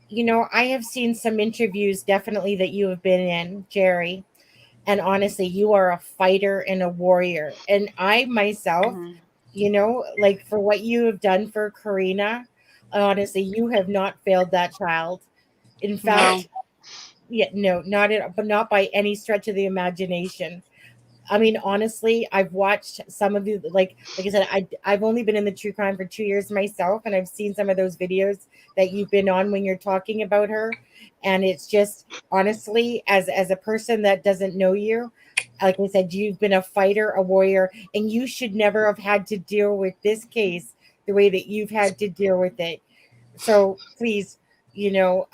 You know, I have seen some interviews definitely that you have been in, Gerry. And honestly, you are a fighter and a warrior. And I myself, you know, like, for what you have done for Karena, honestly, you have not failed that child. In fact, not by any stretch of the imagination. I mean, honestly, I've watched some of you, like I said, I've only been in the true crime for 2 years myself, and I've seen some of those videos that you've been on when you're talking about her. And it's just, honestly, as a person that doesn't know you, like I said, you've been a fighter, a warrior, and you should never have had to deal with this case the way that you've had to deal with it. So please, you know,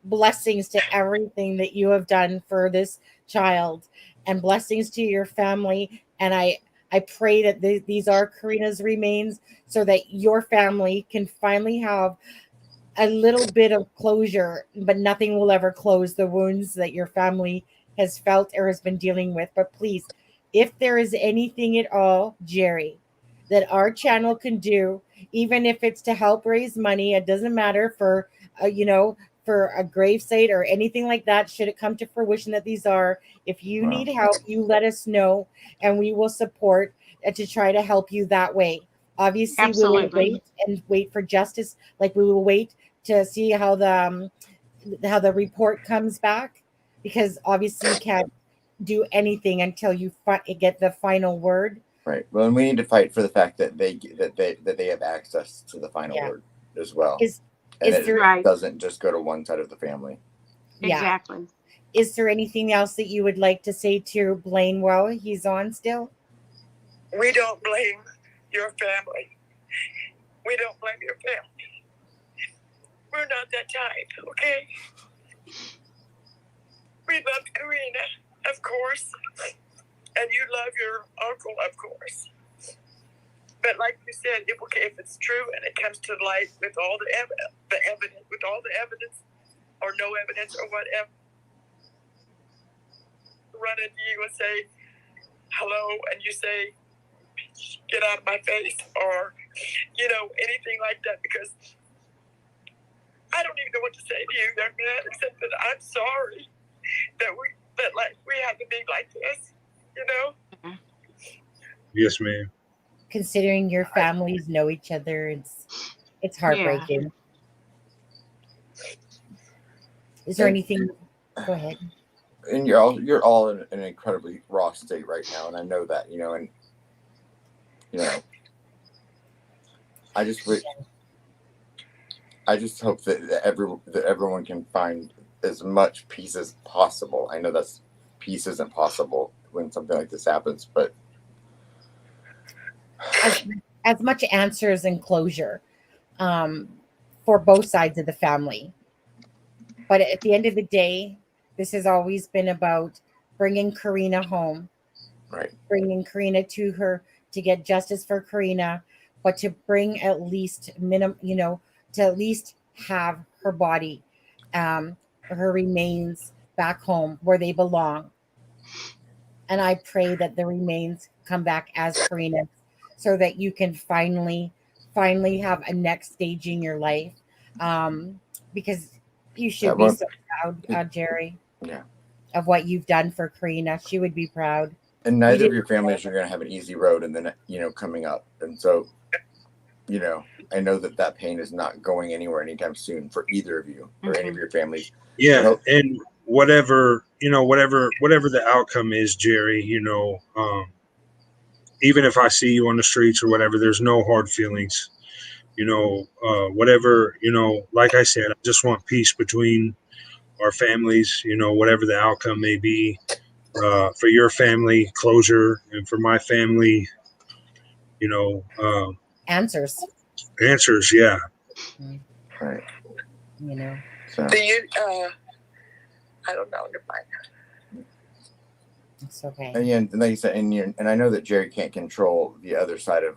blessings to everything that you have done for this child, and blessings to your family. And I pray that these are Karena's remains, so that your family can finally have a little bit of closure, but nothing will ever close the wounds that your family has felt or has been dealing with. But please, if there is anything at all, Gerry, that our channel can do, even if it's to help raise money, it doesn't matter, for for a gravesite or anything like that, should it come to fruition that these are, if you need help, you let us know, and we will support to try to help you that way. Obviously, Absolutely. we will wait for justice. Like, we will wait to see how the report comes back, because obviously you can't do anything until you get the final word. Right. Well, and we need to fight for the fact that they have access to the final word as well. It doesn't just go to one side of the family. Yeah. Exactly. Is there anything else that you would like to say to Blaine while he's on still? We don't blame your family. We don't blame your family. We're not that type, okay? We love Karena, of course, and you love your uncle, of course. But like you said, if it's true and it comes to light with all the evidence, or no evidence or whatever, run into you and say hello, and you say, get out of my face, or anything like that, because I don't even know what to say to you, young man, except that I'm sorry that we have to be like this, you know? Yes, ma'am. Considering your families know each other, it's heartbreaking. Is there anything? Go ahead. And you're all in an incredibly raw state right now, and I know that, you know, and you know, I just hope that everyone can find as much peace as possible. I know peace isn't possible when something like this happens, but as much answers and closure for both sides of the family. But at the end of the day, this has always been about bringing Karena home, right? Bringing Karena to her to get justice for Karena, but to bring at least to at least have her body, her remains back home where they belong. And I pray that the remains come back as Karena, so that you can finally have a next stage in your life. Because you should be so proud, Gerry. Yeah. Of what you've done for Karena. She would be proud. And neither of your families are going to have an easy road and then, coming up. And so, I know that pain is not going anywhere anytime soon for either of you or any of your families. Yeah. And whatever the outcome is, Gerry, even if I see you on the streets or whatever, there's no hard feelings, whatever, like I said, I just want peace between our families, whatever the outcome may be, for your family, closure, and for my family, answers. Yeah. Right. So. Do you, I don't know. It's okay. And like you said, and I know that Gerry can't control the other side of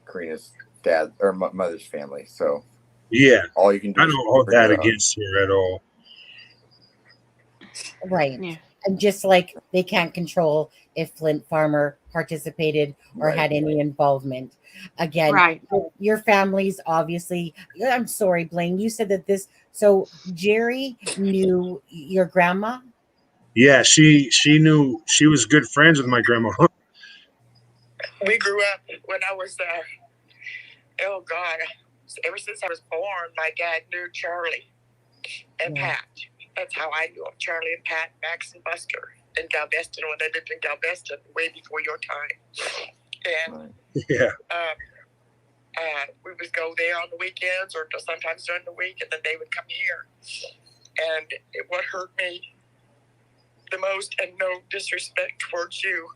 Karena's dad or mother's family. So yeah, all you can do. I don't hold that against her at all. Right. Yeah. And just like they can't control if Flint Farmer participated or had any involvement. Again, your family's obviously. I'm sorry, Blaine. You said that this. So Gerry knew your grandma. Yeah, she knew. She was good friends with my grandma. We grew up when I was, oh God, ever since I was born, my dad knew Charlie and Pat. That's how I knew them. Charlie and Pat, Max and Buster in Galveston when they lived in Galveston way before your time. And we would go there on the weekends or sometimes during the week, and then they would come here. And what hurt me the most, and no disrespect towards you,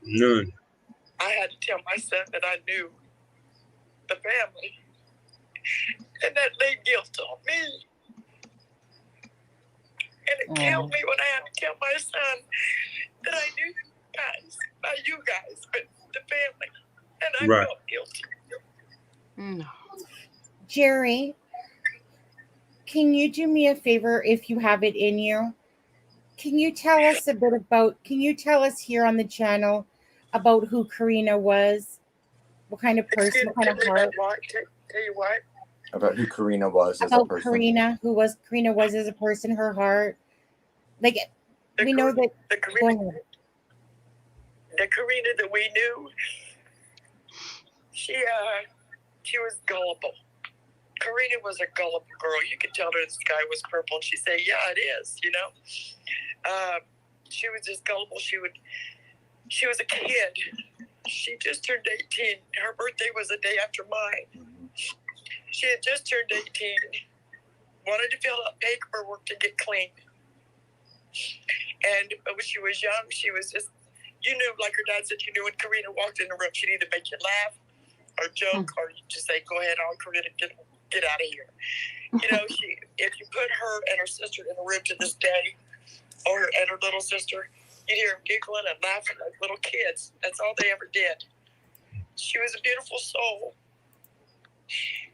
none. I had to tell my son that I knew the family, and that laid guilt on me. And it killed me when I had to tell my son that I knew you guys, not you guys, but the family, and I felt guilty. No. Gerry, can you do me a favor if you have it in you? Can you tell us here on the channel about who Karena was? What kind of person, what kind of heart? Tell you what? About who Karena was as a person. Karena was as a person, her heart. Like, we know that. The Karena that we knew, she was gullible. Karena was a gullible girl. You could tell her the sky was purple, and she'd say, "Yeah, it is." She was just gullible. She was a kid. She just turned 18. Her birthday was the day after mine. She had just turned 18. Wanted to fill out paperwork to get clean. And when she was young, she was just, like her dad said, when Karena walked in the room, she'd either make you laugh or joke or just say, "Go ahead on, Karena, get out of here." If you put her and her sister in a room to this day, and her little sister, you'd hear them giggling and laughing like little kids. That's all they ever did. She was a beautiful soul.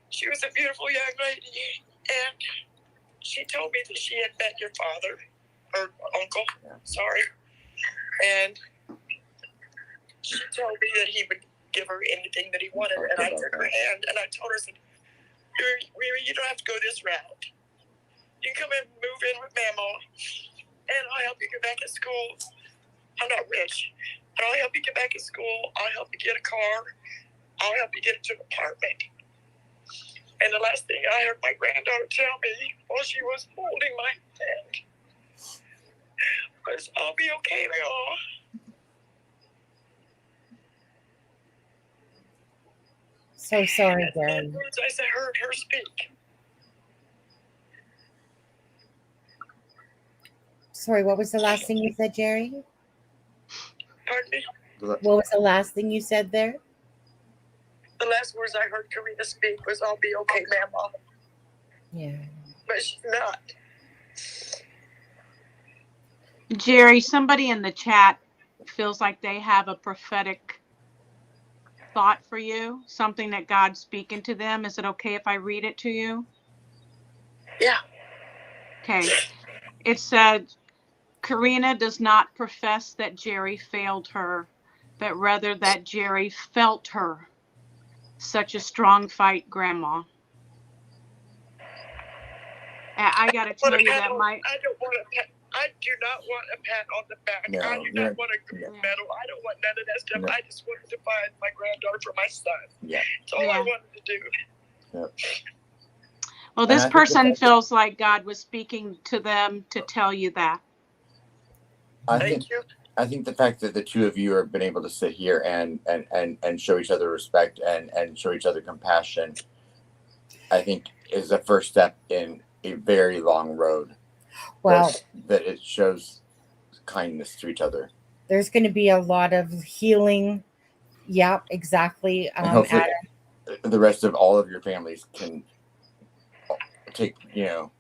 She was a beautiful young lady. And she told me that she had met your father, or uncle, sorry. And she told me that he would give her anything that he wanted. And I took her hand and I told her, "You don't have to go this route. You come and move in with Mama, and I'll help you get back in school. I'm not rich, but I'll help you get back in school. I'll help you get a car. I'll help you get into an apartment. And the last thing I heard my granddaughter tell me while she was holding my hand was, I'll be okay, Mama. So sorry, That's Gerry. the words I heard her speak. Sorry, what was the last thing you said, Gerry? Pardon me? What was the last thing you said there? The last words I heard Karena speak was, I'll be okay, Mama. Yeah. But she's not. Gerry, somebody in the chat feels like they have a prophetic thought for you, something that God's speaking to them. Is it okay if I read it to you? Yeah. Okay. It said, Karena does not profess that Gerry failed her, but rather that Gerry felt her. Such a strong fight, Grandma. I got to tell you that I don't want a pat. I do not want a pat on the back. No, I do not want a gold no. medal. I don't want none of that stuff. No. I just wanted to find my granddaughter for my son. Yeah. That's all I wanted to do. Yep. Well, And this I think person that- feels like God was speaking to them to tell you that. Thank you. I think the fact that the two of you have been able to sit here and show each other respect and show each other compassion, I think is the first step in a very long road. Well, that it shows kindness to each other. there's going to be a lot of healing. Yep, exactly. And hopefully Adam. the rest of all of your families can take the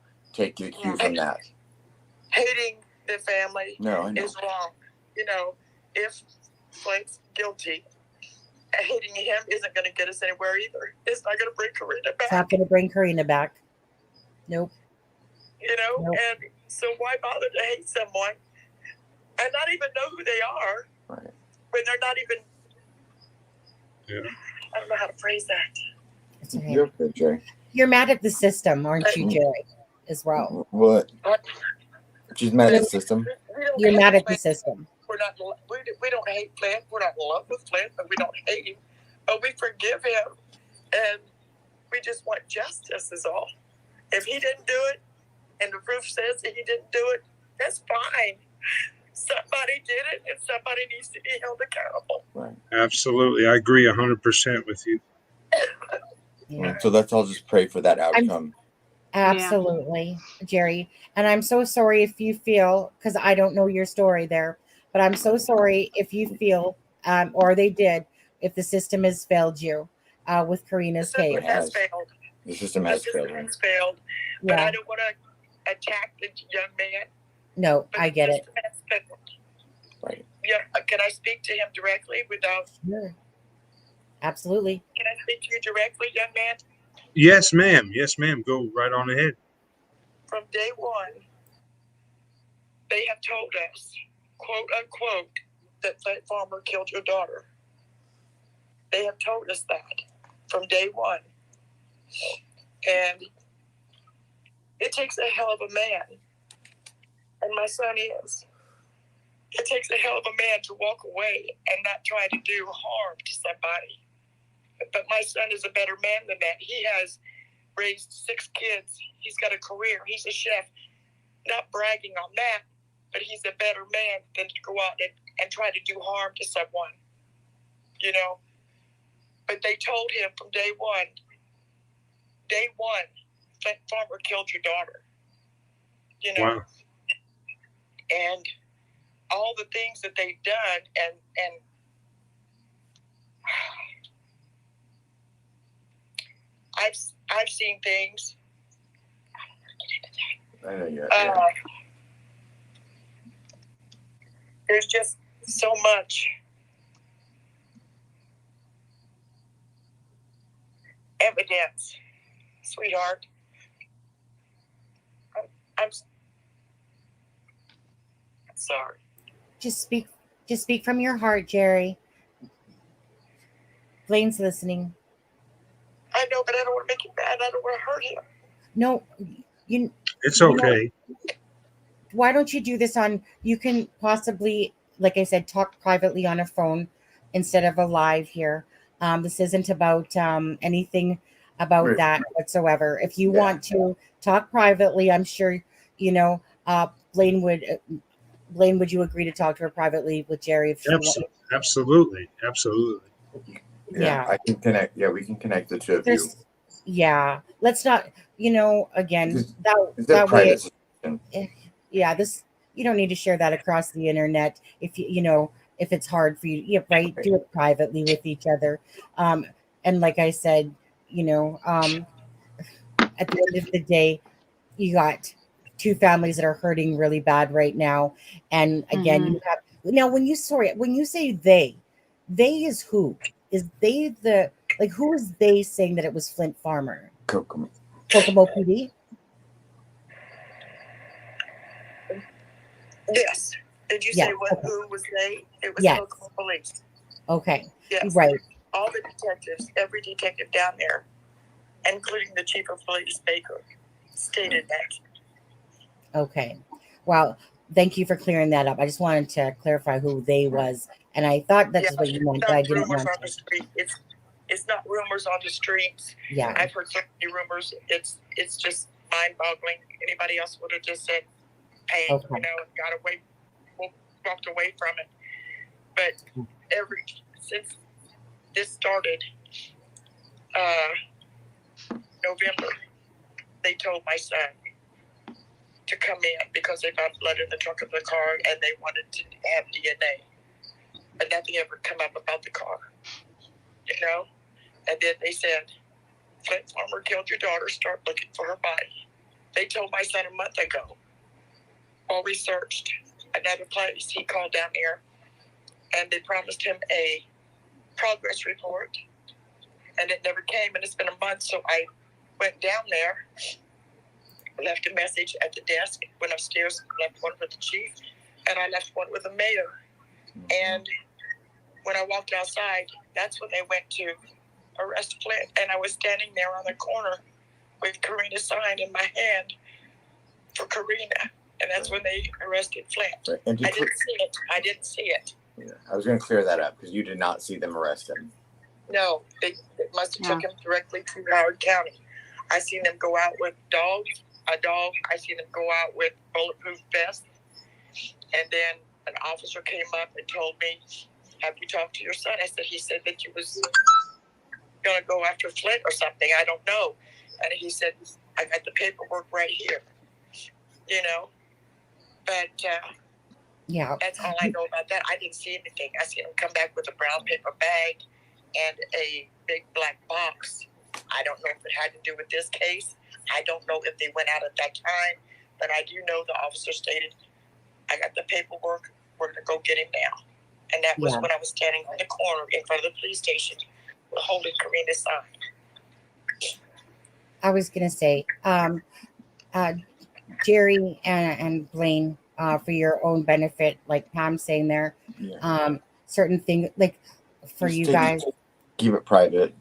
cue from that. Hating the family No, I know. is wrong. You know, if Flint's guilty, hating him isn't going to get us anywhere either. It's not going to bring Karena It's back. not going to bring Karena back. Nope. You know, Nope. and so why bother to hate someone and not even know who they are Right. when they're not even. Yeah. I don't know how to phrase that. It's okay. You're good, Gerry. You're mad at the system, aren't you, Gerry, as well? What? She's mad at the system. We don't You're hate mad at the Flint. system. We're not. We don't hate Flint. We're not in love with Flint, but we don't hate him. But we forgive him, and we just want justice. Is all. If he didn't do it, and the proof says that he didn't do it, that's fine. Somebody did it, and somebody needs to be held accountable. Right. Absolutely. I agree 100% with you. Yeah. So let's all just pray for that outcome. Absolutely, Gerry. And I'm so sorry if you feel, because I don't know your story there, but I'm so sorry if you feel, or they did, if the system has failed you with Karena's The case. system has failed. The system The has system failed. has failed. But Yeah. I don't want to attack the young man. No, But I the get it. system has failed. Right. Yeah. Can I speak to him directly without? Sure. Absolutely. Can I speak to you directly, young man? Yes, ma'am. Yes, ma'am. Go right on ahead. From day one, they have told us, quote unquote, that Flint Farmer killed your daughter. They have told us that from day one. And it takes a hell of a man, and my son is. It takes a hell of a man to walk away and not try to do harm to somebody. But my son is a better man than that. He has raised 6 kids. He's got a career. He's a chef. Not bragging on that, but he's a better man than to go out and try to do harm to someone. You know? But they told him from day one, Flint Farmer killed your daughter. You know? Wow. And all the things that they've done and I've seen things. I know you're. There's just so much evidence, sweetheart. I'm sorry. Just speak from your heart, Gerry. Blaine's listening. I know, but I don't want to make him mad. I don't want to hurt him. No, It's you know, okay. why don't you do this on, you can possibly, like I said, talk privately on a phone instead of a live here. This isn't about anything about Right. that whatsoever. If you Yeah. want to talk privately, I'm sure, Blaine would you agree to talk to her privately with Gerry if she wants? Absolutely. Yeah. I can connect. Yeah, we can connect the two of you. Let's not, again, It's a that way, private situation. yeah, this, you don't need to share that across the internet if if it's hard for you. Yeah, right. Do it privately with each other. And like I said, at the end of the day, you got two families that are hurting really bad right now. And again, you have now when you say they is who? Is they who is they saying that it was Flint Farmer? Kokomo. Kokomo PD? Yes. Did you Yeah, say okay. who was they? It was Yes. local police. Okay. Yes. Right. All the detectives, every detective down there, including the chief of police, Baker, stated that. Okay. Well, thank you for clearing that up. I just wanted to clarify who they was. And I thought that's what you meant, but I didn't want rumors on the to. street. It's not rumors on the streets. Yeah. I've heard so many rumors. It's just mind-boggling. Anybody else would have just said, "Hey, Okay. and got away, walked away from it." But since this started, November, they told my son to come in because they found blood in the trunk of the car and they wanted to have DNA. But nothing ever come up about the car, And then they said, Flint Farmer killed your daughter, start looking for her body. They told my son a month ago. While we searched another place, he called down here and they promised him a progress report. And it never came, and it's been a month, so I went down there, left a message at the desk, went upstairs, left one with the chief, and I left one with the mayor. And when I walked outside, that's when they went to arrest Flint. And I was standing there on the corner with Karina's sign in my hand for Karina. And that's when they arrested Flint. Right. And I didn't see it. Yeah, I was going to clear that up because you did not see them arrest him. No, they must have took him directly to Howard County. I seen them go out with a dog. I seen them go out with bulletproof vests. And then an officer came up and told me, "Have you talked to your son?" I said, "He said that you was going to go after Flint or something. I don't know." And he said, "I got the paperwork right here." But Yeah. that's all I know about that. I didn't see anything. I seen him come back with a brown paper bag and a big black box. I don't know if it had to do with this case. I don't know if they went out at that time, but I do know the officer stated, "I got the paperwork. We're going to go get him now." And that was when I was standing on the corner in front of the police station holding Karina's sign. I was going to say, Gerry and Blaine, for your own benefit, like Pam's saying there, certain things, like for Just you guys. Keep it private.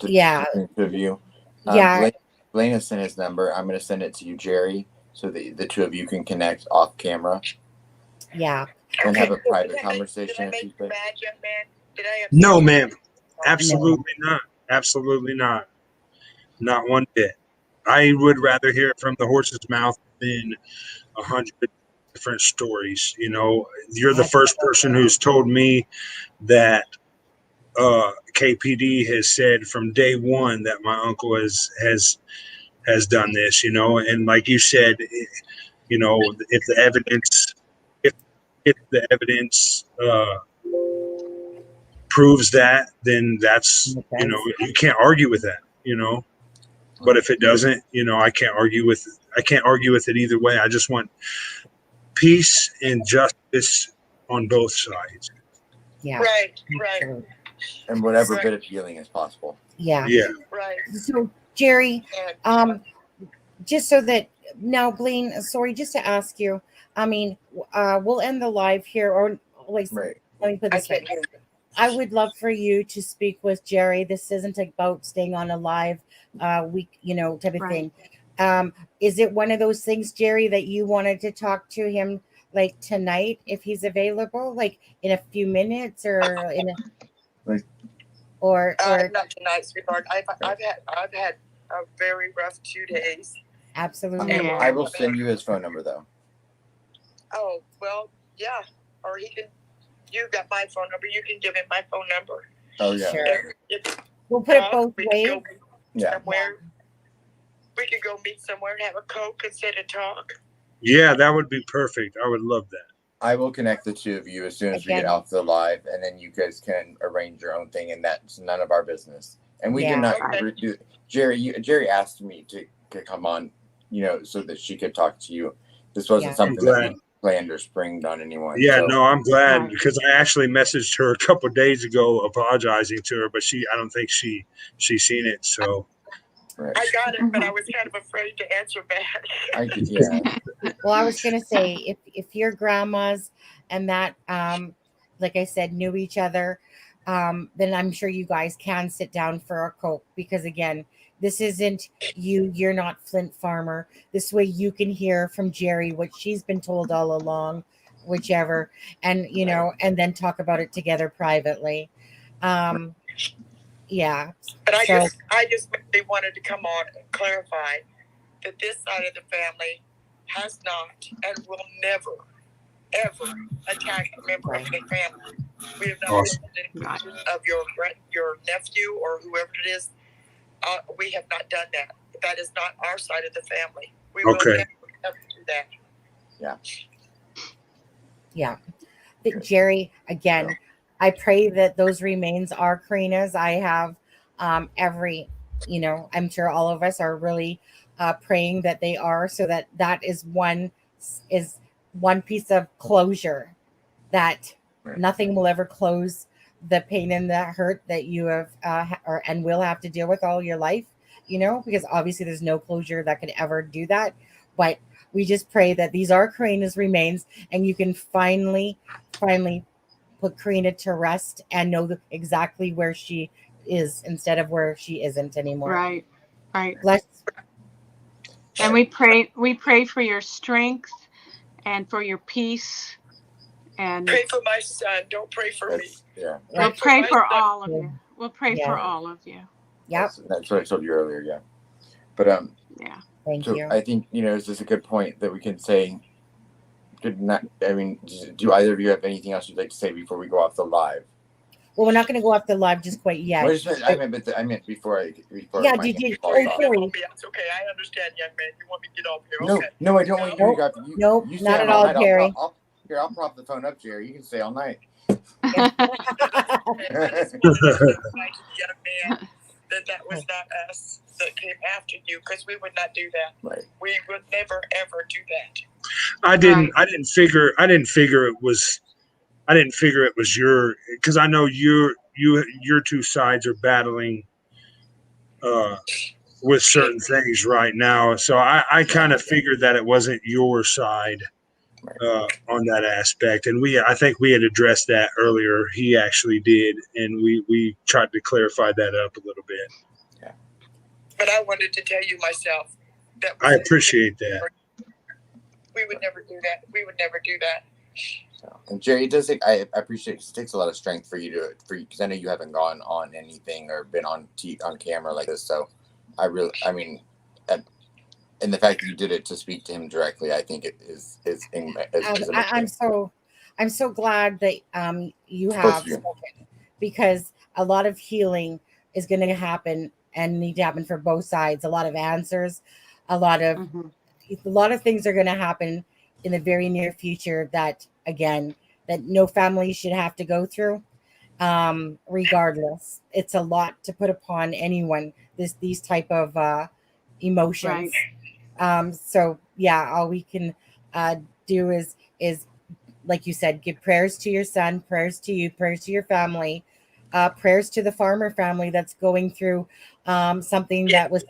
Yeah. Of you. Blaine has sent his number. I'm going to send it to you, Gerry, so that the two of you can connect off camera. Yeah. And have a private conversation. Did I make you mad, young man? Did I? No, ma'am. Absolutely not. Absolutely not. Not one bit. I would rather hear it from the horse's mouth than 100 different stories. You're the first person who's told me that KPD has said from day one that my uncle has done this. And like you said, if the evidence proves that, then that's you can't argue with that. But if it doesn't, I can't argue with it either way. I just want peace and justice on both sides. Yeah. Right. And whatever bit of healing is possible. Yeah. Right. So, Gerry, just so that now, Blaine, sorry, just to ask you, I mean, we'll end the live here, or like, let me put this way. I would love for you to speak with Gerry. This isn't about staying on a live week, type of thing. Is it one of those things, Gerry, that you wanted to talk to him like tonight if he's available, like in a few minutes or in a Like- or not tonight, sweetheart. I've had a very rough 2 days. absolutely. Yeah. I will send you his phone number though. Oh, well, yeah. Or he can. You got my phone number. You can give him my phone number. Oh yeah. Sure. If We'll put it both we can go ways. meet Yeah. somewhere. We could go meet somewhere and have a Coke and sit and talk. Yeah, that would be perfect. I would love that. I will connect the two of you as soon as we get Again. off the live, and then you guys can arrange your own thing, and that's none of our business. And we Yeah. did not Okay. do. Jerry asked me to come on, so that she could talk to you. This wasn't Yeah. something I'm that glad. we planned or springed on anyone. Yeah, so. no, I'm glad Right. because I actually messaged her a couple of days ago apologizing to her, but I don't think she's seen it. So Right. I got it, but I was kind of afraid to answer back. Yeah. Well, I was gonna say if your grandmas and that like I said knew each other, then I'm sure you guys can sit down for a Coke because again, this isn't you're not Flint Farmer. This way you can hear from Gerry what she's been told all along, whichever, and and then talk about it together privately. Yeah. But I So- just really wanted to come on and clarify that this side of the family has not and will never, ever attack a member of the family. We have not Awesome. posted any pictures of your nephew or whoever it is. We have not done that. That is not our side of the family. We will Okay. never, ever do that. Yeah. But Gerry, again, I pray that those remains are Karina's. I have every, I'm sure all of us are really praying that they are, so that is one piece of closure that Right. nothing will ever close the pain and the hurt that you have and will have to deal with all your life, because obviously there's no closure that could ever do that. But we just pray that these are Karina's remains and you can finally put Karina to rest and know exactly where she is instead of where she isn't anymore. Right. Bless. And we pray for your strength and for your peace. And Pray for my son. Don't pray for me. Yeah. we'll Right. pray my for son. all of you. We'll pray Yeah. for all of you. Yep. That's what I told you earlier. Yeah. But Yeah. Thank so you. I think is this a good point that we can say good night. I mean, do either of you have anything else you'd like to say before we go off the live? Well, we're not going to go off the live just quite yet. I meant before. Yeah, my did you- hands fall oh, off. sorry. It's okay. I understand, young man. You want me to get off here? No, Okay. no, I don't want you to go. Nope, You stay not on at all, night. Gerry. I'll prop the phone up, Gerry. You can stay all night. And I just wanted to clarify to the young man that was not us that came after you, because we would not do that. Right. We would never ever do that. I didn't figure it was your, because I know your two sides are battling with certain things right now. So I kind of figured that it wasn't your side on that aspect. And I think we had addressed that earlier. He actually did. And we tried to clarify that up a little bit. Yeah. But I wanted to tell you myself that I appreciate that. we would never do that. We would never do that. So, and Gerry, it does take, I appreciate it. It takes a lot of strength for you because I know you haven't gone on anything or been on camera like this. So and the fact that you did it to speak to him directly, I think it is I'm so glad that you Both have of you. spoken, because a lot of healing is going to happen and need to happen for both sides. A lot of answers, a lot of things are going to happen in the very near future that no family should have to go through. Regardless, it's a lot to put upon anyone. These type of emotions. So yeah, all we can do is like you said, give prayers to your son, prayers to you, prayers to your family, prayers to the Farmer family that's going through something that was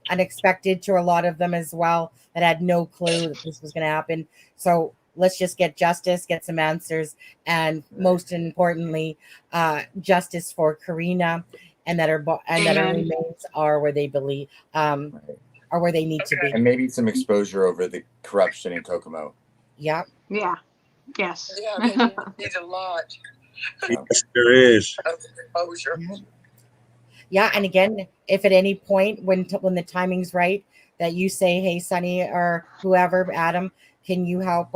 unexpected to a lot of them as well, that had no clue that this was going to happen. So let's just get justice, get some answers, and most importantly, justice for Karena, and that her remains are where they believe. are where they need to be. And maybe some exposure over the corruption in Kokomo. Yep. Yeah. Yes. Yeah, they need a lot Yes, there is. of exposure. Yeah, and again, if at any point when the timing's right, that you say, "Hey, Sonny or whoever, Adam, can you help?"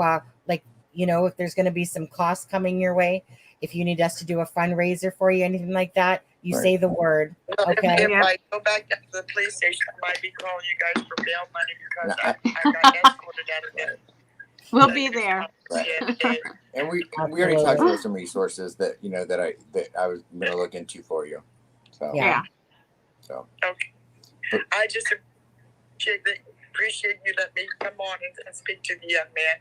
If there's going to be some costs coming your way, if you need us to do a fundraiser for you, anything like that, you say the word. Well, Okay. If I go back to the police station, I might be calling you guys for bail money because I got escorted out of there. We'll be there. Right. And we already talked about some resources that I was going to look into for you. So Yeah. So Okay. I just appreciate you letting me come on and speak to the young man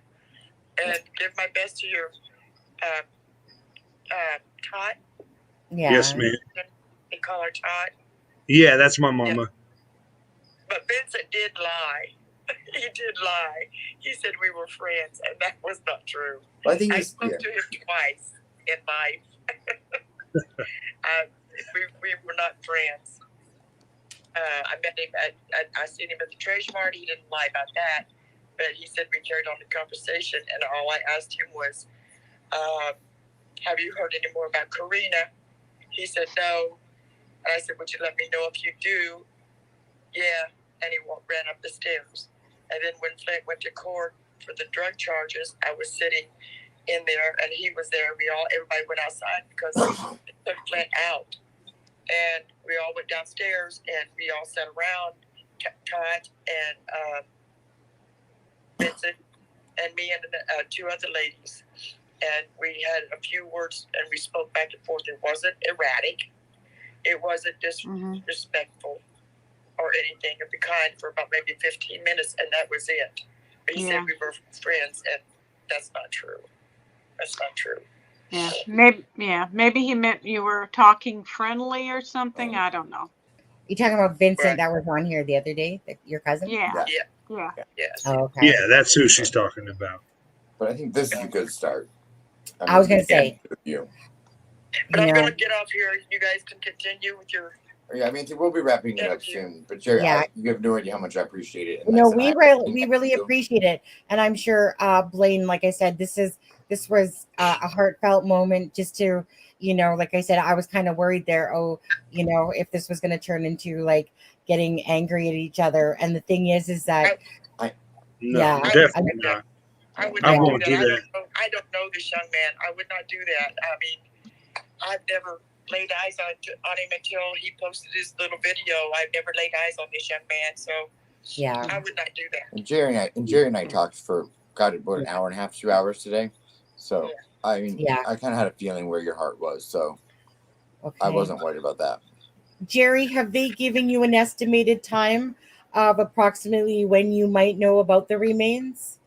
and give my best to your Todd. Yeah. Yes, ma'am. They call her Todd. Yeah, that's my mama. But Vincent did lie. He did lie. He said we were friends, and that was not true. Well, I think I spoke to him twice in life. We were not friends. I met him I seen him at the Treasure Mart. He didn't lie about that, but he said we carried on the conversation, and all I asked him was, have you heard any more about Karena? He said no. And I said, would you let me know if you do? Yeah. And he ran up the stairs. And then when Flint went to court for the drug charges, I was sitting in there, and he was there. Everybody went outside because they took Flint out. And we all went downstairs, and we all sat around, Todd and Vincent and me and two other ladies. And we had a few words, and we spoke back and forth. It wasn't erratic. It wasn't disrespectful or anything of the kind for about maybe 15 minutes, and that was it. But he said we were friends, and that's not true. That's not true. Yeah. Maybe he meant you were talking friendly or something. I don't know. You talking about Vincent that was on here the other day, your cousin? Yeah. Yes. Oh, okay. Yeah, that's who she's talking about. But I think this is a good start. I was going to say. But I'm going to get off here. You guys can continue with your... Yeah, I mean, we'll be wrapping it up soon. But Gerry, you have no idea how much I appreciate it. No, we really appreciate it. And I'm sure, Blaine, like I said, this was a heartfelt moment just to, like I said, I was kind of worried there. If this was going to turn into like getting angry at each other. And the thing is that... definitely not. I won't do that. I don't know this young man. I would not do that. I mean, I've never laid eyes on him until he posted his little video. I've never laid eyes on this young man, so I would not do that. And Gerry and I talked for about an hour and a half, 2 hours today. So I mean, I kind of had a feeling where your heart was, so I wasn't worried about that. Gerry, have they given you an estimated time of approximately when you might know about the remains?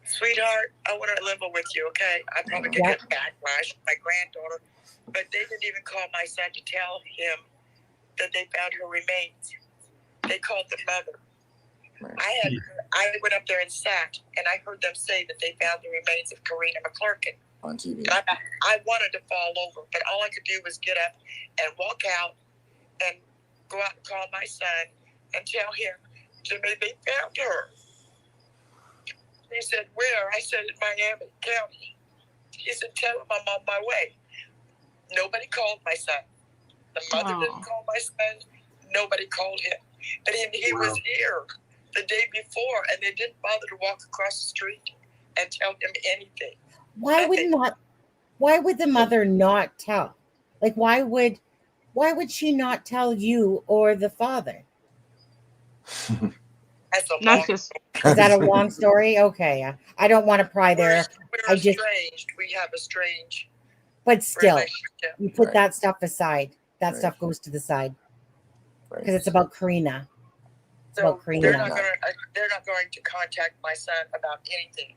Sweetheart, I want to level with you, okay? I probably could get backlash from my granddaughter, but they didn't even call my son to tell him that they found her remains. They called the mother. Right. I went up there and sat, and I heard them say that they found the remains of Karena McClerkin on TV. I wanted to fall over, but all I could do was get up and walk out and go out and call my son and tell him, Jimmy, they found her. He said, where? I said, in Miami County. He said, tell him I'm on my way. Nobody called my son. The mother didn't call my son. Nobody called him. And he was here the day before, and they didn't bother to walk across the street and tell him anything. Why would the mother not tell? Like, why would she not tell you or the father? That's a long Is that a long story? Okay. I don't want to pry there. We're estranged. We have a strange. But still, you put that stuff aside. That stuff goes to the side. Because it's about Karena. It's about Karena. They're not going to contact my son about anything.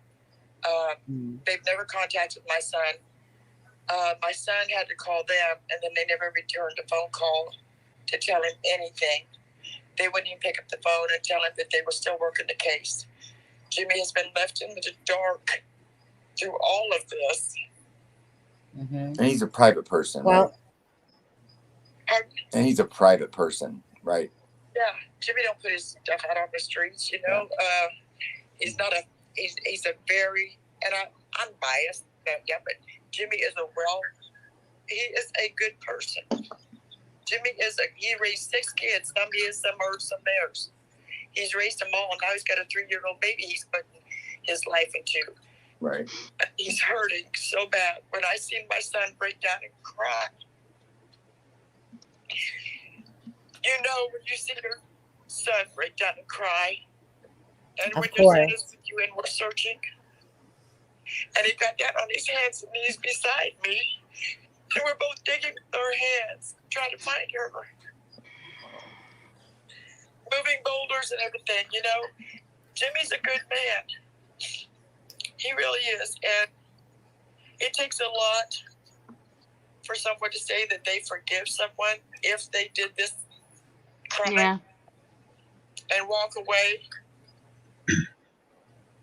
They've never contacted my son. My son had to call them, and then they never returned a phone call to tell him anything. They wouldn't even pick up the phone and tell him that they were still working the case. Jimmy has been left in the dark through all of this. And he's a private person. Well, right? And he's a private person, right? Yeah, Jimmy don't put his stuff out on the streets, you know. He's a very, and I'm biased, but Jimmy is he is a good person. Jimmy he raised 6 kids. Some his, some hers, some theirs. He's raised them all, and now he's got a 3-year-old baby he's putting his life into. Right. He's hurting so bad. When I see my son break down and cry, you know, when you see your son break down and cry, and when your son is with you and we're searching, and he got down on his hands and knees beside me, and we're both digging with our hands, trying to find her, moving boulders and everything, you know. Jimmy's a good man. He really is. And it takes a lot for someone to say that they forgive someone if they did this crime and walk away.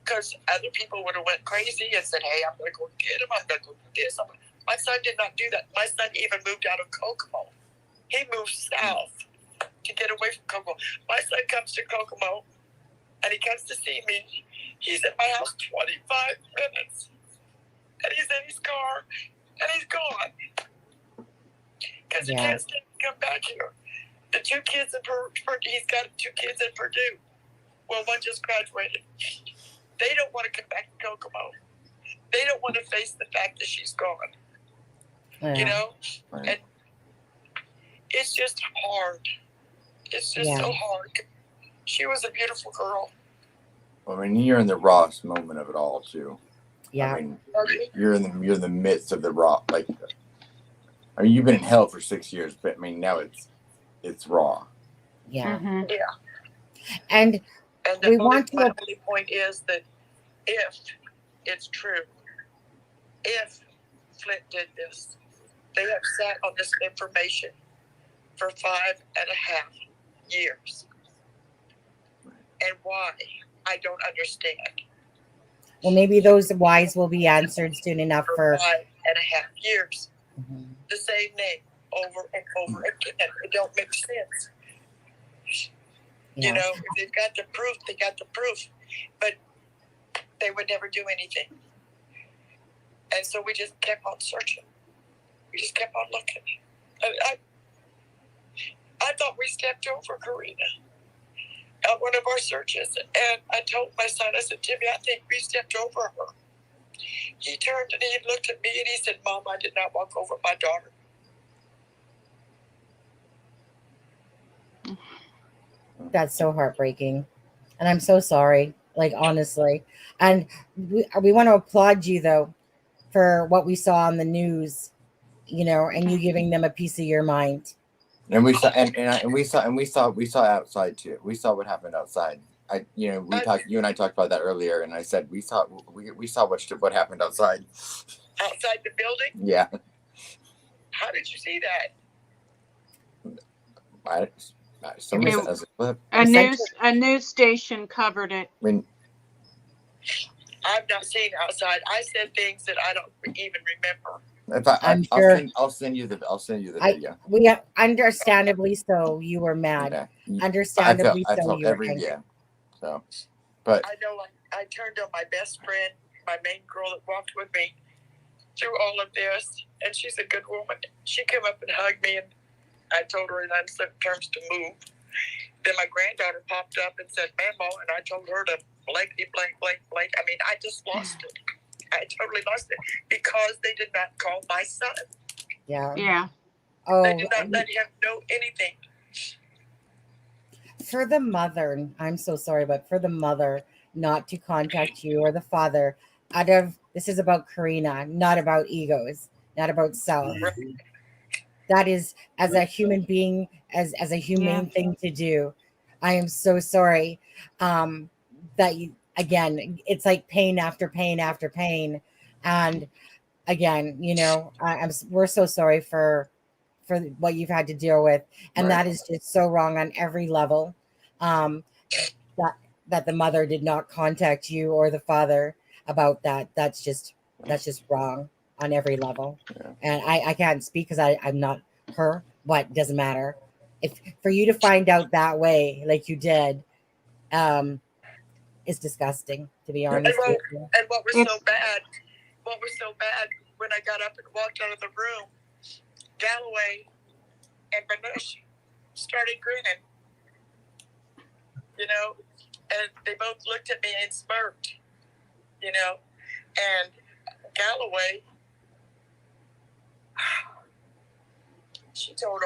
Because other people would have went crazy and said, hey, I'm going to go get him. I'm going to go do this. My son did not do that. My son even moved out of Kokomo. He moved south to get away from Kokomo. My son comes to Kokomo, and he comes to see me. He's at my house 25 minutes, and he's in his car, and he's gone. Because he can't stand to come back here. The 2 kids in Purdue, he's got 2 kids in Purdue. Well, one just graduated. They don't want to come back to Kokomo. They don't want to face the fact that she's gone. Yeah. You know? Right. And it's just hard. It's just so hard. She was a beautiful girl. I mean, you're in the rawest moment of it all, too. Yeah. I mean, you're in the midst of the raw. Like, I mean, you've been in hell for 6 years, but I mean, now it's raw. Yeah. Mm-hmm. Yeah. And my only point is that if it's true, if Flint did this, they have sat on this information for 5.5 years. And why? I don't understand. Well, maybe those whys will be answered soon enough for 5.5 years. Mm-hmm. The same name over and over again. It don't make sense. Yeah. You know, if they've got the proof, they got the proof. But they would never do anything. And so we just kept on searching. We just kept on looking. I thought we stepped over Karena on one of our searches. And I told my son, I said, Jimmy, I think we stepped over her. He turned and he looked at me and he said, Mom, I did not walk over my daughter. That's so heartbreaking. And I'm so sorry, like, honestly. And we want to applaud you, though, for what we saw on the news, you know, and you giving them a piece of your mind. And we saw, and we saw outside too. We saw what happened outside. You and I talked about that earlier, and I said we saw what happened outside. Outside the building? Yeah. How did you see that? Somebody said as a clip. A news station covered it. I mean, I've not seen outside. I said things that I don't even remember. I'm sure. I'll send you the video. We have, understandably so. You were mad. Yeah. Understandably I felt you were angry. angry. Yeah. So, but I know I turned on my best friend, my main girl that walked with me through all of this, and she's a good woman. She came up and hugged me, and I told her in uncertain terms to move. Then my granddaughter popped up and said, Mamo, and I told her to blankety blank, blank, blank. I mean, I just lost it. I totally lost it because they did not call my son. Yeah. Yeah. Oh, they did not let him know anything. For the mother, I'm so sorry, but for the mother not to contact you or the father, this is about Karena, not about egos, not about self. Right. That is, as a human being, as a humane thing to do. I am so sorry that you, again, it's like pain after pain after pain. And again, you know, we're so sorry for what you've had to deal with. And that is just so wrong on every level. That the mother did not contact you or the father about that. That's just wrong on every level. Yeah. And I can't speak because I'm not her, but it doesn't matter. if for you to find out that way, like you did, is disgusting, to be honest with you. And what was so bad, when I got up and walked out of the room, Galloway and Manush started grinning, you know, and they both looked at me and smirked, you know, and Galloway, she told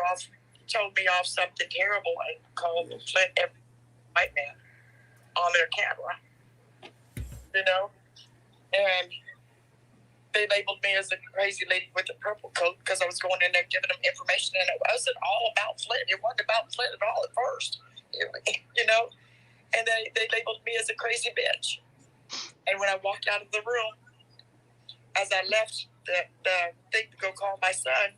me off something terrible. I called Flint every white man on their camera, you know, and they labeled me as a crazy lady with a purple coat because I was going in there giving them information, and it wasn't all about Flint. It wasn't about Flint at all at first, you know, and they labeled me as a crazy bitch. And when I walked out of the room, as I left the thing to go call my son,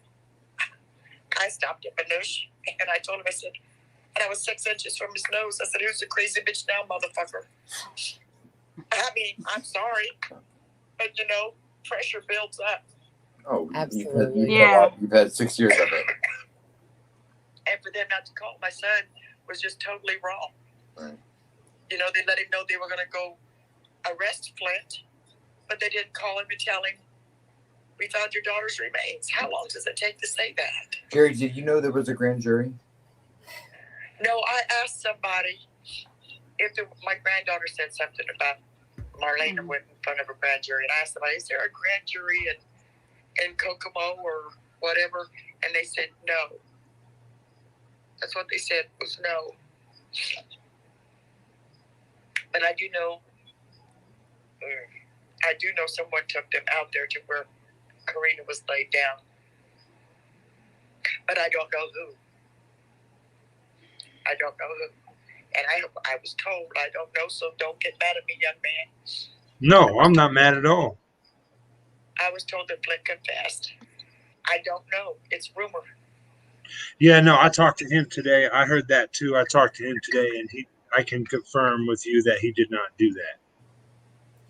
I stopped at Manush and I told him, I said, and I was 6 inches from his nose, I said, who's the crazy bitch now, motherfucker? I mean, I'm sorry, but you know, pressure builds up. Oh, Absolutely. You've had 6 years of it. And for them not to call my son was just totally wrong. Right. You know, they let him know they were going to go arrest Flint, but they didn't call him and tell him, we found your daughter's remains. How long does it take to say that? Gerry, did you know there was a grand jury? No, I asked somebody if my granddaughter said something about Marlena went in front of a grand jury, and I asked somebody, is there a grand jury in Kokomo or whatever? And they said no. That's what they said, was no. But I do know someone took them out there to where Karena was laid down. But I don't know who. And I was told I don't know, so don't get mad at me, young man. No, I'm not mad at all. I was told that Flint confessed. I don't know. It's rumor. Yeah, no, I talked to him today. I heard that too. I talked to him today, and I can confirm with you that he did not do that.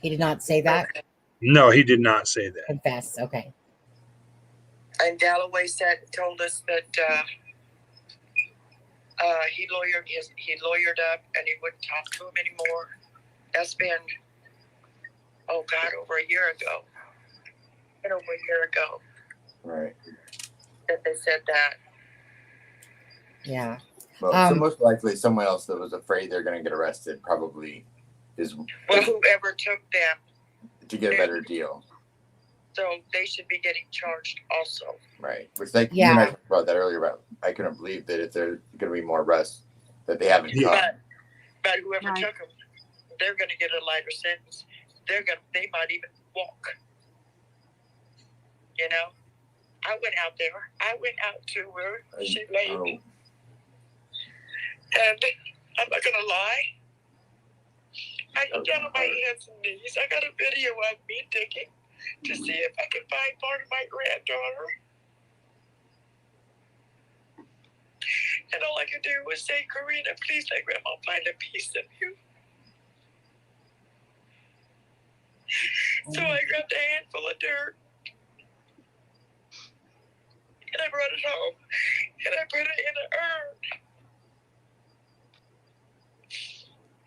He did not say that? No, he did not say that. Confess, okay. And Galloway told us that he lawyered up and he wouldn't talk to him anymore. That's been, over a year ago. Over a year ago. Right. That they said that. Yeah. Well, so most likely someone else that was afraid they're going to get arrested probably is. Well, whoever took them. To get a better deal. So they should be getting charged also. Right. Which you and I talked about that earlier about I couldn't believe that if there's going to be more arrests that they haven't caught. But whoever took them, they're going to get a lighter sentence. They might even walk. You know? I went out there. I went out to where she laid. Oh. And I'm not going to lie. I got down on my hands and knees. I got a video of me digging to see if I could find part of my granddaughter. And all I could do was say, Karena, please let Grandma find a piece of you. So I grabbed a handful of dirt. And I brought it home. And I put it in an urn.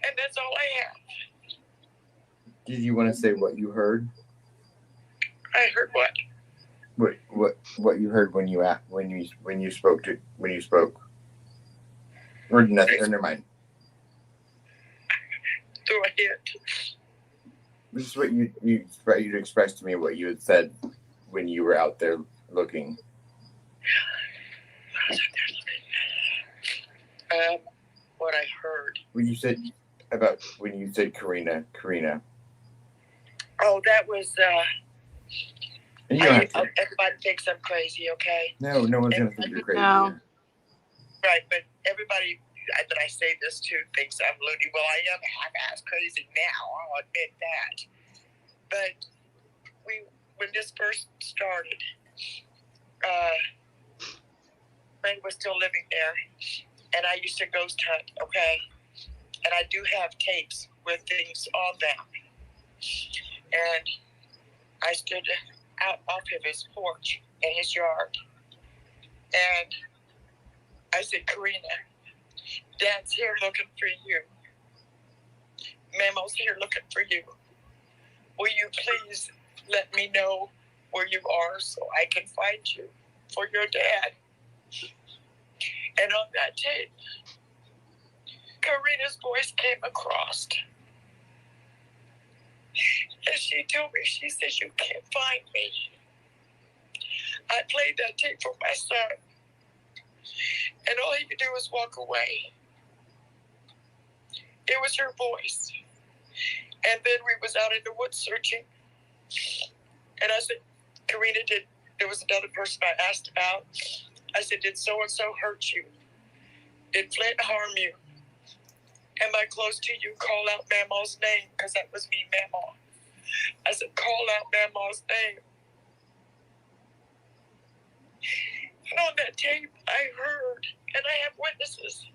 And that's all I have. Did you want to say what you heard? I heard what? What you heard when you spoke? Or nothing? Or never mind. Go ahead. This is what you expressed to me what you had said when you were out there looking. What I heard. When you said Karena. Oh, that was. And you don't have to. Everybody thinks I'm crazy, okay? No one's gonna think you're crazy. No. Right, but everybody that I say this to thinks I'm loony. Well, I am half-ass crazy now. I'll admit that. But when this first started, Frank was still living there, and I used to ghost hunt, okay? And I do have tapes with things on them. And I stood out off of his porch in his yard. And I said, Karena, Dad's here looking for you. Mamo's here looking for you. Will you please let me know where you are so I can find you for your dad? And on that tape, Karena's voice came across. And she told me, she said, you can't find me. I played that tape for my son. And all he could do was walk away. It was her voice. And then we was out in the woods searching. And I said, Karena, there was another person I asked about. I said, did so-and-so hurt you? Did Flint harm you? Am I close to you? Call out Mama's name, because that was me, Mama. I said, call out Mama's name. And on that tape, I heard, and I have witnesses,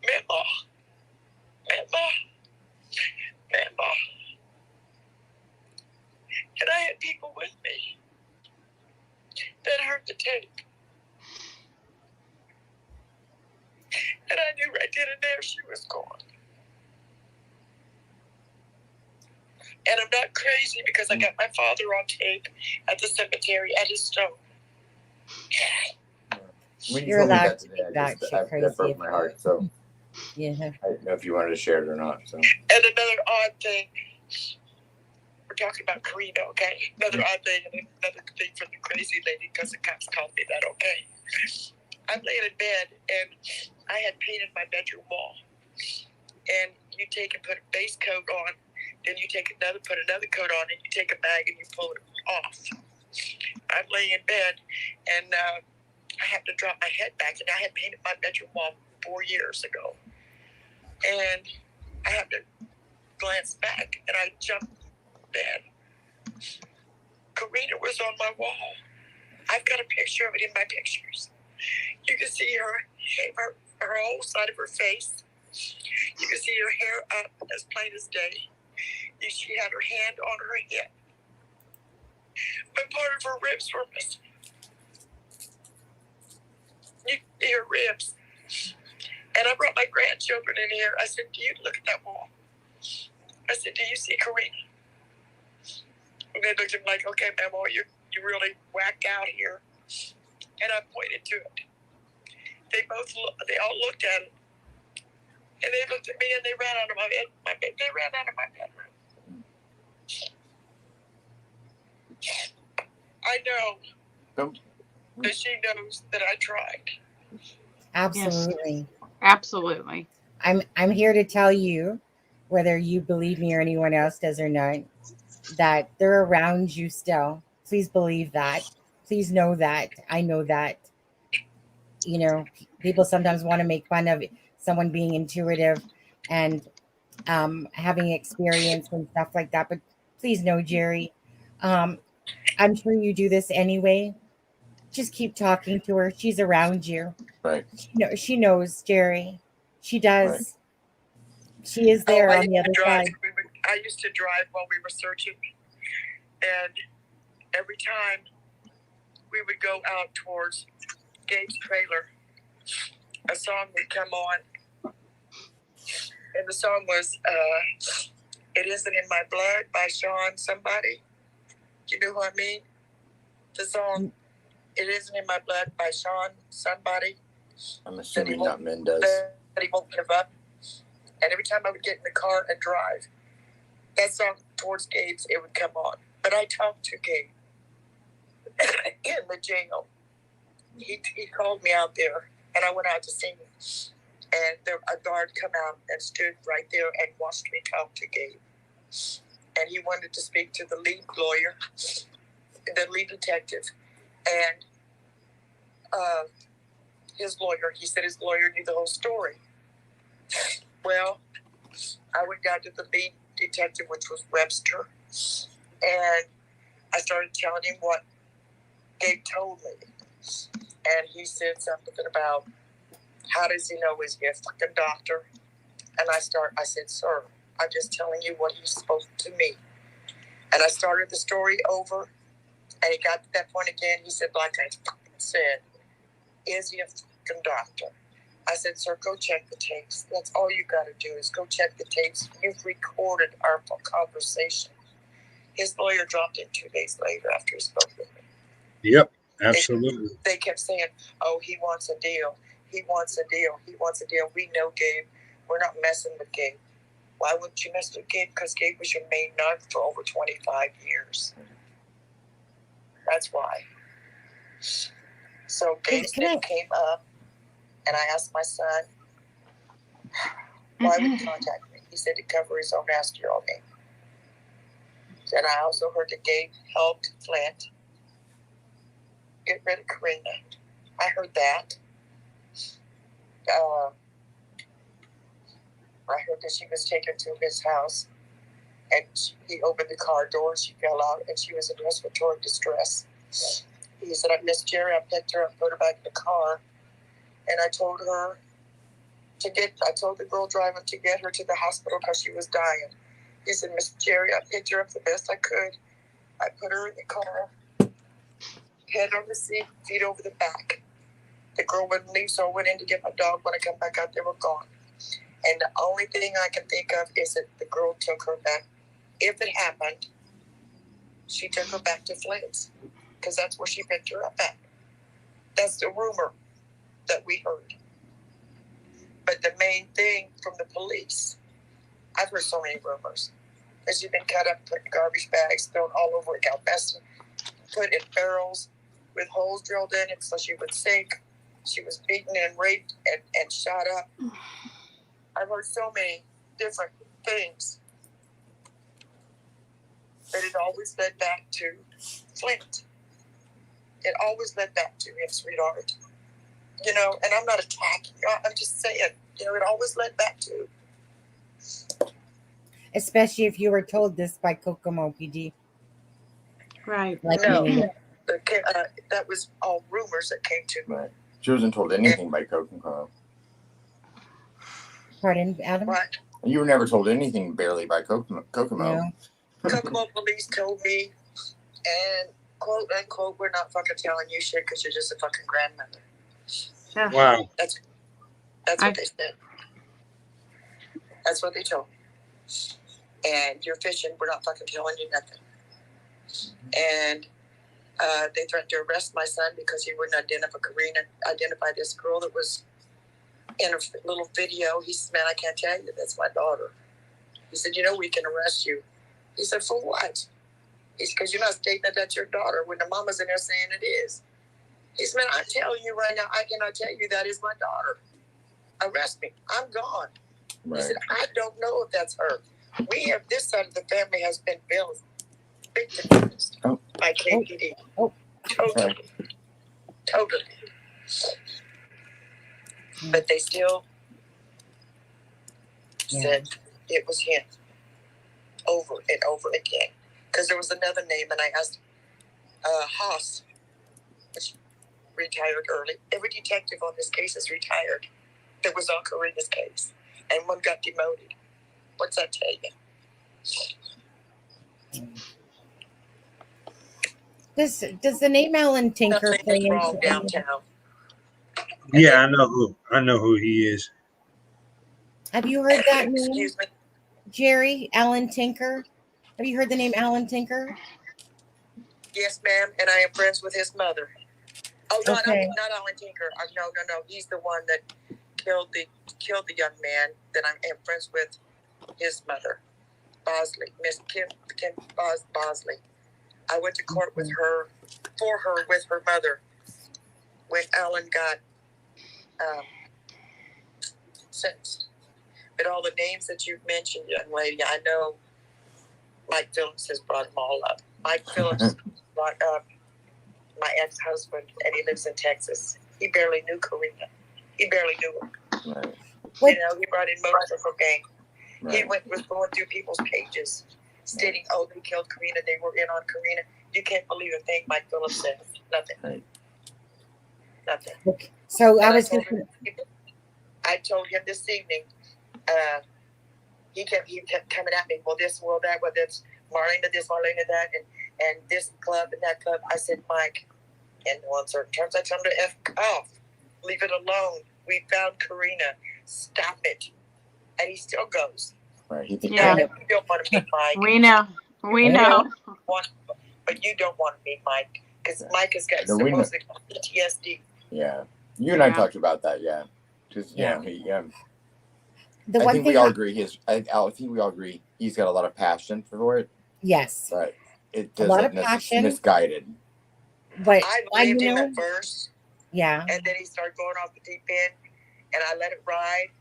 Mama, Mama, Mama. And I had people with me that heard the tape. And I knew right then and there she was gone. And I'm not crazy because I got my father on tape at the cemetery at his stone. When You're told me allowed that to today, be back. that broke my heart. So Yeah. I didn't know if you wanted to share it or not. So. And another odd thing, we're talking about Karena, okay? Another odd thing, and another thing for the crazy lady, because the cops called me that, okay? I'm laying in bed, and I had painted my bedroom wall. And you take and put a base coat on, then you take put another coat on, and you take a bag and you pull it off. I'm laying in bed, and I have to drop my head back, and I had painted my bedroom wall 4 years ago. And I have to glance back, and I jumped bed. Karena was on my wall. I've got a picture of it in my pictures. You can see her whole side of her face. You can see her hair up as plain as day. She had her hand on her hip. But part of her ribs were missing. You can see her ribs. And I brought my grandchildren in here. I said, do you look at that wall? I said, do you see Karena? And they looked at me like, okay, Mama, you really whacked out here. And I pointed to it. They all looked at it. And they looked at me and they ran out of my bed. They ran out of my bedroom. I know that she knows that I tried. Absolutely. Yes. Absolutely. I'm here to tell you, whether you believe me or anyone else does or not, that they're around you still. Please believe that. Please know that. I know that. You know, people sometimes want to make fun of someone being intuitive and having experience and stuff like that. But please know, Gerry, I'm sure you do this anyway. Just keep talking to her. She's around you. Right. She knows, Gerry. She does. Right. She is there on the other side. I used to drive while we were searching. And every time we would go out towards Gabe's trailer, a song would come on. And the song was It Isn't in My Blood by Sean somebody. You know what I mean? The song It Isn't in My Blood by Sean somebody. I'm assuming not Mendez. That he won't give up. And every time I would get in the car and drive, that song towards Gabe's, it would come on. But I talked to Gabe in the jail. He called me out there, and I went out to see him. And a guard come out and stood right there and watched me talk to Gabe. And he wanted to speak to the lead lawyer, the lead detective, and his lawyer. He said his lawyer knew the whole story. Well, I went down to the lead detective, which was Webster, and I started telling him what Gabe told me. And he said something about, how does he know? Is he a fucking doctor? And I said, sir, I'm just telling you what he spoke to me. And I started the story over, and he got to that point again. He said, like I fucking said, Is he a fucking doctor? I said, sir, go check the tapes. That's all you got to do is go check the tapes. You've recorded our conversation. His lawyer dropped in 2 days later after he spoke with me. Yep, absolutely. They kept saying, oh, he wants a deal. He wants a deal. He wants a deal. We know Gabe. We're not messing with Gabe. Why wouldn't you mess with Gabe? Because Gabe was your main nut for over 25 years. That's why. So Gabe's name came up, and I asked my son, why would he contact me? He said to cover his own ass, your own name. And I also heard that Gabe helped Flint get rid of Karena. I heard that. I heard that she was taken to his house, and he opened the car door, and she fell out, and she was in respiratory distress. He said, I missed Gerry. I picked her up, put her back in the car, and I told the girl driving to get her to the hospital because she was dying. He said, Miss Gerry, I picked her up the best I could. I put her in the car, head on the seat, feet over the back. The girl wouldn't leave, so I went in to get my dog. When I come back out, they were gone. And the only thing I can think of is that the girl took her back. If it happened, she took her back to Flint's because that's where she picked her up at. That's the rumor that we heard. But the main thing from the police, I've heard so many rumors. That she'd been cut up, put in garbage bags, thrown all over a Galveston, put in barrels with holes drilled in it so she would sink. She was beaten and raped and shot up. I've heard so many different things. But it always led back to Flint. It always led back to him, sweetheart. You know, and I'm not attacking you. I'm just saying, you know, it always led back to. Especially if you were told this by Kokomo PD. Right. Like No, me. that was all rumors that came to me. Right. She wasn't told anything by Kokomo. Pardon, Adam? What? You were never told anything barely by Kokomo. No. Kokomo police told me, and quote unquote, we're not fucking telling you shit because you're just a fucking grandmother. Yeah. Wow. That's what they said. That's what they told me. And you're fishing, we're not fucking telling you nothing. And they threatened to arrest my son because he wouldn't identify this girl that was in a little video. He said, man, I can't tell you, that's my daughter. He said, you know, we can arrest you. He said, for what? He said, because you're not stating that that's your daughter when the mama's in there saying it is. He said, man, I'm telling you right now, I cannot tell you that is my daughter. Arrest me. I'm gone. Right. He said, I don't know if that's her. We have, this side of the family has been victimized by KPD. Oh. Totally. Totally. But they still said it was him over and over again. Because there was another name, and I asked Haas, which retired early. Every detective on this case is retired that was on Karena's case. And one got demoted. What's that tell you? Does the name Alan Tinker Nothing play is wrong into downtown. Yeah, I know who he is. Have you heard that name? Excuse me? Gerry, Alan Tinker? Have you heard the name Alan Tinker? Yes, ma'am, and I am friends with his mother. Oh, no, Okay. not Alan Tinker. No. He's the one that killed the young man that I am friends with his mother, Bosley, Miss Kim Bosley. I went to court with her, with her mother, when Alan got sentenced. But all the names that you've mentioned, young lady, I know Mike Phillips has brought them all up. Mike Phillips brought up my ex-husband, and he lives in Texas. He barely knew Karena. He barely knew her. Right. You know, he brought in motorcycle for gang. Right. He was going through people's pages, stating, "Oh, they killed Karena. They were in on Karena." You can't believe a thing Mike Phillips said. Nothing. Right. Nothing. Okay. So And I was I told him this evening. He kept coming at me. Well, this, well, that, well, that's Marlena this, Marlena that, and this club and that club. I said, Mike, in no uncertain terms, I told him to F off. Leave it alone. We found Karena. Stop it. And he still goes. Right. He thinks Yeah. You don't want to meet Mike. We know. We know. But you don't want to meet Mike because Mike has got No, we know. supposedly PTSD. Yeah. You and I Yeah. talked about that, yeah. Because, Yeah. The I one think thing we all agree I think we all agree he's got a lot of passion for it, yes, but it A lot of doesn't passion. misguided. but I I believed him know, at first, yeah, and then he started going off the deep end, and I let it ride,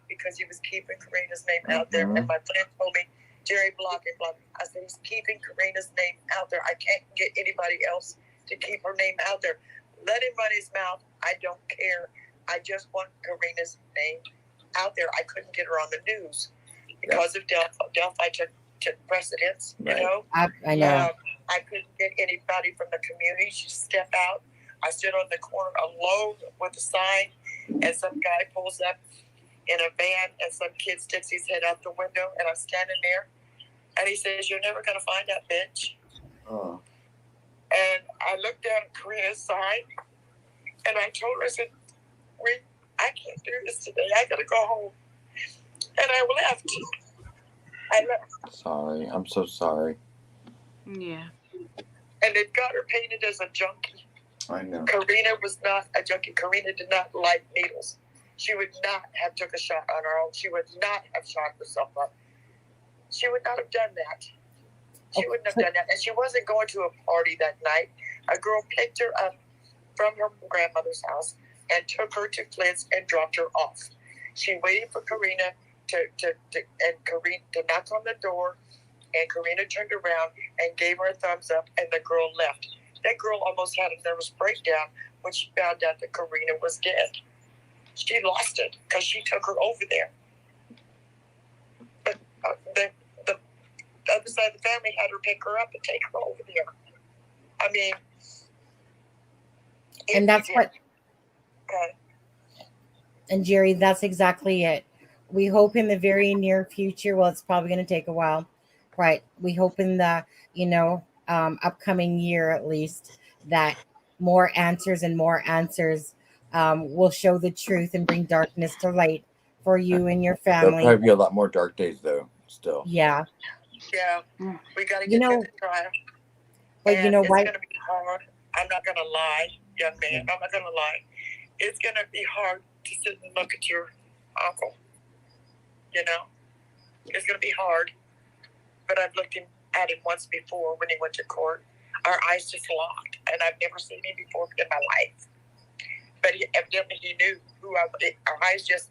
because he was keeping Karena's name out there. Mhm. And my friend told me, Gerry, block it. I said, he's keeping Karena's name out there. I can't get anybody else to keep her name out there. Let him run his mouth. I don't care. I just want Karena's name out there. I couldn't get her on the news because of Delphi took precedence, Right. you know? I know. I couldn't get anybody from the community to step out. I stood on the corner alone with a sign, and some guy pulls up in a van, and some kid sticks his head out the window, and I'm standing there, and he says, "You're never going to find that bitch." Oh. And I looked down at Karena's sign, and I told her, I said, I can't do this today. I got to go home. And I left. Sorry. I'm so sorry. Yeah. And they've got her painted as a junkie. I know. Karena was not a junkie. Karena did not like needles. She would not have took a shot on her own. She would not have shot herself up. She would not have done that. She wouldn't have done that. And she wasn't going to a party that night. A girl picked her up from her grandmother's house and took her to Flint's and dropped her off. She waited for Karena to knock on the door, and Karena turned around and gave her a thumbs up, and the girl left. That girl almost had a nervous breakdown when she found out that Karena was dead. She lost it because she took her over there. But the other side of the family had her pick her up and take her over there. I mean, And that's what, Okay. and Gerry, that's exactly it. We hope in the very near future, well, it's probably going to take a while, right? We hope in the, upcoming year at least, that more answers will show the truth and bring darkness to light for you and your There'll family. probably be a lot more dark days, though, still. Yeah. Yeah, we got to You get know- to the trial. But you know it's what? going to be hard. I'm not going to lie, young man. I'm not going to lie. It's going to be hard to sit and look at your uncle. You know? It's going to be hard. But I've looked at him once before when he went to court. Our eyes just locked. And I've never seen him before in my life. But evidently he knew who I was. Our eyes just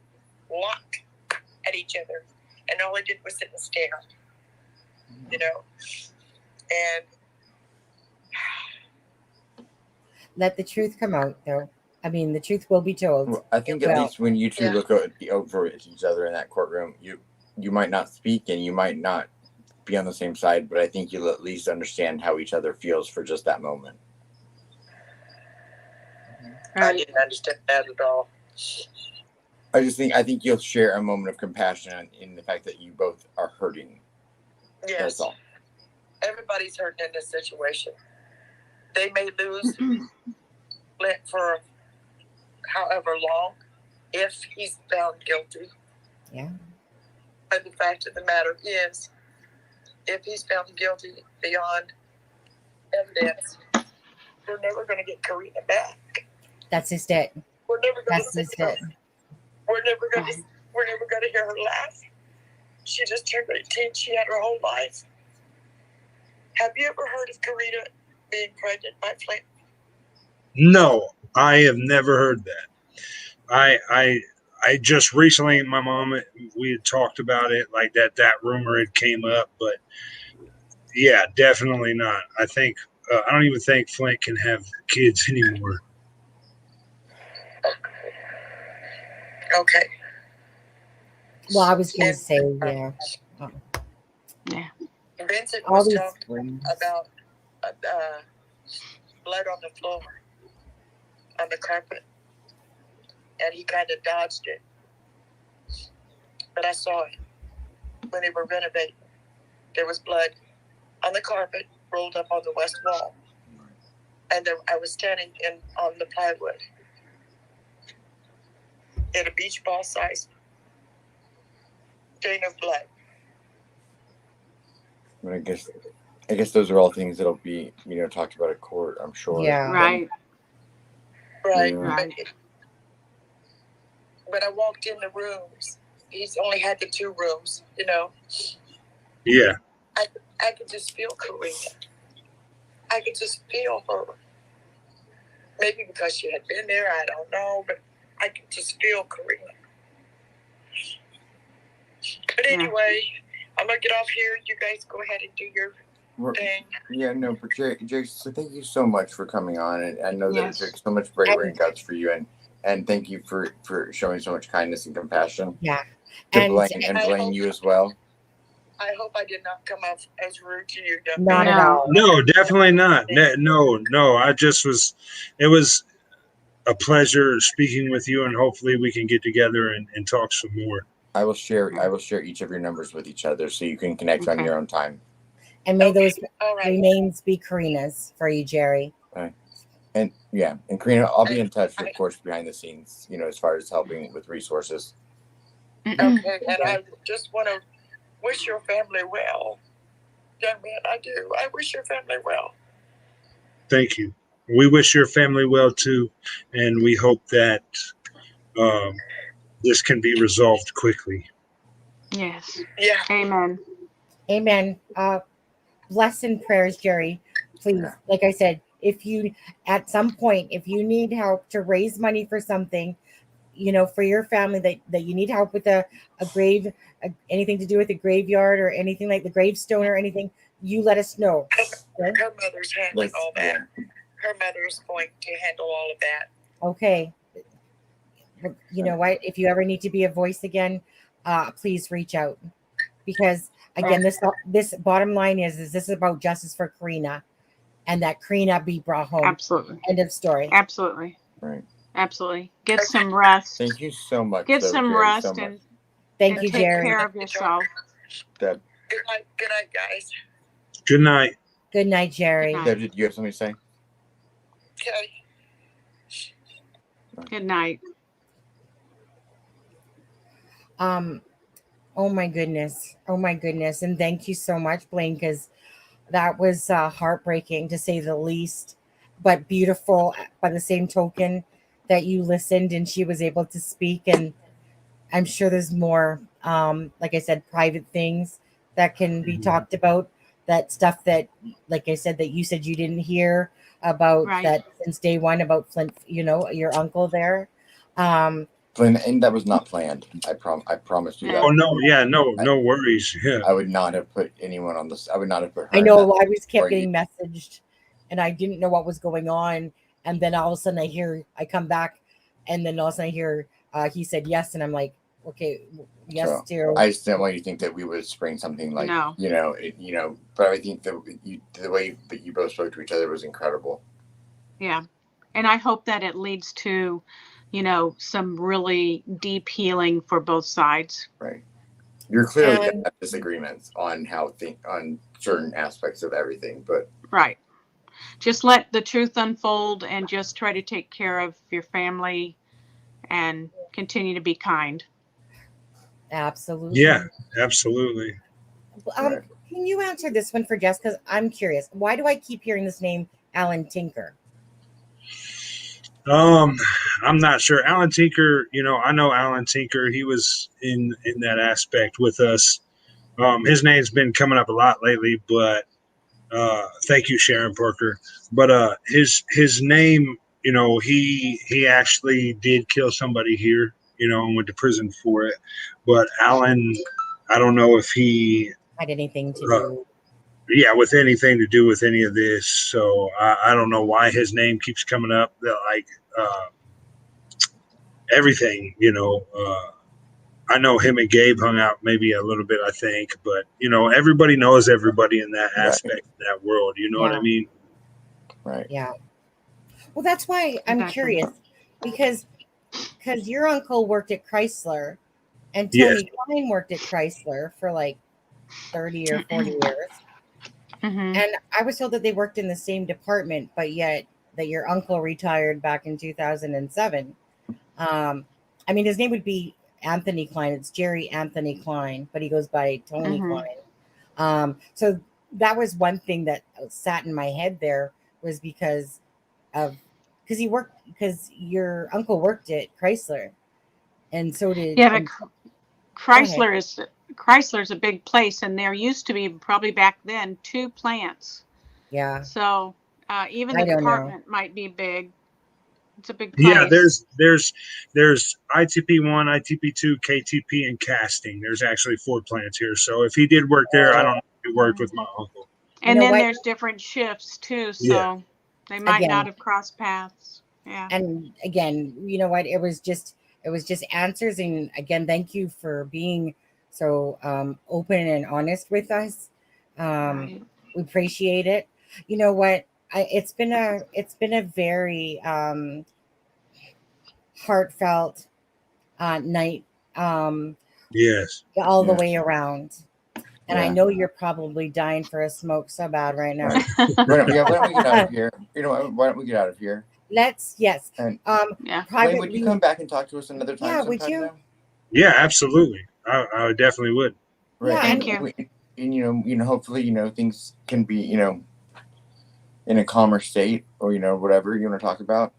locked at each other. And all I did was sit and stare. You know? And Let the truth come out, though. I mean, the truth will be told. Well, I think Well, at least when you two yeah. look over at each other in that courtroom, you might not speak and you might not be on the same side, but I think you'll at least understand how each other feels for just that moment. I didn't understand that at all. I think you'll share a moment of compassion in the fact that you both are hurting. Yes. That's all. Everybody's hurting in this situation. They may lose Flint for however long if he's found guilty. Yeah. But the fact of the matter is, if he's found guilty beyond evidence, we're never going to get Karena back. That's just it. We're never going That's to just it. We're never going to hear her laugh. She just turned 18. She had her whole life. Have you ever heard of Karena being pregnant by Flint? No, I have never heard that. I just recently, my mom, we had talked about it, like that rumor had came up, but yeah, definitely not. I think I don't even think Flint can have kids anymore. Okay. Well, I was going to say, yeah. Yeah. Vincent All was these talking things. about blood on the floor, on the carpet, and he kind of dodged it. But I saw it when they were renovating. There was blood on the carpet, rolled up on the west wall, and I was standing on the plywood, in a beach ball size stain of blood. But I guess those are all things that'll be, talked about at court, I'm sure. Yeah. Right. Right. Yeah. Right. When I walked in the rooms, he's only had the 2 rooms, Yeah. I could just feel Karena. I could just feel her. Maybe because she had been there, I don't know, but I could just feel Karena. But anyway, I'm going to get off here. You guys go ahead and do your thing. Yeah, no, but Jerry, so thank you so much for coming on. And I know that it Yes. took so much bravery and guts for you. And thank you for showing so much kindness and compassion. Yeah. To Blaine, you as well. I hope I did not come off as rude to you. young Not man. at all. No, definitely not. No. It was a pleasure speaking with you, and hopefully we can get together and talk some more. I will share each of your numbers with each other so you can connect on your own time. And may those All right. remains be Karena's for you, Jerry. And Karena, I'll be in touch, of course, behind the scenes, as far as helping with resources. Okay, and I just want to wish your family well. Young man, I do. I wish your family well. Thank you. We wish your family well too, and we hope that this can be resolved quickly. Yes. Yeah. Amen. Amen. Blessing prayers, Jerry. Please, like I said, if you at some point, if you need help to raise money for something, for your family that you need help with a grave, anything to do with the graveyard or anything like the gravestone or anything, you let us know. Her mother's handling all that. Her mother's going to handle all of that. Okay. You know what? If you ever need to be a voice again, please reach out. Because again, this bottom line is this is about justice for Karena, and that Karena be brought home. Absolutely. End of story. Absolutely. Right. Absolutely. Get some rest. Thank you so much. Get some Jerry, rest so much. and Thank you, take Jerry. care of yourself. Deb, Good night, guys. Good night. Good night, Jerry. Good night. Deb, did you have something to say? Okay. Good night. Oh my goodness. And thank you so much, Blaine, because that was heartbreaking to say the least, but beautiful by the same token that you listened and she was able to speak. And I'm sure there's more, like I said, private things that can be talked about, that stuff that, like I said, that you said you didn't hear about that since day one about Flint, your uncle there. Flynn, and that was not planned. I promise you that. Oh no, yeah, no worries. Yeah. I would not have put anyone on this. I would not have put her. I know. I was kept getting messaged, and I didn't know what was going on. And then all of a sudden, I come back, and then all of a sudden I hear he said yes, and I'm like, okay, yes, dear. I just didn't want you to think that we would spring something like, But I think that the way that you both spoke to each other was incredible. Yeah, and I hope that it leads to, some really deep healing for both sides. Right. You're clearly going to have disagreements on on certain aspects of everything, but right. Just let the truth unfold and just try to take care of your family and continue to be kind. Absolutely. Yeah, absolutely. Can you answer this one for Jess? Because I'm curious. Why do I keep hearing this name, Alan Tinker? I'm not sure. Alan Tinker, I know Alan Tinker. He was in that aspect with us. His name's been coming up a lot lately, but thank you, Sharon Parker. But his name, he actually did kill somebody here, and went to prison for it. But Alan, I don't know if he had anything to do. Yeah, with anything to do with any of this. So I don't know why his name keeps coming up. That everything, I know him and Gabe hung out maybe a little bit, I think, but everybody knows everybody in that aspect, in that world. You know what I mean? Right. Yeah. Well, that's why I'm curious, because your uncle worked at Chrysler, and Tony Klein worked at Chrysler for like 30 or 40 years. Mm-hmm. And I was told that they worked in the same department, but yet that your uncle retired back in 2007. I mean, his name would be Anthony Klein. It's Gerry Anthony Klein, but he goes by Tony Mhm. Klein. So that was one thing that sat in my head there, was because your uncle worked at Chrysler, and so did. Yeah, but And, go ahead. Chrysler's a big place, and there used to be, probably back then, 2 plants. Yeah, So even I the don't know. department might be big. It's a big Yeah, place. there's ITP1, ITP2, KTP, and casting. There's actually 4 plants here. So if he did work there, I don't know if he worked with my uncle. You And know then what? there's different shifts too, Yeah. so they might Again, not have crossed paths. Yeah. and again, you know what? It was just answers. And again, thank you for being so open and honest with us. Right. We appreciate it. You know what? It's been a very heartfelt night, Yes. all the Yeah. way around. And I Yeah. know you're probably dying for a smoke so bad right now. Right. Why don't we get out of here? You know, why don't we get out of here? Yes. And Yeah. Blaine, Privately. would you come back and talk to us another time? Yeah, would sometime you? now? Yeah, absolutely. I definitely would. Right. Yeah, Thank and, you. And hopefully, things can be, in a calmer state, or whatever you want to talk about.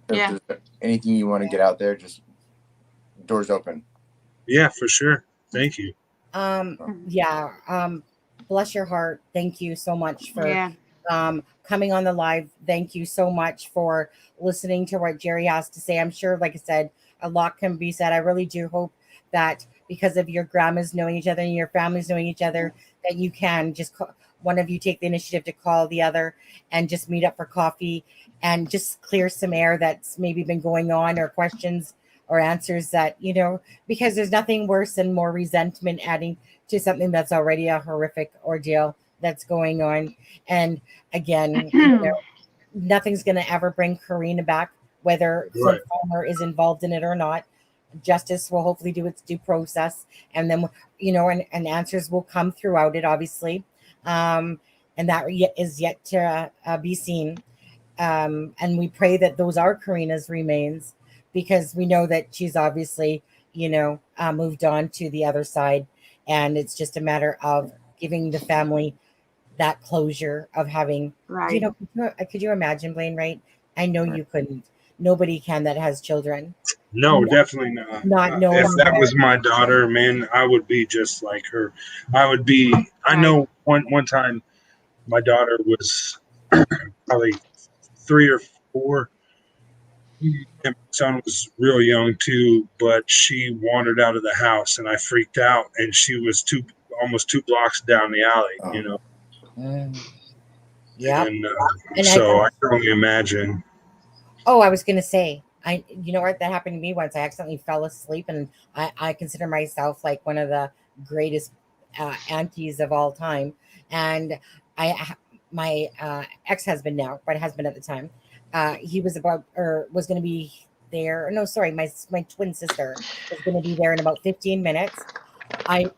If Yeah. there's anything you want to get out there, just doors open. Yeah, for sure. Thank you. Yeah. Bless your heart. Thank you so much for Yeah. coming on the live. Thank you so much for listening to what Gerry has to say. I'm sure, like I said, a lot can be said. I really do hope that because of your grandmas knowing each other and your families knowing each other, that you can just one of you take the initiative to call the other and just meet up for coffee and just clear some air that's maybe been going on, or questions or answers that, because there's nothing worse than more resentment adding to something that's already a horrific ordeal that's going on. And again, nothing's going to ever bring Karena back, whether Flint Farmer is involved in it or not. Justice will hopefully do its due process, and then and answers will come throughout it, obviously, and that is yet to be seen. And we pray that those are Karena's remains, because we know that she's obviously moved on to the other side, and it's just a matter of giving the family that closure of having, Right. could you imagine, Blaine, right? I know you couldn't. Nobody can that has children. No, definitely not. Not knowing If that was my daughter, man, I would be just like her. I know one time my daughter was probably 3 or 4, and my son was real young too, but she wandered out of the house and I freaked out, and she was almost 2 blocks down the alley, Yeah. And so I can only imagine. Oh, I was gonna say, you know what, that happened to me once. I accidentally fell asleep, and I consider myself like one of the greatest aunties of all time. And my ex-husband now, but husband at the time, he was was going to be there. No, sorry, my twin sister was going to be there in about 15 minutes. My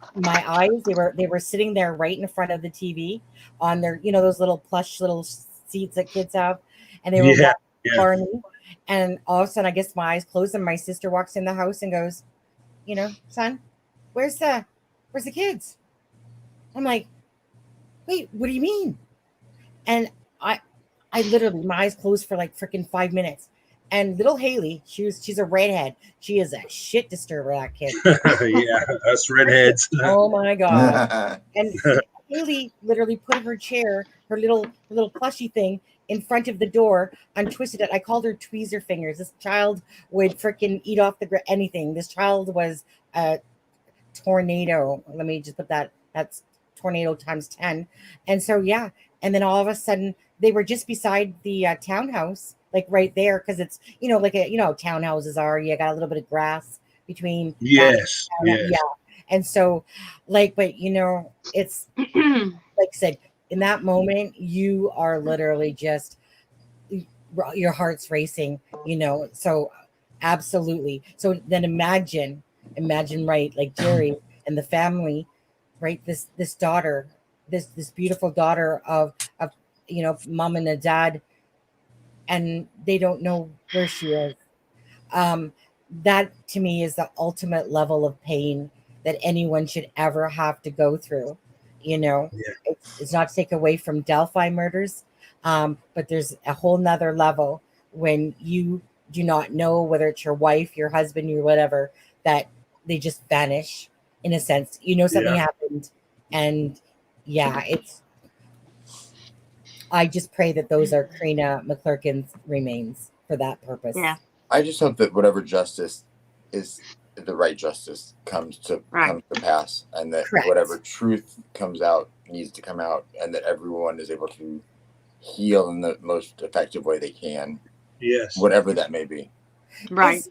eyes, they were sitting there right in front of the TV on their, those little plush little seats that kids have, and they were watching Barney. And all of a sudden, I guess my eyes closed, and my sister walks in the house and goes, son, where's the kids? I'm like, wait, what do you mean? And I literally, my eyes closed for like freaking 5 minutes. And little Haley, she's a redhead. She is a shit disturber, that kid. Yeah, us redheads. Oh my God. And Haley literally put her chair, her little plushy thing, in front of the door, untwisted it. I called her tweezer fingers. This child would freaking eat off anything. This child was a tornado. Let me just put that's tornado times 10. And so, yeah. And then all of a sudden, they were just beside the townhouse, like right there, because it's, like townhouses are. You got a little bit of grass between. Yes. Yeah. And so, but it's like I said, in that moment, you are literally just, your heart's racing, so absolutely. So then imagine, right, like Gerry and the family, right? This daughter, this beautiful daughter of mom and a dad, and they don't know where she is. that to me is the ultimate level of pain that anyone should ever have to go through. You know, Yeah. it's not to take away from Delphi murders, but there's a whole nother level when you do not know whether it's your wife, your husband, your whatever, that they just vanish in a sense. You know, something Yeah. happened, and yeah, I just pray that those are Karena McClerkin's remains for that purpose. Yeah. I just hope that whatever justice is the right justice comes to pass, and that Correct. whatever truth comes out needs to come out, and that everyone is able to heal in the most effective way they can. Yes. Whatever that may be. Right.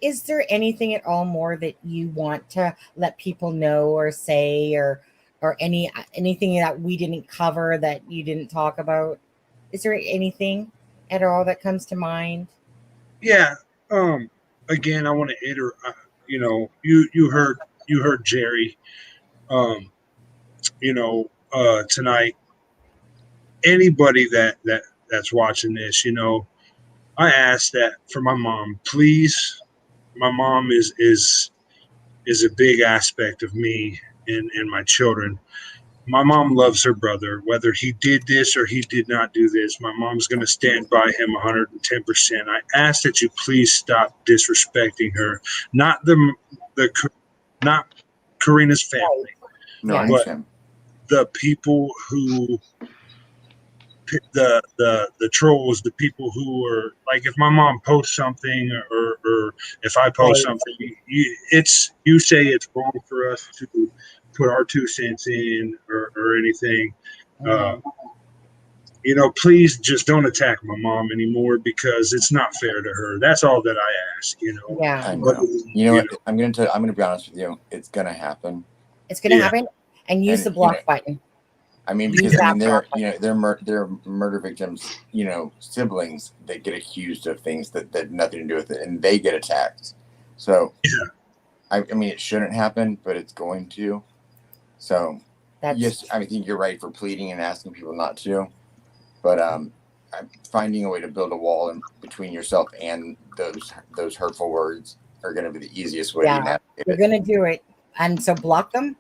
Is there anything at all more that you want to let people know or say, or anything that we didn't cover that you didn't talk about? Is there anything at all that comes to mind? Yeah. Again, I want to you know, you heard Gerry, tonight. Anybody that's watching this, you know, I ask that for my mom, please. My mom is a big aspect of me and my children. My mom loves her brother, whether he did this or he did not do this. My mom's going to stand by him 110%. I ask that you please stop disrespecting her, not not Karena's family, No, Yeah. I understand. the people who the trolls, the people who are like, if my mom posts something or if I post Right. something, you say it's wrong for us to put our 2 cents in or anything. You know, please just don't attack my mom anymore, because it's not fair to her. That's all that I ask, you know. Yeah, I But, know. You know what? I'm gonna be honest with you. It's gonna happen. it's going to Yeah. happen, and use And, the block button. I mean, Use because I mean, that they're murder victims, you know, siblings that get accused of things that have nothing to do with it, and they get attacked. So, Yeah. I mean, it shouldn't happen, but it's going to. So, That's yes, I think you're right for pleading and asking people not to, but finding a way to build a wall in between yourself and those hurtful words are going to be the easiest way to navigate you're it. going to do it, and so block them.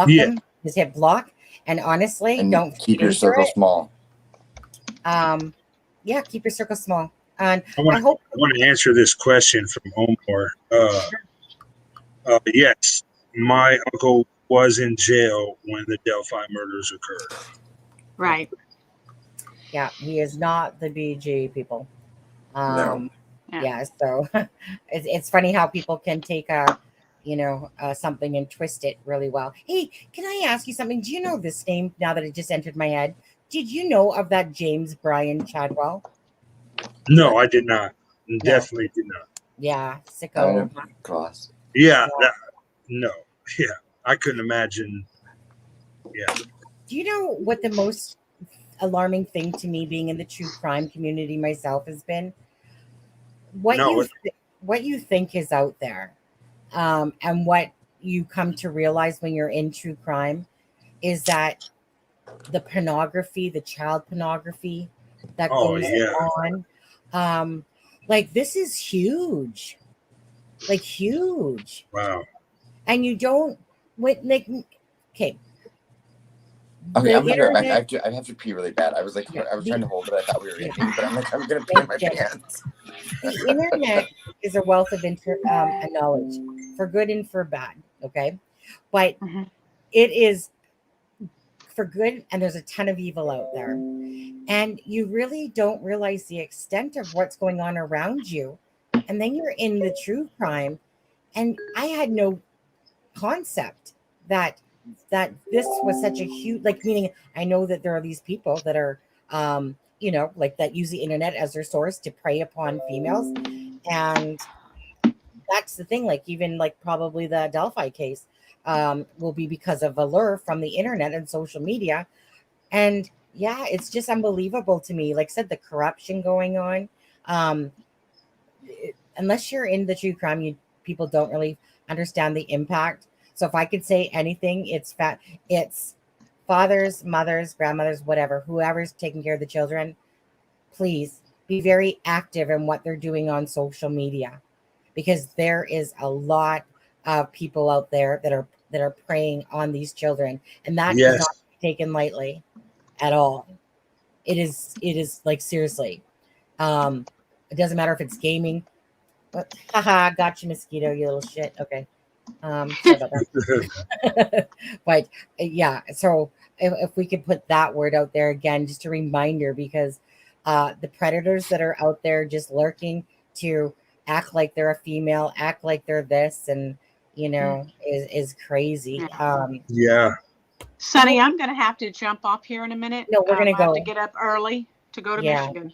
Yeah. Just hit block, and honestly, And don't keep your answer circle it. small. Yeah, keep your circle small. And I I hope want to answer this question from Omar. Yes, my uncle was in jail when the Delphi murders occurred. Right. yeah, he is not the BG people. No. Yeah, so it's funny how people can take something and twist it really well. Hey, can I ask you something? Do you know this name now that it just entered my head? Did you know of that James Brian Chadwell? No, I did not. No. Definitely did not. Yeah, sicko. Class. Yeah, no. Yeah, I couldn't imagine. Yeah. Do you know what the most alarming thing to me, being in the true crime community myself, has been? What you think is out there, and what you come to realize when you're in true crime is that the pornography, the child pornography that goes on, like, this is huge, like huge. Wow. And you don't okay. Okay, The I have to pee really bad. I was like, Yeah, I was trying to hold it. I thought we were Yeah. ending, but I'm like, I'm gonna pee in my Jenny. pants. The internet is a wealth of knowledge, for good and for bad. Okay, but Mhm. it is for good, and there's a ton of evil out there, and you really don't realize the extent of what's going on around you, and then you're in the true crime, and I had no concept that this was such a huge, like, meaning I know that there are these people that are like, that use the internet as their source to prey upon females, and that's the thing, like, even like probably the Delphi case will be because of a lure from the internet and social media. And yeah, it's just unbelievable to me, like I said, the corruption going on. Unless you're in the true crime, people don't really understand the impact. So if I could say anything, it's fathers, mothers, grandmothers, whatever, whoever's taking care of the children, please be very active in what they're doing on social media, because there is a lot of people out there that are preying on these children, and that is Yes. not taken lightly at all. It is like, seriously. It doesn't matter if it's gaming. But, haha, got you, mosquito, you little shit. Okay. Sorry about that. But yeah, so if we could put that word out there again, just a reminder, because the predators that are out there just lurking to act like they're a female, act like they're this, and is crazy. Yeah. Sonny, I'm going to have to jump off here in a minute. No, we're gonna I have go. to get up early to go to Yeah. Michigan.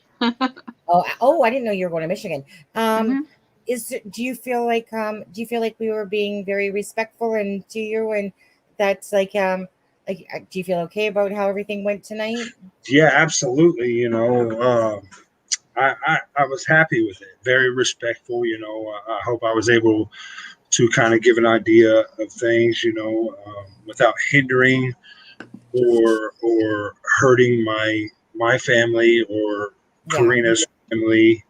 Oh, I didn't know you were going to Michigan. Mhm. Do you feel like we were being very respectful and to you, and that's like do you feel okay about how everything went tonight? Yeah, absolutely. I was happy with it. Very respectful. I hope I was able to kind of give an idea of things, without hindering or hurting my family or Yeah. Karina's family.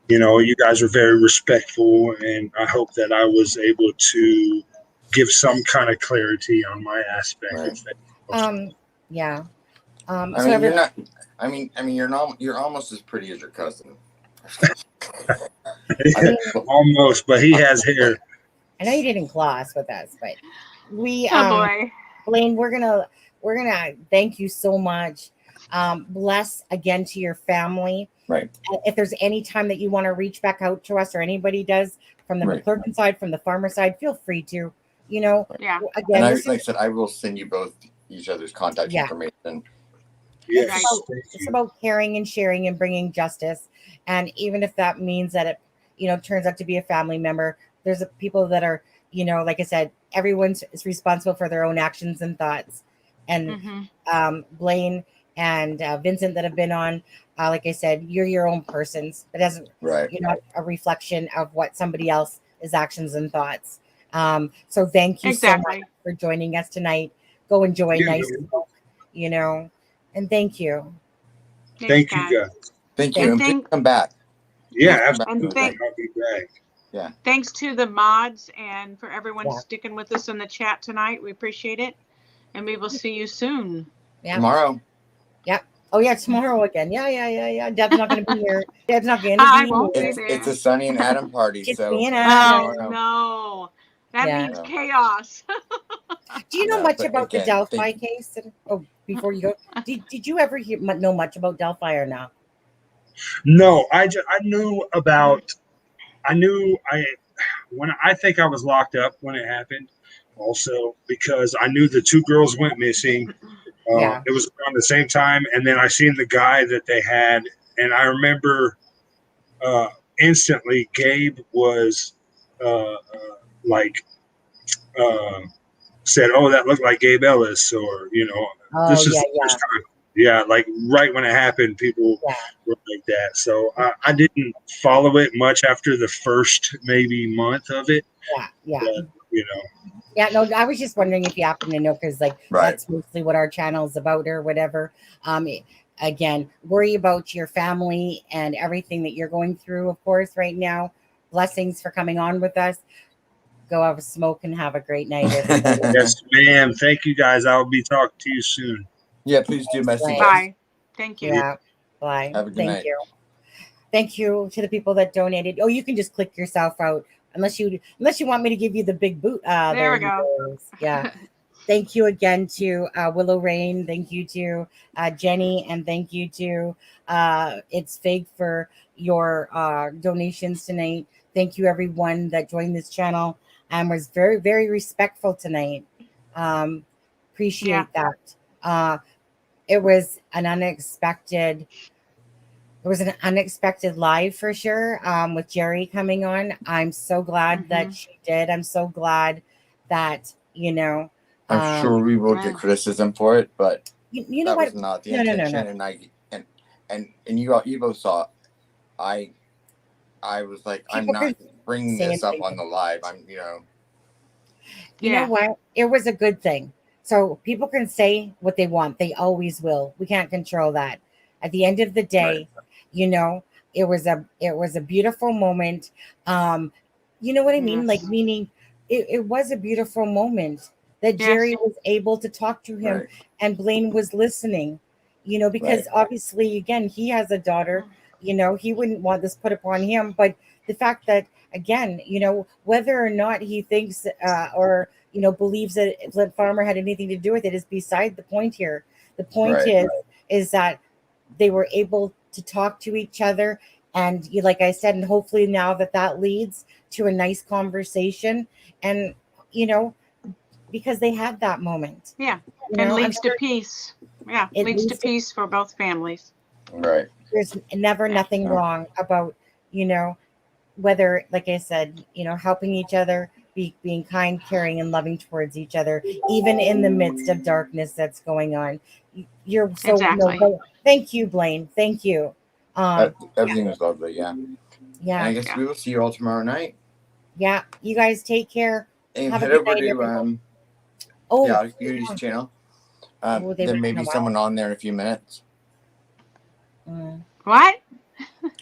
You guys are very respectful, and I hope that I was able to give some kind of clarity on my aspect Right. of things. Yeah. I So mean, you're not. I mean, you're not. You're almost as pretty as your cousin. Almost, but he has hair. I know you did in class with us, but we Oh boy. Blaine, we're gonna thank you so much. Bless again to your family. Right. If there's any time that you want to reach back out to us, or anybody does, from the Right. McClerkin side, from the farmer side, feel free to. Yeah. Again, And like I said, I will send you both each other's contact information. Yes. It's about caring and sharing and bringing justice. And even if that means that it, turns out to be a family member, there's people that are, like I said, everyone's is responsible for their own actions and thoughts. And Blaine and Vincent that have been on, like I said, you're your own persons. It doesn't, Right. you're not a reflection of what somebody else's actions and thoughts. So thank you so much for joining us tonight. Go enjoy nice smoke, and thank you. Thank you, guys. Thank you. And please come back. Yeah, absolutely. I'll be back. Yeah. Thanks to the mods and for everyone sticking with us in the chat tonight. We appreciate it. And we will see you soon. Yeah. Tomorrow. Yep. Oh yeah, tomorrow again. Yeah. Deb's not going to be here. Deb's not going to be I won't be there. It's a Sonny and Adam party. It's so me and Adam. Oh no, that means chaos. Do you know much about the Delphi case? Before you go, did you ever know much about Delphi or not? No, I knew about. When I think I was locked up when it happened. Also, because I knew the two girls went missing. It was around the same time, and then I seen the guy that they had, and I remember instantly Gabe was said, "Oh, that looked like Gabe Ellis," or this is the first time. Yeah, like right when it happened, people were like that. So I didn't follow it much after the first maybe month of it. Yeah. But, Yeah, no, I was just wondering if you happen to know, because that's mostly what our channel is about or whatever. Again, worry about your family and everything that you're going through, of course, right now. Blessings for coming on with us. Go have a smoke and have a great night. Yes, ma'am. Thank you, guys. I'll be talking to you soon. Yeah, please do message. Bye. Thank you. Yeah. Bye. Have a good night. You. Thank you to the people that donated. Oh, you can just click yourself out. Unless you want me to give you the big boot. There we go. Yeah. Thank you again to Willow Rain. Thank you to Jenny, and thank you to It's Fig for your donations tonight. Thank you everyone that joined this channel and was very, very respectful tonight. Appreciate that. It was an unexpected. It was an unexpected live for sure, with Gerry coming on. I'm so glad that she did. I'm so glad that, I'm sure we will get criticism for it, but you know that what? was not the intention. No. And you both saw. I was like, I'm not bringing this up on the live. You know what? It was a good thing. So people can say what they want. They always will. We can't control that. At the end of the day, it was a beautiful moment. You know what I mean? Like, Yes. meaning it was a beautiful moment that Yes. Gerry was able to talk to him, Right. and Blaine was listening, because obviously, again, he has a daughter, he wouldn't want this put upon him. But the fact that, again, whether or not he thinks or believes that Flint Farmer had anything to do with it is beside the point here. The point Right. is that they were able to talk to each other, and like I said, and hopefully now that leads to a nice conversation, and because they had that moment. Yeah. You And know, I'm leads to sure peace. Yeah. it Leads to leads to- peace for both families. Right. there's never nothing Yeah. wrong about whether, like I said, helping each other, being kind, caring, and loving towards each other, even in the midst of darkness that's going on. You're so Exactly. thank you, Blaine. Thank you. Everything was lovely. Yeah. And I Yeah, guess Yeah. we will see you all tomorrow night. yeah. You guys take care. And Have a head good over night, to everyone. Chaotic Beauty's channel. they've There been may in a be while. someone on there in a few minutes. What?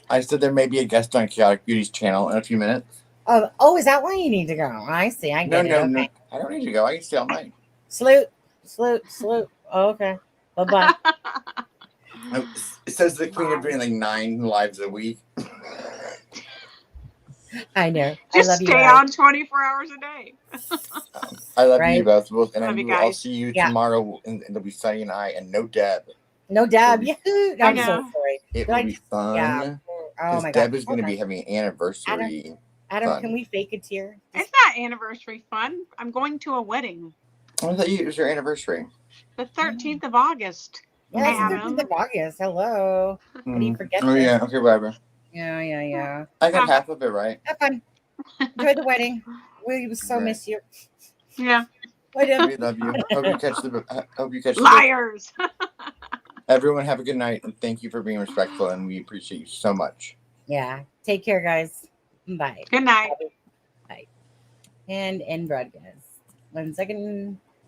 I said there may be a guest on Chaotic Beauty's channel in a few minutes. Oh, is that why you need to go? I see. I No, get it. no, Okay. no. I don't need to go. I can stay all night. Salute. Oh, okay. Bye-bye. It says the queen of doing like 9 lives a week. I know. Just I love you stay guys. on 24 hours a day. I love Right. you both. And Love you I'll guys. see you Yeah. tomorrow. And it'll be Sunny and I, and no Deb. No Deb. It'll Yahoo! I I'm so know. sorry. It Did will I- be fun. Yeah. Oh Because my God. Deb is going to Okay. be having an anniversary. Adam, fun. can we fake a tear? It's not anniversary fun. I'm going to a wedding. I thought it was your anniversary. The 13th of August. Yeah, that's the Adam. 13th of August. Hello. How do you forget Oh, this? yeah. Okay, whatever. Yeah. I got half of it right. Have fun. Enjoy the wedding. We so Right. miss you. Yeah. Bye, Deb. We love you. Hope you catch the Liars. Everyone have a good night, and thank you for being respectful, and we appreciate you so much. Yeah. Take care, guys. Bye. Good night. Bye. And end broadcast. 1 second.